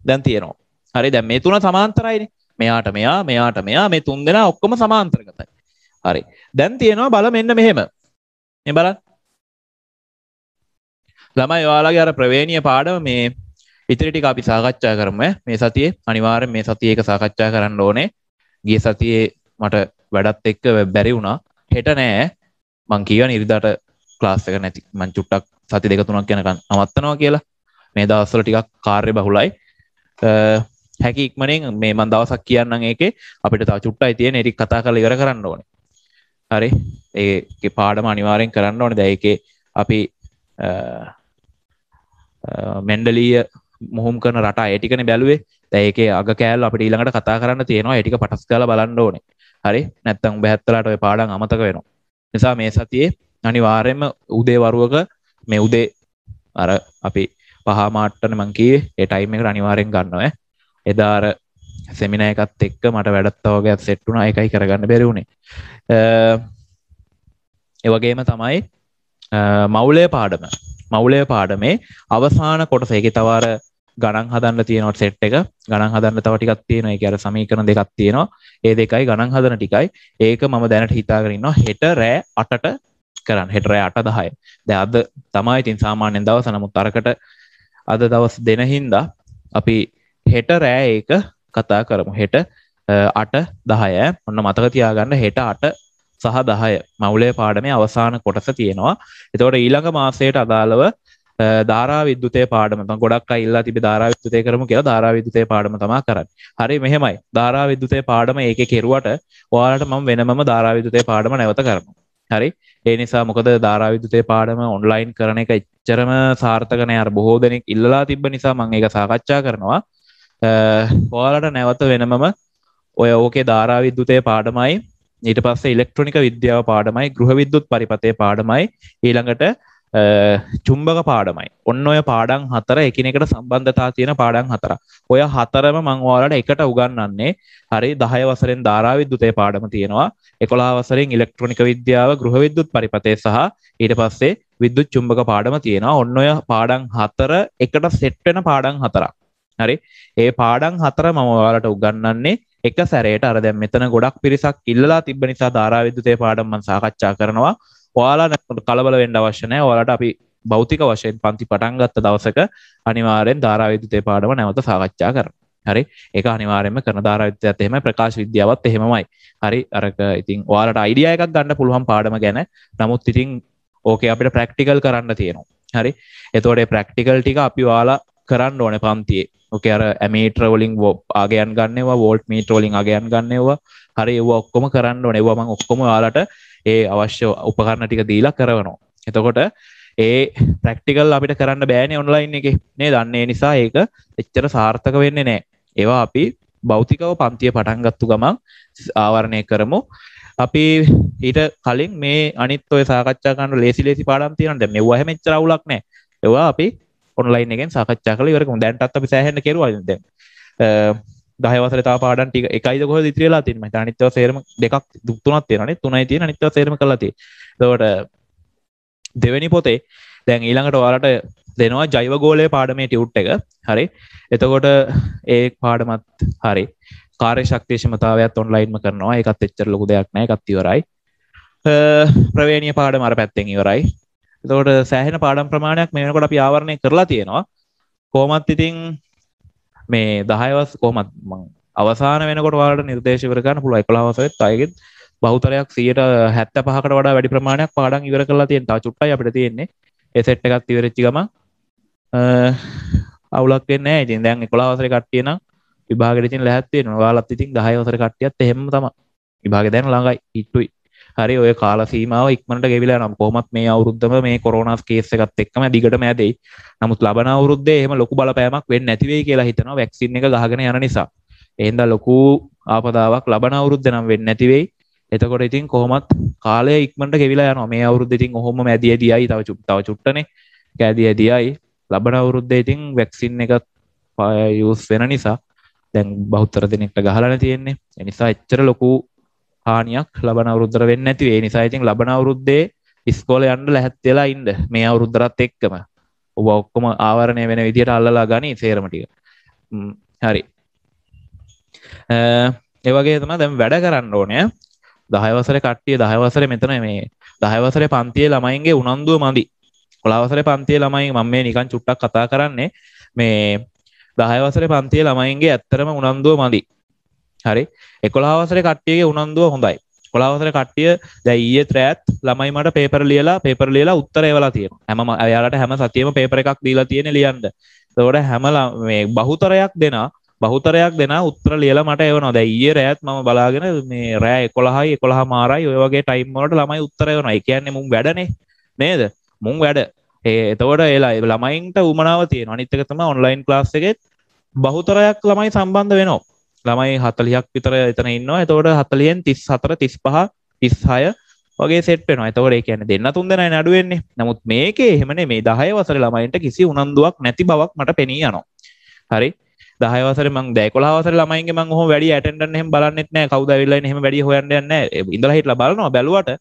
දැන් තියෙනවා. හරි. දැන් මේ තුන සමාන්තරයිනේ. මෙයාට මෙයා මේ තුන් දෙනා ඔක්කොම සමාන්තරගතයි. හරි. දැන් තියෙනවා බල මෙන්න මෙහෙම. මේ බලන්න. ළමයි ඔයාලගේ අර ප්‍රවේණීය පාඩම මේ ඉතිරි ටික අපි සාකච්ඡා කරමු. මේ සතියේ අනිවාර්යෙන් මේ සතියේ එක සාකච්ඡා කරන්න ඕනේ. ගිය සතියේ මට වැඩත් එක්ක බැරි වුණා. හෙට නෑ. මං කියවන ඉරිදාට ක්ලාස් එක නැති. මං චුට්ටක් සති දෙක තුනක් යනකම් නවත්තනවා කියලා. මේ දවස්වල ටිකක් කාර්ය බහුලයි. හැකි ඉක්මනින් මේ මං දවසක් කියන්නම් ඒකේ අපිට තව චුට්ටයි තියෙන ඒක කතා කරලා ඉවර කරන්න ඕනේ. හරි. ඒකේ පාඩම අනිවාර්යෙන් කරන්න ඕනේ. දැන් ඒකේ අපි මෙන්ඩලීය මුහුම් කරන රට ඒ ටිකනේ බැලුවේ. දැන් ඒකේ අග කෑල්ල අපිට ඊළඟට කතා කරන්න තියෙනවා. ඒ ටික පටස් ගාලා බලන්න ඕනේ. හරි. නැත්තම් උඹ හැත්තලාට ඔය පාඩම් අමතක වෙනවා. නිසා මේ සතියේ අනිවාර්යයෙන්ම උදේ වරුවක මේ උදේ අර අපි 5 මාට්ටනේ මං කිව්වේ ඒ ටයිම් එකට අනිවාර්යෙන් ගන්නවා. එදා අර සෙමිනා එකත් එක්ක මට වැඩත් තවගයක් සෙට් වුණා. ඒකයි කරගන්න බැරි වුණේ. ඒ වගේම තමයි මවුලය පාඩමේ අවසාන කොටස. ඒකේ තව අර ගණන් හදන්න තියෙනවා සෙට් එක. ගණන් හදන්න තව ටිකක් තියෙනවා. ඒකේ අර සමීකරණ දෙකක් තියෙනවා. ඒ දෙකයි ගණන් හදන ටිකයි. ඒක මම දැනට හිතාගෙන ඉන්නවා හෙට රෑ 8ට කරන්න. හෙට රෑ 8:10. දැන් අද තමයි ඉතින් සාමාන්‍යයෙන් දවස. නමුත් අරකට අද දවස් දෙන හින්දා අපි හෙට රෑ ඒක කතා කරමු. හෙට 8:10. ඔන්න මතක තියාගන්න හෙට 8 සහ 10 මවුලේ පාඩමේ අවසාන කොටස තියෙනවා. එතකොට ඊළඟ මාසයට අදාළව ධාරා විද්‍යුතයේ පාඩම තමයි ගොඩක් අය ඉල්ලා තිබේ ධාරා විද්‍යුතය කරමු කියලා. ධාරා විද්‍යුතයේ පාඩම තමයි කරන්නේ. හරි මෙහෙමයි. ධාරා විද්‍යුතයේ පාඩම ඒකේ කෙරුවට ඔයාලට මම වෙනමම ධාරා විද්‍යුතයේ පාඩම නැවත කරනවා. හරි. ඒ නිසා මොකද ධාරා විද්‍යුතයේ පාඩම ඔන්ලයින් කරන එක එච්චරම සාර්ථක නෑ. අර බොහෝ දෙනෙක් ඉල්ලලා තිබ්බ නිසා මම ඒක සාකච්ඡා කරනවා. ඔයාලට නැවත වෙනමම ඔය ඕකේ ධාරා විද්‍යුතයේ පාඩමයි ඊට පස්සේ ඉලෙක්ට්‍රොනික විද්‍යාව පාඩමයි ගෘහ විද්‍යුත් පරිපථයේ පාඩමයි ඊළඟට චුම්බක පාඩමයි. ඔන්න ඔය පාඩම් 4 එකිනෙකට සම්බන්ධතා තියෙන පාඩම් 4. ඔය හතරම මම ඔයාලට එකට උගන්වන්නේ. හරි 10 වසරෙන් ධාරා විද්‍යුතයේ පාඩම තියෙනවා. 11 වසරෙන් ඉලෙක්ට්‍රොනික විද්‍යාව ගෘහ විද්‍යුත් පරිපථයේ සහ ඊට පස්සේ විද්‍යුත් චුම්බක පාඩම තියෙනවා. ඔන්න ඔය පාඩම් 4 එකට සෙට් වෙන පාඩම් 4ක්. හරි. ඒ පාඩම් 4 මම ඔයාලට උගන්වන්නේ එක සැරේට. අර දැන් මෙතන ගොඩක් පිරිසක් ඉල්ලලා තිබ්බ නිසා ධාරා විද්‍යුතයේ පාඩම් මම සාකච්ඡා කරනවා. ඔයාලා කලබල වෙන්න අවශ්‍ය නැහැ. ඔයාලට අපි භෞතික වශයෙන් පන්ති පටන් ගත්ත දවසක අනිවාර්යෙන් ධාරා විද්‍යුතයේ පාඩම නැවත සාකච්ඡා කරනවා. හරි. ඒක අනිවාර්යෙන්ම කරන ධාරා විද්‍යාවත් එහෙමයි ප්‍රකාශ විද්‍යාවත් එහෙමමයි. හරි. අරක ඉතින් ඔයාලට අයිඩියා එකක් ගන්න පුළුවන් පාඩම ගැන. නමුත් ඉතින් ඕකේ අපිට ප්‍රැක්ටිකල් කරන්න තියෙනවා. හරි. එතකොට මේ ප්‍රැක්ටිකල් ටික අපි ඔයාලා කරන්න ඕනේ පන්තියේ. ඕකේ අර ඇමීටර වලින් ආගයන් ගන්නවා, වෝල්ට් මීටර වලින් ආගයන් ගන්නවා. හරි. ඒවා ඔක්කොම කරන්න ඕනේ. ඒවා මම ඔක්කොම ඔයාලට ඒ අවශ්‍ය උපකරණ ටික දීලා කරවනවා. එතකොට ඒ ප්‍රැක්ටිකල් අපිට කරන්න බෑනේ ඔන්ලයින් එකේ. නේද? අන්න ඒ නිසා ඒක එච්චර සාර්ථක වෙන්නේ නැහැ. ඒවා අපි භෞතිකව පන්තිය පටන් ගත්තු ගමන් ආවරණය කරමු. අපි ඊට කලින් මේ අනිත් ඔය සාකච්ඡා කරන ලේසි පාඩම් තියෙනවා. දැන් මෙවුවා හැම එච්චර අවුලක් නැහැ. ඒවා අපි ඔන්ලයින් එකෙන් සාකච්ඡා කරලා ඉවර කරමු. දැන්ටත් අපි සෑහෙන්න කෙරුවා දැන්. 10 වසරේ තව පාඩම් ටික එකයිද කොහෙද ඉතිරි වෙලා තියෙන්නේ? මම අනිත් ඒවා සේරම දෙකක් තුනක් තියෙනවානේ. 3යි තියෙන අනිත් ඒවා සේරම කරලා තියෙන්නේ. එතකොට දෙවෙනි පොතේ දැන් ඊළඟට ඔයාලට දෙනවා ජෛව ගෝලයේ පාඩමේ ටියුට් එක. හරි. එතකොට ඒ පාඩමත් හරි. කාර්ය ශක්තිය ක්ෂමතාවයත් ඔන්ලයින්ම කරනවා. ඒකත් එච්චර ලොකු දෙයක් නෑ. ඒකත් ඉවරයි. ප්‍රවේණීය පාඩම අර පැත්තෙන් ඉවරයි. එතකොට සෑහෙන පාඩම් ප්‍රමාණයක් මේ වෙනකොට අපි ආවරණය කරලා තියෙනවා. කොහොමත් ඉතින් මේ 10 වස් කොහොමත් මම අවසාන වෙනකොට ඔයාලට නිර්දේශ ඉවර කරන්න පුළුවන්. 11 වසරෙත් අයගෙත් බහුතරයක් 75%කට වඩා වැඩි ප්‍රමාණයක් පාඩම් ඉවර කරලා තියෙන. තව චුට්ටයි අපිට තියෙන්නේ. ඒ සෙට් එකත් ඉවරෙච්ච ගමන් අවුලක් වෙන්නේ නැහැ. ඉතින් දැන් 11 වසරේ කට්ටිය නම් විභාගෙට ඉතින් ලැහැත් වෙනවා. ඔයාලත් ඉතින් 10 වසරේ කට්ටියත් එහෙමම තමයි. විභාගෙ දැන් ළඟයි. හිටුයි. හරි. ඔය කාල සීමාව ඉක්මනට ගෙවිලා යනවා. කොහොමත් මේ අවුරුද්දම මේ කොරෝනා කේස් එකත් එක්කම දිගටම ඇදෙයි. නමුත් ලබන අවුරුද්දේ එහෙම ලොකු බලපෑමක් වෙන්නේ නැති වෙයි කියලා හිතනවා වැක්සින් එක ගහගෙන යන නිසා. ඒ හින්දා ලොකු ආපදාවක් ලබන අවුරුද්දේ නම් වෙන්නේ නැති වෙයි. එතකොට ඉතින් කොහොමත් කාලය ඉක්මනට ගෙවිලා යනවා. මේ අවුරුද්දේ ඉතින් ඔහොම මැදියේදීයි තව චුට්ටනේ. කැදියේදීයි ලබන අවුරුද්දේ ඉතින් වැක්සින් එක යූස් වෙන නිසා දැන් බහුතර දෙනෙක්ට ගහලා තියෙන්නේ. ඒ නිසා එච්චර ලොකු හානියක් ලබන අවුරුද්දට වෙන්නේ නැති වෙයි. ඒ නිසා ඉතින් ලබන අවුරුද්දේ ඉස්කෝලේ යන්න ලැහැත් වෙලා ඉන්න. මේ අවුරුද්දටත් එක්කම ඔබ ඔක්කොම ආවරණය වෙන විදියට අල්ලලා ගනි සේරම ටික. හරි. ඒ වගේ තමයි දැන් වැඩ කරන්න ඕනේ. 10 වසරේ කට්ටිය 10 වසරේ මෙතන මේ 10 වසරේ පන්තියේ ළමයින්ගේ උනන්දුව මදි. 11 වසරේ පන්තියේ ළමයි මම මේ නිකන් චුට්ටක් කතා කරන්නේ මේ 10 වසරේ පන්තියේ ළමයින්ගේ ඇත්තටම උනන්දුව මදි. හරි 11 වසරේ කට්ටියගේ උනන්දුව හොඳයි. 11 වසරේ කට්ටිය දැන් ඊයේ රැත් ළමයි මට පේපර් ලියලා උත්තර එවලා තියෙනවා. හැම එයාලට හැම සතියෙම පේපර් එකක් දීලා තියෙන්නේ ලියන්න. ඒතකොට හැම මේ බහුතරයක් දෙනා උත්තර ලියලා මට එවනවා. දැන් ඊයේ රැත් මම බලාගෙන මේ රෑ 11යි 11 මාරයි ඔය වගේ ටයිම් වලට ළමයි උත්තර එවනවා. ඒ කියන්නේ මුන් වැඩනේ නේද? මුන් වැඩ. එතකොට ඒ ළමයින්ට උමනාව තියෙනවා. අනිත් එක තමයි ඔන්ලයින් ක්ලාස් එකේ බහුතරයක් ළමයි සම්බන්ධ වෙනවා. ළමයි 40ක් විතර එතන ඉන්නවා. එතකොට 40න් 34 35 36 වගේ සෙට් වෙනවා. එතකොට ඒ කියන්නේ දෙන්න තුන් දෙනායි නඩු වෙන්නේ. නමුත් මේකේ එහෙම නෙමෙයි 10 වසරේ ළමයින්ට කිසි උනන්දුවක් නැති බවක් මට පෙනී යනවා. හරි 10 වසරේ මං 11 වසරේ ළමයින්ගේ මං ඔහොම වැඩි ඇටෙන්ඩන්ට් එහෙම බලන්නෙත් නැහැ. කවුද ඇවිල්ලා ඉන්නේ එහෙම වැඩි හොයන්න යන්නේ නැහැ. ඉඳලා හිටලා බලනවා බැලුවට.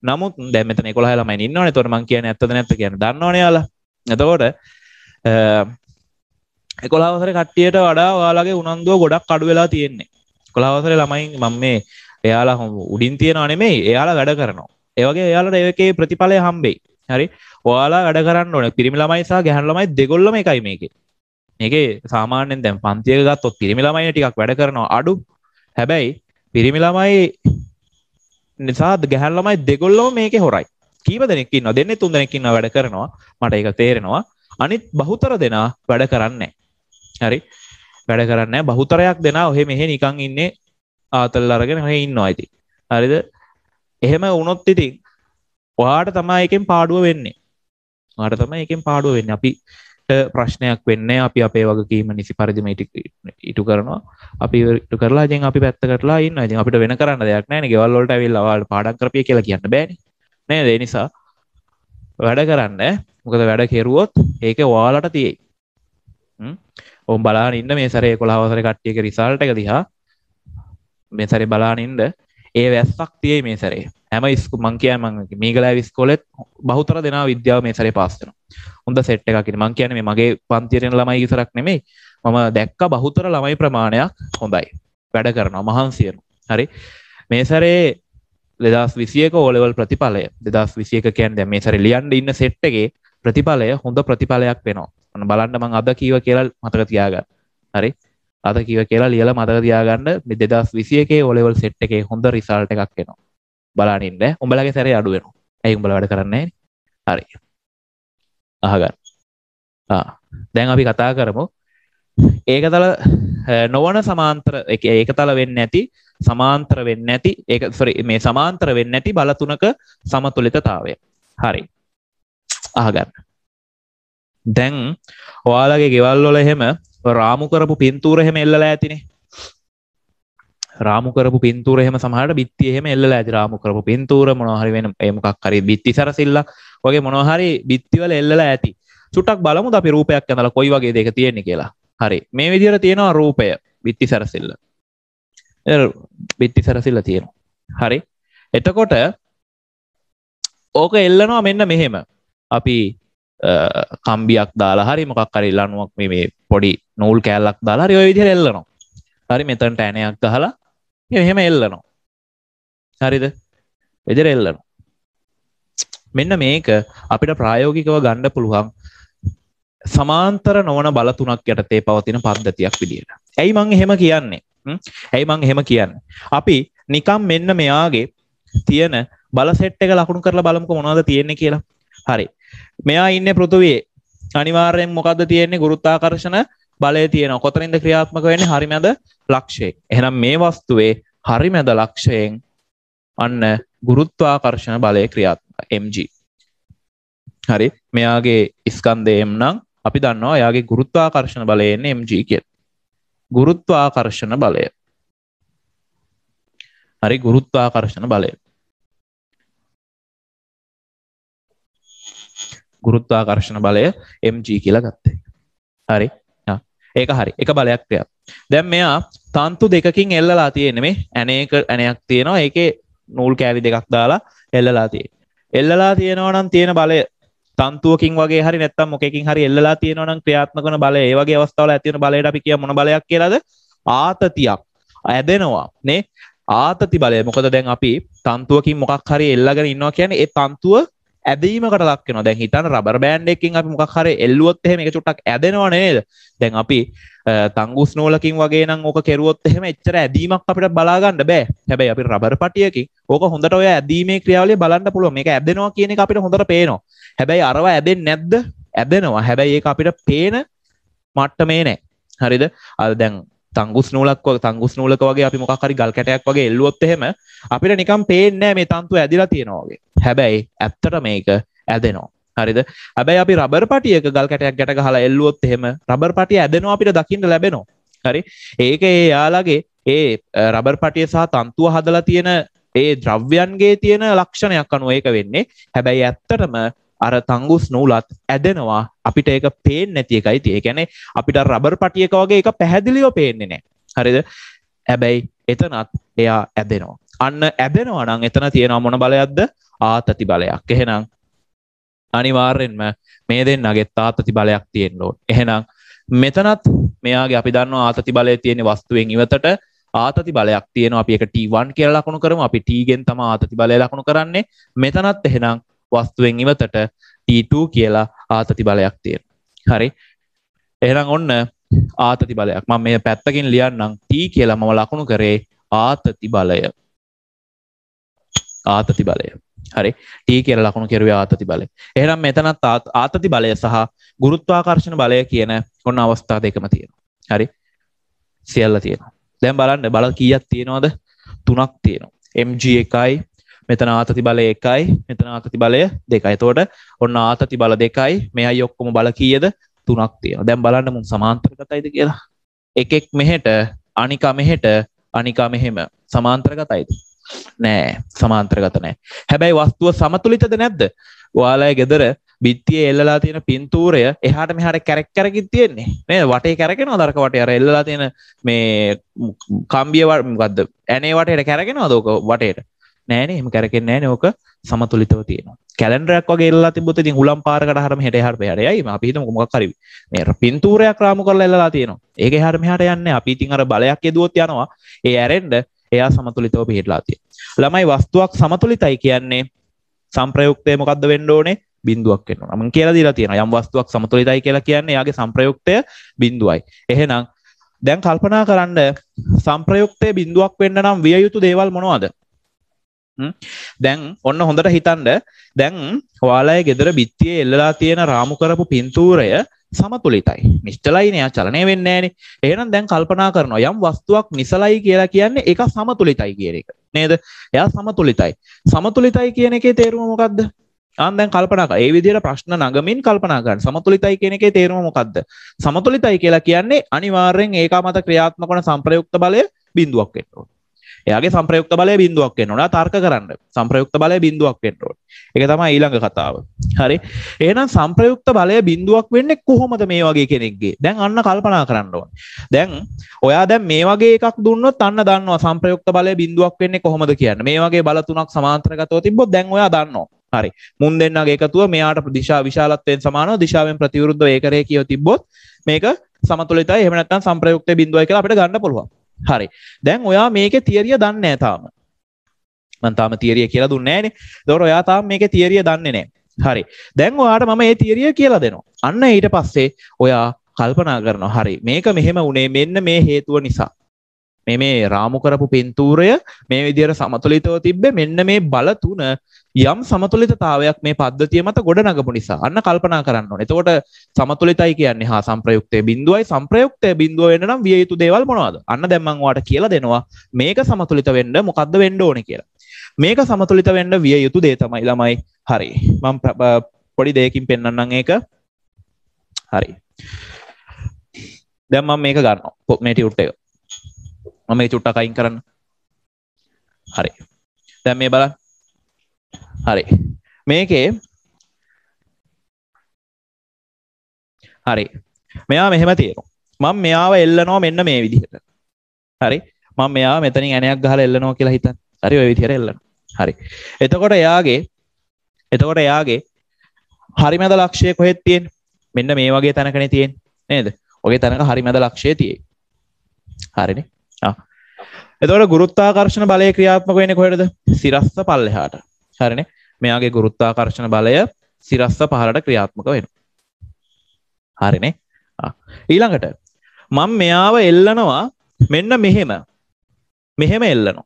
නමුත් දැන් මෙතන 11 ළමයි ඉන්නවනේ. එතකොට මං කියන්නේ ඇත්තද නැත්ද කියන්නේ දන්නවනේ යාලා. එතකොට 11 වසරේ කට්ටියට වඩා ඔයාලගේ උනන්දුව ගොඩක් අඩු වෙලා තියෙන්නේ. 11 වසරේ ළමයින් මම මේ එයාලා උඩින් තියනවා නෙමෙයි එයාලා වැඩ කරනවා. ඒ වගේ එයාලට ඒකේ ප්‍රතිඵලය හම්බෙයි. හරි. ඔයාලා වැඩ කරන්න ඕනේ. පිරිමි ළමයි සහ ගැහැණු ළමයි දෙගොල්ලම එකයි මේකේ. මේකේ සාමාන්‍යයෙන් දැන් පන්තියක ගත්තොත් පිරිමි ළමයිනේ ටිකක් වැඩ කරනවා අඩු. හැබැයි පිරිමි ළමයි නිසා ගැහැණු ළමයි දෙගොල්ලම මේකේ හොරයි. කීප දෙනෙක් ඉන්නවා? දෙන්නේ තුන් දෙනෙක් ඉන්නවා වැඩ කරනවා. මට ඒක තේරෙනවා. අනිත් බහුතර දෙනා වැඩ කරන්නේ හරි වැඩ කරන්නේ බහුතරයක් දෙනා ඔහෙ මෙහෙ නිකන් ඉන්නේ ආතල් අරගෙන ඔහෙ ඉන්නවා ඉතින් හරිද එහෙම වුණොත් ඉතින් ඔයාට තමයි එකෙන් පාඩුව වෙන්නේ අපිට ප්‍රශ්නයක් වෙන්නේ අපි අපේ වගකීම නිසි පරිදිම ඉටු කරනවා අපි ඉටු කරලා ඉතින් අපි පැත්තකටලා ඉන්නවා ඉතින් අපිට වෙන කරන්න දෙයක් නැහැ නේ ගෙවල් වලට ඇවිල්ලා ඔයාලට පාඩම් කරපිය කියලා කියන්න බෑනේ නේද ඒ නිසා වැඩ කරන්න මොකද වැඩ කෙරුවොත් ඒක ඔයාලට තියෙයි ඔවුන් බලාගෙන ඉන්න මේ සැරේ 11 වසරේ කට්ටියගේ රිසල්ට් එක දිහා මේ සැරේ බලාගෙන ඉන්න ඒ වැස්සක් තියෙයි මේ සැරේ හැම මං කියන්නේ මීගලෑව ඉස්කෝලෙත් බහුතර දෙනා විද්‍යාව මේ සැරේ පාස් වෙනවා හොඳ සෙට් එකක් ඉන්නේ මං කියන්නේ මේ මගේ පන්තියේ යන ළමයි විතරක් නෙමෙයි මම දැක්ක බහුතර ළමයි ප්‍රමාණයක් හොඳයි වැඩ කරනවා මහන්සි වෙනවා හරි මේ සැරේ 2021 O level ප්‍රතිඵලය 2021 කියන්නේ දැන් මේ සැරේ ලියන්න ඉන්න සෙට් එකේ ප්‍රතිඵලය හොඳ ප්‍රතිඵලයක් වෙනවා අන්න බලන්න මං අද කීව කියලා මතක තියාගන්න හරි අද කීව කියලා ලියලා මතක තියාගන්න මේ 2021 O level සෙට් එකේ හොඳ රිසල්ට් එකක් එනවා බලන්න ඉන්න උඹලගේ සැරේ අඩු වෙනවා ඇයි උඹලා වැඩ කරන්නේ නැහැ හරි අහගන්න දැන් අපි කතා කරමු ඒකතල නොවන සමාන්තර ඒකතල වෙන්නේ නැති සමාන්තර වෙන්නේ නැති ඒක සෝරි මේ සමාන්තර වෙන්නේ නැති බල තුනක සමතුලිතතාවය හරි අහගන්න දැන් ඔයාලගේ ගෙවල් වල එහෙම රාමු කරපු පින්තූර එහෙම එල්ලලා ඇතිනේ රාමු කරපු පින්තූර එහෙම සමහරට බිත්ති එහෙම එල්ලලා ඇති රාමු කරපු පින්තූර මොනවා හරි වෙන ඒ මොකක් හරි බිත්ති සරසිල්ලක් වගේ මොනවා හරි බිත්ති වල එල්ලලා ඇති චුට්ටක් බලමුද අපි රූපයක් ඇඳලා කොයි වගේද ඒක තියෙන්නේ කියලා හරි මේ විදිහට තියෙනවා රූපය බිත්ති සරසිල්ල බිත්ති සරසිල්ල තියෙනවා හරි එතකොට ඕක එල්ලනවා මෙන්න මෙහෙම අපි කම්බියක් දාලා හරි මොකක් හරි ලණුවක් මේ පොඩි නූල් කෑල්ලක් දාලා හරි ওই විදිහට එල්ලනවා. හරි මෙතනට ඇණයක් ගහලා එහෙම එල්ලනවා. හරිද? විදිහට එල්ලනවා. මෙන්න මේක අපිට ප්‍රායෝගිකව ගන්න පුළුවන් සමාන්තර නොවන බල තුනක් යටතේ පවතින පද්ධතියක් විදියට. ඇයි මං එහෙම කියන්නේ? අපි නිකම් මෙන්න මෙයාගේ තියෙන බල සෙට් එක ලකුණු කරලා බලමුකෝ මොනවද තියෙන්නේ කියලා. හරි. මෙයා ඉන්නේ පෘථුවියේ. අනිවාර්යෙන් මොකද්ද තියෙන්නේ? ගුරුත්වාකර්ෂණ බලය තියෙනවා. කොතනින්ද ක්‍රියාත්මක වෙන්නේ? හරිමැද ලක්ෂයෙන්. එහෙනම් මේ වස්තුවේ හරිමැද ලක්ෂයෙන් අන්න ගුරුත්වාකර්ෂණ බලය ක්‍රියාත්මක mg. හරි. මෙයාගේ ස්කන්ධය m නම් අපි දන්නවා එයාගේ ගුරුත්වාකර්ෂණ බලය එන්නේ mg කියලා. ගුරුත්වාකර්ෂණ බලය. හරි ගුරුත්වාකර්ෂණ බලය. ගුරුත්වාකර්ෂණ බලය mg කියලා ගත්තේ. හරි. ඒක හරි. එක බලයක් තියා. දැන් මෙයා තන්තු දෙකකින් එල්ලලා තියෙන්නේ මේ ඇණයක් තියෙනවා. ඒකේ නූල් කෑලි දෙකක් දාලා එල්ලලා තියෙන්නේ. එල්ලලා තියෙනවා නම් තියෙන බලය තන්තුවකින් වගේ හරි නැත්නම් මොකකින් හරි එල්ලලා තියෙනවා නම් ක්‍රියාත්මක වෙන බලය. ඒ වගේ අවස්ථාවල ඇති වෙන බලයට අපි කිය මොන බලයක් කියලාද? ආතතියක්. ඇදෙනවා නේ. ආතති බලය. මොකද දැන් අපි තන්තුවකින් මොකක් හරි එල්ලගෙන ඉන්නවා කියන්නේ ඒ තන්තුව ඇදීමකට ලක් වෙනවා. දැන් හිතන්න රබර් බෑන්ඩ් එකකින් අපි මොකක් හරි එල්ලුවොත් එහෙම ඒක චුට්ටක් ඇදෙනව නේද? දැන් අපි තංගුස් නූලකින් වගේ නම් ඕක කෙරුවොත් එහෙම එච්චර ඇදීමක් අපිට බලා ගන්න බෑ. හැබැයි අපි රබර් පටියකින් ඕක හොඳට ඔය ඇදීමේ ක්‍රියාවලිය බලන්න පුළුවන්. මේක ඇදෙනවා කියන එක අපිට හොඳට පේනවා. හැබැයි අරව ඇදෙන්නේ නැද්ද? ඇදෙනවා. හැබැයි ඒක අපිට පේන මට්ටමේ නෑ. හරිද? අර දැන් තංගුස් නූලක වගේ අපි මොකක් හරි ගල් කැටයක් වගේ එල්ලුවොත් එහෙම අපිට නිකන් පේන්නේ නෑ මේ තන්තුව ඇදිලා තියෙනවා වගේ. හැබැයි ඇත්තට මේක ඇදෙනවා. හරිද? හැබැයි අපි රබර් පටියක ගල් කැටයක් ගැට ගහලා එල්ලුවොත් එහෙම රබර් පටිය ඇදෙනවා අපිට දකින්න ලැබෙනවා. හරි? ඒක ඒ යාළගේ ඒ රබර් පටිය සහ තන්තුව හදලා තියෙන ඒ ද්‍රව්‍යයන්ගේ තියෙන ලක්ෂණයක් අනුව ඒක වෙන්නේ. හැබැයි ඇත්තටම අර තංගුස් නූලත් ඇදෙනවා අපිට ඒක පේන්නේ නැති එකයි තියෙන්නේ. ඒ කියන්නේ අපිට රබර් පටියක වගේ ඒක පැහැදිලිව පේන්නේ නැහැ. හරිද? හැබැයි එතනත් එයා ඇදෙනවා. අන්න ඇදෙනවා නම් එතන තියෙනවා මොන බලයක්ද? ආතති බලයක්. එහෙනම් අනිවාර්යෙන්ම මේ දෙන්නගේ ආතති බලයක් තියෙන්න ඕන. එහෙනම් මෙතනත් මෙයාගේ අපි දන්නවා ආතති බලය තියෙන වස්තුවෙන් ඉවතට ආතති බලයක් තියෙනවා. අපි ඒක T1 කියලා ලකුණු කරමු. අපි T ගෙන් තමයි ආතති බලය ලකුණු කරන්නේ. මෙතනත් එහෙනම් වස්තුවෙන් ඉවතට T2 කියලා ආතති බලයක් තියෙනවා. හරි? එහෙනම් ඔන්න ආතති බලයක්. මම මේ පැත්තකින් ලියන්නම් T කියලා මම ලකුණු කරේ ආතති බලය. ආතති බලය. හරි? T කියලා ලකුණු කරුවේ ආතති බලය. එහෙනම් මෙතනත් ආතති බලය සහ ගුරුත්වාකර්ෂණ බලය කියන ඔන්න අවස්ථා දෙකම තියෙනවා. හරි? සියල්ල තියෙනවා. දැන් බලන්න බල කීයක් තියෙනවද? 3ක් තියෙනවා. mg1යි මෙතන ආතති බලය 1යි මෙතන ආතති බලය 2යි. එතකොට ඔන්න ආතති බල 2යි මෙයයි ඔක්කොම බල කීයද? 3ක් තියෙනවා. දැන් බලන්න මුන් සමාන්තරගතයිද කියලා. එකෙක් මෙහෙට අනිකා මෙහෙට අනිකා මෙහෙම සමාන්තරගතයිද? නෑ, සමාන්තරගත නෑ. හැබැයි වස්තුව සමතුලිතද නැද්ද? ඔයාලගේ ගෙදර බිත්තියේ එල්ලලා තියෙන පින්තූරය එහාට මෙහාට කැරක් කැරකින් තියෙන්නේ නේද? වටේ කැරකෙනවද අරක වටේ අර එල්ලලා තියෙන මේ කම්බිය මොකද්ද? ඇනේ වටේට කැරකෙනවද ඕක වටේට? නෑනේ, එහෙම කැරකෙන්නේ නෑනේ. ඕක සමතුලිතව තියෙනවා. කැලෙන්ඩරයක් වගේ එල්ලලා තිබ්බොත් ඉතින් හුලම් පාරකට හරම හෙට එහාට මෙහාට යයි. අපි හිතමු මොකක් හරි මේ පින්තූරයක් රාමු කරලා එල්ලලා තියෙනවා. ඒක එහාට මෙහාට යන්නේ. අපි ඉතින් අර බලයක් යදුවොත් යනවා. ඒ ඇරෙන්න එයා සමතුලිතව පිළිහිලා තියෙනවා. ළමයි වස්තුවක් සමතුලිතයි කියන්නේ සංප්‍රයුක්තය මොකද්ද වෙන්න ඕනේ? බිඳුවක් වෙන්න ඕන. මම කියලා දීලා තියෙනවා යම් වස්තුවක් සමතුලිතයි කියලා කියන්නේ එයාගේ සංප්‍රයුක්තය බිඳුවයි. එහෙනම් දැන් කල්පනා කරන්න සංප්‍රයුක්තය බිඳුවක් වෙන්න නම් විය යුතු දේවල් මොනවද? දැන් ඔන්න හොඳට හිතන්න. දැන් ඔයාලගේ ගෙදර බිත්තියේ එල්ලලා තියෙන රාමු කරපු පින්තූරය සමතුලිතයි. නිශ්චලයිනේ, යා චලනය වෙන්නේ නැහනේ. එහෙනම් දැන් කල්පනා කරනවා යම් වස්තුවක් නිසලයි කියලා කියන්නේ ඒක සමතුලිතයි කියන එක. නේද? එයා සමතුලිතයි. සමතුලිතයි කියන එකේ තේරුම මොකද්ද? දැන් කල්පනා කරා. ඒ විදිහට ප්‍රශ්න නගමින් කල්පනා කරන්න. සමතුලිතයි කියන එකේ තේරුම මොකද්ද? සමතුලිතයි කියලා කියන්නේ අනිවාර්යෙන් ඒකා මත ක්‍රියාත්මක වන සංප්‍රයුක්ත බලය බිඳුවක් වෙන්න ඕන. එයාගේ සංප්‍රයුක්ත බලය බිඳුවක් වෙන්න ඕන. තර්ක කරන්න. සංප්‍රයුක්ත බලය බිඳුවක් වෙන්න ඕන. ඒක තමයි ඊළඟ කතාව. හරි? එහෙනම් සංප්‍රයුක්ත බලය බිඳුවක් වෙන්නේ කොහොමද මේ වගේ කෙනෙක්ගේ? දැන් අන්න කල්පනා කරන්න ඕන. දැන් ඔයා දැන් මේ වගේ එකක් දුන්නොත් අන්න දන්නවා සංප්‍රයුක්ත බලය බිඳුවක් වෙන්නේ කොහොමද කියන්නේ. මේ වගේ බල තුනක් සමාන්තරගතව තිබ්බොත් දැන් ඔයා දන්නවා. හරි. මුන් දෙන්නගේ එකතුව මෙයාට දිශා විශාලත්වයෙන් සමානව දිශාවෙන් ප්‍රතිවිරුද්ධව ඒකරේඛීයව තිබ්බොත් මේක සමතුලිතයි. එහෙම නැත්නම් සංප්‍රයුක්තය බිඳුවයි කියලා අපිට ගන්න පුළුවන්. හරි. දැන් ඔයා මේකේ තියරිය දන්නේ නැහැ තාම. මම තාම තියරිය කියලා දුන්නේ නැහනේ. ඒතකොට ඔයා තාම මේකේ තියරිය දන්නේ නැහැ. හරි. දැන් ඔයාට මම මේ තියරිය කියලා දෙනවා. අන්න ඊට පස්සේ ඔයා කල්පනා කරනවා හරි මේක මෙහෙම වුණේ මෙන්න මේ හේතුව නිසා. මේ රාමු කරපු පින්තූරය මේ විදිහට සමතුලිතව තිබ්බේ මෙන්න මේ බල තුන යම් සමතුලිතතාවයක් මේ පද්ධතිය මත ගොඩනගපු නිසා. අන්න කල්පනා කරන්න ඕනේ. එතකොට සමතුලිතයි කියන්නේ හා සංප්‍රයුක්තය බිඳුවයි. සංප්‍රයුක්තය බිඳුව වෙන්න නම් විය යුතු දේවල් මොනවද? අන්න දැන් මම ඔයාලට කියලා දෙනවා මේක සමතුලිත වෙන්න මොකද්ද වෙන්න ඕනේ කියලා. මේක සමතුලිත වෙන්න විය යුතු දේ තමයි ළමයි. හරි. මම පොඩි දෙයකින් පෙන්නන්නම් ඒක. හරි. දැන් මම මේක ගන්නවා. මේ ටියුට් එක. මම මේ චුට්ටක් අයින් කරන්න. හරි. දැන් මේ බලන්න. හරි. මේකේ හරි. මෙයා මෙහෙම තියෙනවා. මම මෙයාව එල්ලනවා මෙන්න මේ විදිහට. හරි. මම මෙයාව මෙතනින් ඇණයක් ගහලා එල්ලනවා කියලා හිතන්න. හරි ඔය විදිහට එල්ලනවා. හරි. එතකොට එයාගේ හරිමැද ලක්ෂය කොහෙද තියෙන්නේ? මෙන්න මේ වගේ තැනකනේ තියෙන්නේ. නේද? ඔගේ තැනක හරිමැද ලක්ෂය තියෙයි. හරිනේ? එතකොට ගුරුත්වාකර්ෂණ බලය ක්‍රියාත්මක වෙන්නේ කොහෙටද? සිරස්ස පල්ලෙහාට. හරිනේ? මෙයාගේ ගුරුත්වාකර්ෂණ බලය සිරස්ස පහළට ක්‍රියාත්මක වෙනවා. හරිනේ? ඊළඟට මම මෙයාව එල්ලනවා මෙන්න මෙහෙම. මෙහෙම එල්ලනවා.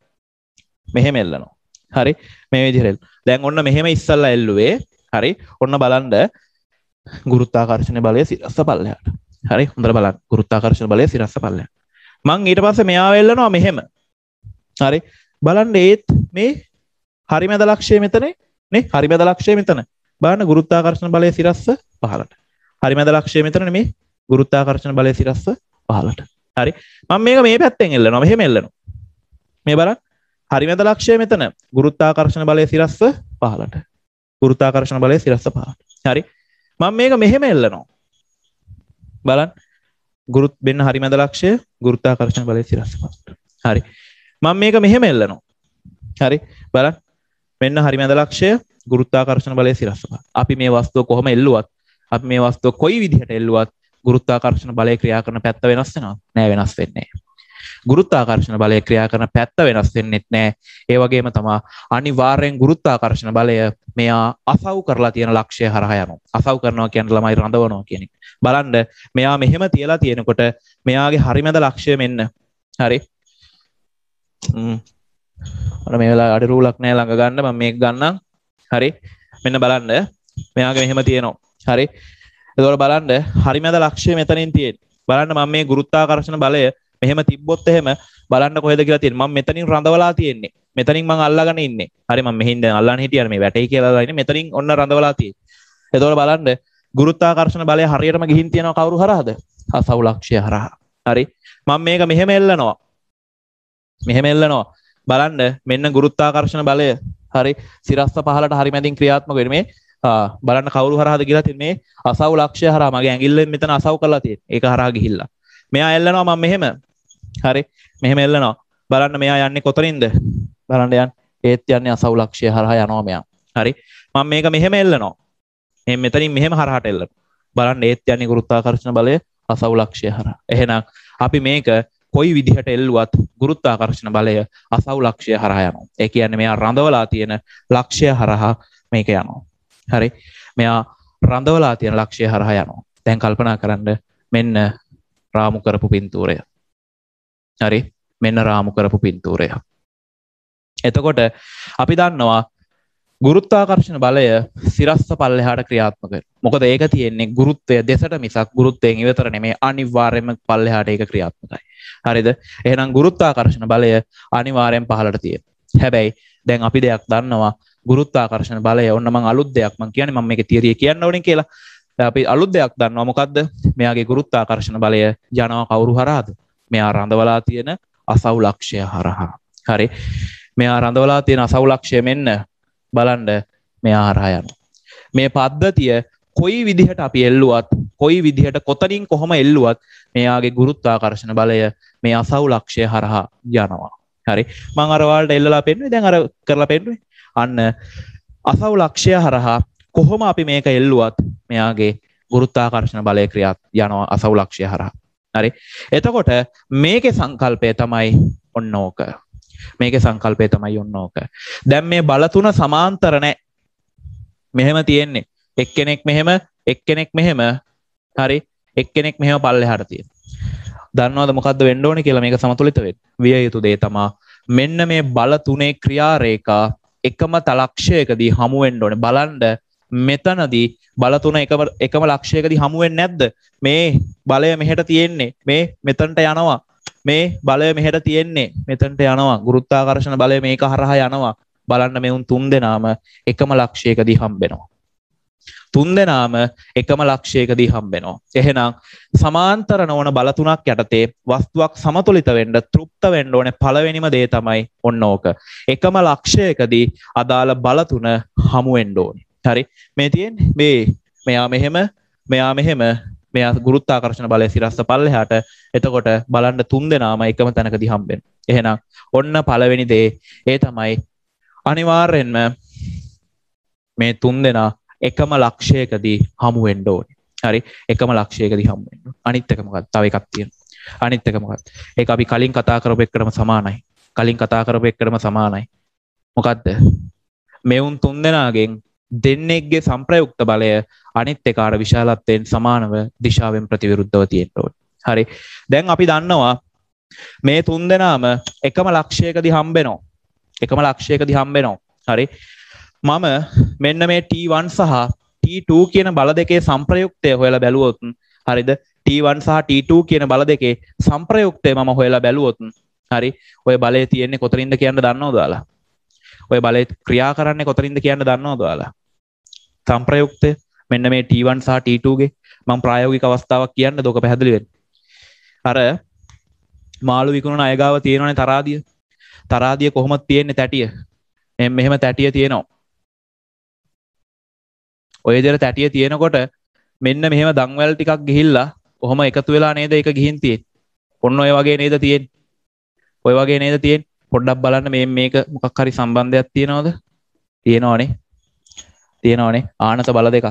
මෙහෙම එල්ලනවා. හරි. මේ විදිහට. දැන් ඔන්න මෙහෙම ඉස්සල්ලා එල්ලුවේ. හරි. ඔන්න බලන්න ගුරුත්වාකර්ෂණ බලය සිරස්ස පල්ලෙහාට. හරි. හොඳට බලන්න. ගුරුත්වාකර්ෂණ බලය සිරස්ස පල්ලෙහාට. මං ඊට පස්සේ මෙයාව එල්ලනවා මෙහෙම. හරි. බලන්න ඒත් මේ හරිමැද ලක්ෂය මෙතනේ නේ. හරිමැද ලක්ෂය මෙතන. බලන්න ගුරුත්වාකර්ෂණ බලය සිරස්ස පහළට. හරිමැද ලක්ෂය මෙතන නෙමේ. ගුරුත්වාකර්ෂණ බලය සිරස්ස පහළට. හරි. මම මේක මේ පැත්තෙන් එල්ලනවා. මෙහෙම එල්ලනවා. මේ බලන්න. හරිමැද ලක්ෂය මෙතන. ගුරුත්වාකර්ෂණ බලය සිරස්ස පහළට. ගුරුත්වාකර්ෂණ බලය සිරස්ස පහළට. හරි. මම මේක මෙහෙම එල්ලනවා. බලන්න. මෙන්න හරිමැද ලක්ෂය ගුරුත්වාකර්ෂණ බලය සිරස්ස පහළට. හරි. මම මේක මෙහෙම එල්ලනවා. හරි. බලන්න. මෙන්න හරිමැද ලක්ෂය ගුරුත්වාකර්ෂණ බලය සිරස්ස පහළට. අපි මේ වස්තුව කොහොම එල්ලුවත් අපි මේ වස්තුව කොයි විදිහට එල්ලුවත් ගුරුත්වාකර්ෂණ බලය ක්‍රියා කරන පැත්ත වෙනස් වෙනවද? නෑ, වෙනස් වෙන්නේ නෑ. ගුරුත්වාකර්ෂණ බලය ක්‍රියා කරන පැත්ත වෙනස් වෙන්නෙත් නෑ. ඒ වගේම තමයි අනිවාර්යෙන් ගුරුත්වාකර්ෂණ බලය මෙයා අසව් කරලා තියෙන ලක්ෂය හරහා යනවා. අසව් කරනවා කියන්නේ ළමයි රඳවනවා කියන එක. බලන්න මෙයා මෙහෙම තියලා තියෙනකොට මෙයාගේ හරිමැද ලක්ෂය මෙන්න. හරි. අර මේ වෙලාවේ අඩ රූලක් නෑ ළඟ ගන්න. මම මේක ගන්නම්. හරි. මෙන්න බලන්න මෙයාගේ මෙහෙම තියෙනවා. හරි. එතකොට බලන්න හරිමැද ලක්ෂය මෙතනින් තියෙන්නේ. බලන්න මම මේ ගුරුත්වාකර්ෂණ බලය මෙහෙම තිබ්බොත් එහෙම බලන්න කොහෙද කියලා තියෙන්නේ. මම මෙතනින් රඳවලා තියෙන්නේ. මෙතනින් මම අල්ලගෙන ඉන්නේ. හරි. මම මෙහින් දැන් අල්ලන්න හිටියන මේ වැටේ කියලා ඉන්නේ. මෙතනින් ඔන්න රඳවලා තියෙන්නේ. එතකොට බලන්න ගුරුත්වාකර්ෂණ බලය හරියටම ගිහින් තියෙනවා කවුරු හරහාද? අසව් ලක්ෂය හරහා. හරි. මම මේක මෙහෙම එල්ලනවා. මෙහෙම එල්ලනවා. බලන්න මෙන්න ගුරුත්වාකර්ෂණ බලය හරි සිරස්ස පහලට හරි මැදින් ක්‍රියාත්මක වෙන්නේ. බලන්න කවුරු හරහාද කියලා තින්නේ අසව් ලක්ෂය හරහා. මගේ ඇඟිල්ලෙන් මෙතන අසව් කරලා තියෙන්නේ. ඒක හරහා ගිහිල්ලා. මෙයා එල්ලනවා මම මෙහෙම. හරි. මෙහෙම එල්ලනවා. බලන්න මෙයා යන්නේ කොතනින්ද? බලන්න යන්නේ. ඒත් යන්නේ අසව් ලක්ෂය හරහා යනවා මෙයා. හරි. මම මේක මෙහෙම එල්ලනවා. මේ මෙතනින් මෙහෙම හරහාට එල්ලනවා. බලන්න ඒත් යන්නේ ගුරුත්වාකර්ෂණ බලය අසව් ලක්ෂය හරහා. එහෙනම් අපි මේක කොයි විදිහට එල්ලුවත් ගුරුත්වාකර්ෂණ බලය අසව් ලක්ෂය හරහා යනවා. ඒ කියන්නේ මෙයා රඳවලා තියෙන ලක්ෂය හරහා මේක යනවා. හරි. මෙයා රඳවලා තියෙන ලක්ෂය හරහා යනවා. දැන් කල්පනා කරන්න මෙන්න රාමු කරපු පින්තූරය. හරි. මෙන්න රාමු කරපු පින්තූරය. එතකොට අපි දන්නවා ගුරුත්වාකර්ෂණ බලය සිරස්ස පල්ලෙහාට ක්‍රියාත්මක වෙනවා. මොකද ඒක තියෙන්නේ ගුරුත්වය දෙසට මිසක් ගුරුත්වයෙන් ඉවතර නෙමෙයි. අනිවාර්යයෙන්ම පල්ලෙහාට ඒක ක්‍රියාත්මකයි. හරිද? එහෙනම් ගුරුත්වාකර්ෂණ බලය අනිවාර්යෙන් පහළට තියෙනවා. හැබැයි දැන් අපි දෙයක් දන්නවා ගුරුත්වාකර්ෂණ බලය ඔන්න මම අලුත් දෙයක් මම කියන්නේ මම මේකේ තියරිය කියන්න ඕනේ කියලා. අපි අලුත් දෙයක් දන්නවා. මොකද්ද? මෙයාගේ ගුරුත්වාකර්ෂණ බලය යනවා කවුරු හරහාද? මෙයා රඳවලා තියෙන අසව් ලක්ෂය හරහා. හරි. මෙයා රඳවලා තියෙන අසව් ලක්ෂය මෙන්න බලන්න මෙයා හරහා යනවා. මේ පද්ධතිය කොයි විදිහට අපි එල්ලුවත් කොයි විදිහට කොතනින් කොහොම එල්ලුවත් මෙයාගේ ගුරුත්වාකර්ෂණ බලය මේ අසව් ලක්ෂය හරහා යනවා. හරි. මම අර ඔයාලට එල්ලලා පෙන්නුවේ දැන් අර කරලා පෙන්නුවේ. අන්න අසව් ලක්ෂය හරහා කොහොම අපි මේක එල්ලුවත් මෙයාගේ ගුරුත්වාකර්ෂණ බලය ක්‍රියාත් යනවා අසව් ලක්ෂය හරහා. හරි. එතකොට මේකේ සංකල්පය තමයි ඔන්න ඕක. මේකේ සංකල්පය තමයි ඔන්න ඕක. දැන් මේ බල තුන සමාන්තර නැහැ. මෙහෙම තියෙන්නේ. එක්කෙනෙක් මෙහෙම, එක්කෙනෙක් මෙහෙම. හරි. එක්කෙනෙක් මෙහෙම පල්ලෙහාට තියෙනවා. දන්නවද මොකද්ද වෙන්න ඕනේ කියලා මේක සමතුලිත වෙන්න? විය යුතු දේ තමයි මෙන්න මේ බල තුනේ ක්‍රියා රේඛා එකම තලක්ෂයකදී හමු වෙන්න ඕනේ. බලන්න මෙතනදී බල තුන එකම ලක්ෂයකදී හමු වෙන්නේ නැද්ද? මේ බලය මෙහෙට තියෙන්නේ. මේ මෙතනට යනවා. මේ බලය මෙහෙට තියෙන්නේ. මෙතනට යනවා. ගුරුත්වාකර්ෂණ බලය මේක හරහා යනවා. බලන්න මේ උන් තුන් දෙනාම එකම ලක්ෂයකදී හම්බෙනවා. තුන් දෙනාම එකම ලක්ෂයකදී හම්බෙනවා. එහෙනම් සමාන්තර නොවන බල තුනක් යටතේ වස්තුවක් සමතුලිත වෙන්න, තෘප්ත වෙන්න ඕනේ පළවෙනිම දේ තමයි ඔන්න ඕක. එකම ලක්ෂයකදී අදාළ බල තුන හමු වෙන්න ඕනේ. හරි. මේ තියෙන්නේ මේ මෙයා මෙහෙම, මෙයා මෙහෙම, මෙයා ගුරුත්වාකර්ෂණ බලය සිරස්ස පල්ලෙහාට. එතකොට බලන්න තුන් දෙනාම එකම තැනකදී හම්බෙනවා. එහෙනම් ඔන්න පළවෙනි දේ ඒ තමයි අනිවාර්යෙන්ම මේ තුන් දෙනා එකම ලක්ෂයකදී හමු වෙන්න ඕනේ. හරි. එකම ලක්ෂයකදී හමු වෙන්න ඕනේ. අනිත් එක මොකක්ද? තව එකක් තියෙනවා. අනිත් එක මොකක්ද? ඒක අපි කලින් කතා කරපු එකටම සමානයි. කලින් කතා කරපු එකටම සමානයි. මොකද්ද? මෙවුන් තුන් දෙනාගෙන් දෙන්නෙක්ගේ සංප්‍රයුක්ත බලය අනිත් එකාට විශාලත්වයෙන් සමානව දිශාවෙන් ප්‍රතිවිරුද්ධව තියෙන්න ඕනේ. හරි. දැන් අපි දන්නවා මේ තුන් දෙනාම එකම ලක්ෂයකදී හම්බෙනවා. එකම ලක්ෂයකදී හම්බෙනවා. හරි. මම මෙන්න මේ T1 සහ T2 කියන බල දෙකේ සංප්‍රයුක්තය හොයලා බැලුවොත් හරිද? T1 සහ T2 කියන බල දෙකේ සංප්‍රයුක්තය මම හොයලා බැලුවොත් හරි. ඔය බලය තියෙන්නේ කොතනින්ද කියන්න දන්නවද ඔයාලා? ඔය බලය ක්‍රියා කරන්නේ කොතනින්ද කියන්න දන්නවද ඔයාලා? සංප්‍රයුක්තය මෙන්න මේ T1 සහ T2 ගේ මම ප්‍රායෝගික අවස්ථාවක් කියන්නද ඔක පැහැදිලි වෙන්න. අර මාළු විකුණන අය ගාව තියෙනවනේ තරාදිය. තරාදිය කොහොමද තියෙන්නේ තැටිය? මෙහෙම තැටිය තියෙනවා. ඔය විදිහට තැටිය තියෙනකොට මෙන්න මෙහෙම දන්වැල් ටිකක් ගිහිල්ලා කොහොම එකතු වෙලා නේද ඒක ගිහින් තියෙන්නේ. ඔන්න ඔය වගේ නේද තියෙන්නේ. ඔය වගේ නේද තියෙන්නේ. පොඩ්ඩක් බලන්න මේක මොකක් හරි සම්බන්ධයක් තියෙනවද? තියෙනවනේ. තියෙනවනේ ආනත බල දෙකක්.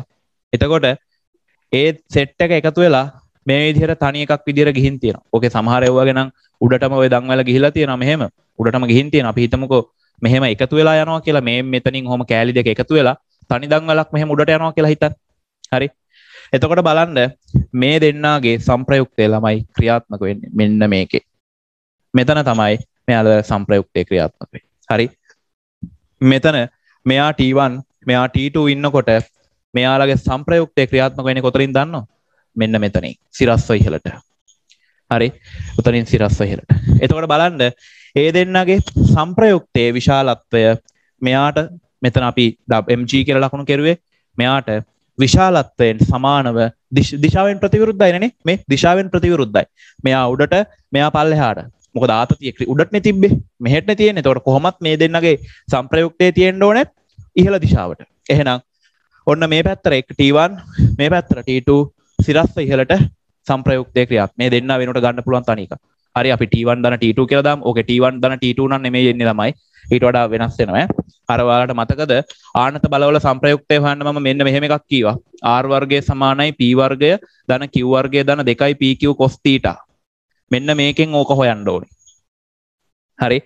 එතකොට ඒ සෙට් එක එකතු වෙලා මේ විදිහට තනි එකක් විදිහට ගිහින් තියෙනවා. ඕකේ සමහර ඒවා වගේ නම් උඩටම ඔය දන්වැල ගිහිලා තියෙනවා මෙහෙම. උඩටම ගිහින් තියෙනවා. අපි හිතමුකෝ මෙහෙම එකතු වෙලා යනවා කියලා මේ මෙතනින් ඔහොම කෑලි දෙක එකතු වෙලා තනි දන්වැලක් මෙහෙම උඩට යනවා කියලා හිතන්න. හරි. එතකොට බලන්න මේ දෙන්නාගේ සංප්‍රයුක්තය ළමයි ක්‍රියාත්මක වෙන්නේ මෙන්න මේකේ. මෙතන තමයි මෙයාලා සංප්‍රයුක්තය ක්‍රියාත්මක වෙන්නේ. හරි. මෙතන මෙයා T1 මෙයා T2 ඉන්නකොට මෙයාලගේ සංප්‍රයුක්තය ක්‍රියාත්මක වෙන්නේ කොතනින් දන්නවද? මෙන්න මෙතනින් සිරස්ව ඉහළට. හරි. උතනින් සිරස්ව ඉහළට. එතකොට බලන්න ඒ දෙන්නගේ සංප්‍රයුක්තයේ විශාලත්වය මෙයාට මෙතන අපි mg කියලා ලකුණු කෙරුවේ මෙයාට විශාලත්වයෙන් සමානව දිශාවෙන් ප්‍රතිවිරුද්ධයි නේ. මේ දිශාවෙන් ප්‍රතිවිරුද්ධයි. මෙයා උඩට මෙයා පල්ලෙහාට. මොකද ආතතිය උඩටනේ තිබ්බේ. මෙහෙටනේ තියෙන්නේ. එතකොට කොහොමත් මේ දෙන්නගේ සංප්‍රයුක්තයේ තියෙන්න ඕනේ ඉහළ දිශාවට. එහෙනම් ඔන්න මේ පැත්තට එක T1 මේ පැත්තට T2 සිරස්ව ඉහළට සංප්‍රයුක්තය ක්‍රියාත්මක. මේ දෙන්න වෙනුවට ගන්න පුළුවන් තනි එක. හරි අපි T1 ධන T2 කියලා දාමු. ඕකේ T1 ධන T2 නම් නෙමෙයි එන්නේ ළමයි. ඊට වඩා වෙනස් වෙනවා. අර ඔයාලට මතකද ආනත බලවල සංප්‍රයුක්තය හොයන්න මම මෙන්න මෙහෙම එකක් කීවා. R වර්ගය සමානයි P වර්ගය ධන Q වර්ගය ධන 2යි PQ cos θ. මෙන්න මේකෙන් ඕක හොයන්න ඕනේ. හරි.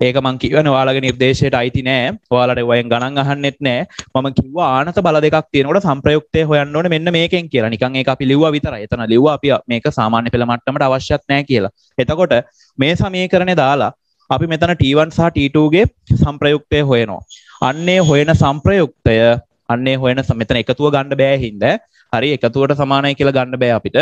ඒක මං කියවනේ ඔයාලගේ නිර්දේශයට අයිති නෑ. ඔයාලට වයෙන් ගණන් අහන්නෙත් නෑ. මම කිව්වා ආනත බල දෙකක් තියෙනකොට සංප්‍රයුක්තය හොයන්න ඕනේ මෙන්න මේකෙන් කියලා. නිකන් ඒක අපි ලිව්වා විතරයි. එතන ලිව්වා අපි මේක සාමාන්‍ය පෙළ මට්ටමට අවශ්‍යත් නෑ කියලා. එතකොට මේ සමීකරණය දාලා අපි මෙතන T1 සහ T2 ගේ සංප්‍රයුක්තය හොයනවා. අන්නේ හොයන සංප්‍රයුක්තය අන්නේ හොයන මෙතන එකතුව ගන්න බෑ හින්දා. හරි එකතුවට සමානයි කියලා ගන්න බෑ අපිට.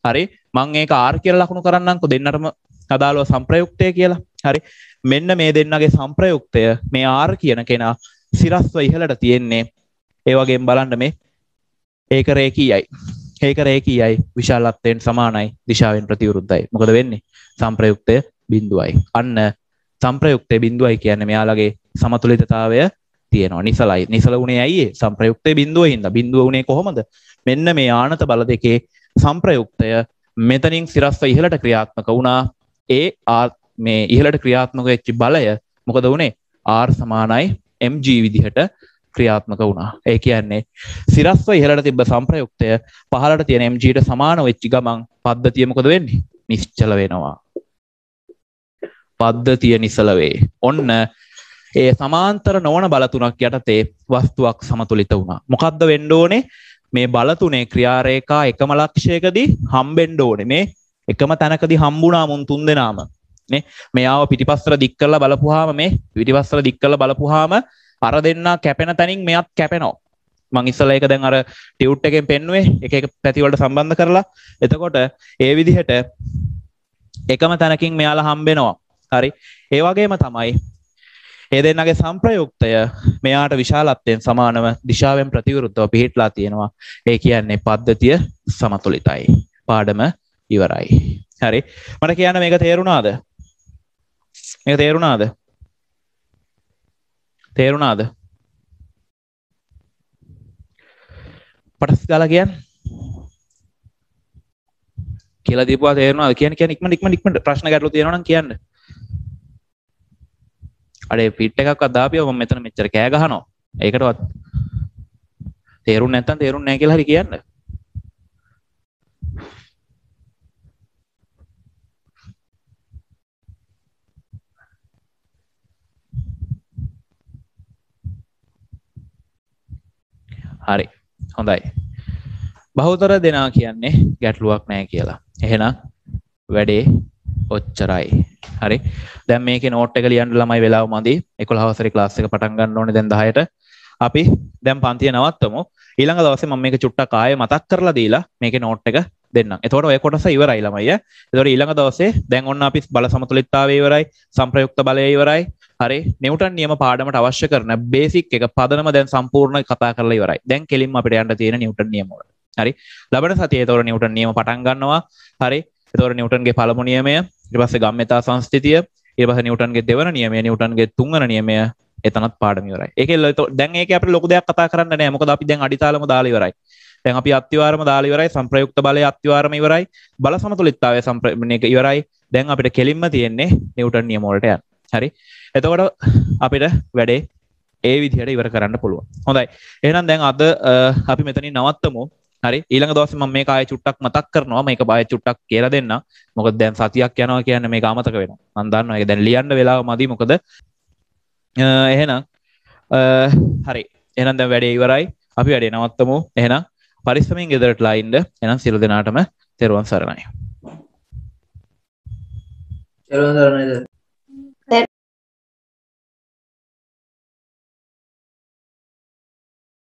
හරි මම ඒක R කියලා ලකුණු කරන්නම්කෝ දෙන්නටම අදාළව සංප්‍රයුක්තය කියලා. හරි මෙන්න මේ දෙන්නගේ සංප්‍රයුක්තය මේ R කියන කෙනා සිරස්ව ඉහළට තියෙන්නේ. ඒ වගේම බලන්න මේ ඒක රේඛීයයි. ඒක රේඛීයයි විශාලත්වයෙන් සමානයි දිශාවෙන් ප්‍රතිවිරුද්ධයි. මොකද වෙන්නේ? සංප්‍රයුක්තය බිඳුවයි. අන්න සංප්‍රයුක්තය බිඳුවයි කියන්නේ මෙයාලගේ සමතුලිතතාවය තියෙනවා. නිසලයි. නිසල උනේ ඇයි ඒ? සංප්‍රයුක්තය බිඳුවේ හින්දා. බිඳුව උනේ කොහොමද? මෙන්න මේ ආනත බල දෙකේ සංප්‍රයුක්තය මෙතනින් සිරස්ව ඉහළට ක්‍රියාත්මක වුණා. ඒ මේ ඉහළට ක්‍රියාත්මක වෙච්ච බලය මොකද වුනේ? R සමානයි mg විදිහට ක්‍රියාත්මක වුණා. ඒ කියන්නේ සිරස්ව ඉහළට තිබ්බ සංප්‍රයුක්තය පහළට තියෙන mgට සමාන වෙච්ච ගමන් පද්ධතිය මොකද වෙන්නේ? නිශ්චල වෙනවා. පද්ධතිය නිසල වේ. ඔන්න ඒ සමාන්තර නොවන බල තුනක් යටතේ වස්තුවක් සමතුලිත වුණා. මොකද්ද වෙන්න ඕනේ? මේ බල තුනේ ක්‍රියාරේඛා එකම ලක්ෂයකදී හම්බෙන්න ඕනේ. මේ එකම තැනකදී හම්බුණා මුන් තුන් දෙනාම. නේ මෙයාව පිටිපස්සට දික් කරලා බලපුවාම මේ පිටිපස්සට දික් කරලා බලපුවාම අර දෙන්නා කැපෙන තැනින් මෙයත් කැපෙනවා. මං ඉස්සලා ඒක දැන් අර ටියුට් එකෙන් පෙන්නුවේ එක එක පැති වලට සම්බන්ධ කරලා. එතකොට ඒ විදිහට එකම තැනකින් මෙයාලා හම්බෙනවා. හරි ඒ වගේම තමයි ඒ දෙන්නගේ සංප්‍රයුක්තය මෙයාට විශාලත්වයෙන් සමානව දිශාවෙන් ප්‍රතිවිරුද්ධව පිහිටලා තියෙනවා. ඒ කියන්නේ පද්ධතිය සමතුලිතයි. පාඩම ඉවරයි. හරි මට කියන්න මේක තේරුණාද? මේක තේරුණාද? තේරුණාද? පටස් ගාලා කියන්න. කියලා දීපුවා තේරුණාද? කියන්න ඉක්මනට ප්‍රශ්න ගැටලු තියෙනවා නම් කියන්න. අඩේ පිට් එකක්වත් දාපියව මම මෙතන මෙච්චර කෑ ගහනවා. ඒකටවත් තේරුන්නේ නැත්තම් තේරුන්නේ නැහැ කියලා හරි කියන්න. හරි හොඳයි. බහුතර දෙනා කියන්නේ ගැටලුවක් නැහැ කියලා. එහෙනම් වැඩේ ඔච්චරයි. හරි. දැන් මේකේ නෝට් එක ලියන්න ළමයි වෙලාව මදි. 11 වසරේ ක්ලාස් එක පටන් ගන්න ඕනේ දැන් 10ට. අපි දැන් පන්තිය නවත්තමු. ඊළඟ දවසේ මම මේක චුට්ටක් ආයෙ මතක් කරලා දීලා මේකේ නෝට් එක දෙන්නම්. එතකොට ඔය කොටස ඉවරයි ළමයි. එතකොට ඊළඟ දවසේ දැන් ඔන්න අපි බල සමතුලිතතාවය ඉවරයි, සංප්‍රයුක්ත බලය ඉවරයි. හරි. නිව්ටන් නියම පාඩමට අවශ්‍ය කරන බේසික් එක පදනම දැන් සම්පූර්ණ කතා කරලා ඉවරයි. දැන් කෙලින්ම අපිට යන්න තියෙන නිව්ටන් නියම වල. හරි. ලබන සතියේ එතකොට නිව්ටන් නියම පටන් ගන්නවා. හරි. එතකොට නිව්ටන්ගේ පළමු නියමය, ඊට පස්සේ ගම්‍යතා සංස්ථිතිය, ඊට පස්සේ නිව්ටන්ගේ දෙවන නියමය, නිව්ටන්ගේ තුන්වන නියමය, එතනත් පාඩම ඉවරයි. ඒකේ දැන් ඒකේ අපිට ලොකු දෙයක් කතා කරන්න නැහැ. මොකද අපි දැන් අඩිතාලම දාලා ඉවරයි. දැන් අපි අත්විවරම දාලා ඉවරයි, සංප්‍රයුක්ත බලය අත්විවරම ඉවරයි, බල සමතුලිතතාවය මේක ඉවරයි. දැන් අපිට කෙලින්ම තියෙන්නේ නිව්ටන් නියම වලට යන්න. හරි. එතකොට අපිට වැඩේ ඒ විදිහට ඉවර කරන්න පුළුවන්. හොඳයි. එහෙනම් දැන් අද අපි මෙතනින් නවත්තමු. හරි. ඊළඟ දවසේ මම මේක ආයෙ චුට්ටක් මතක් කරනවා. මේක ආයෙ චුට්ටක් කියලා දෙන්න. මොකද දැන් සතියක් යනවා කියන්නේ මේක අමතක වෙනවා. මම දන්නවා ඒක දැන් ලියන්න වෙලාව මදි. මොකද එහෙනම් හරි. එහෙනම් දැන් වැඩේ ඉවරයි. අපි වැඩේ නවත්තමු. එහෙනම් පරිස්සමෙන් ගෙදරටලා ඉන්න. එහෙනම් සියලු දෙනාටම තෙරුවන් සරණයි. තෙරුවන් සරණයි.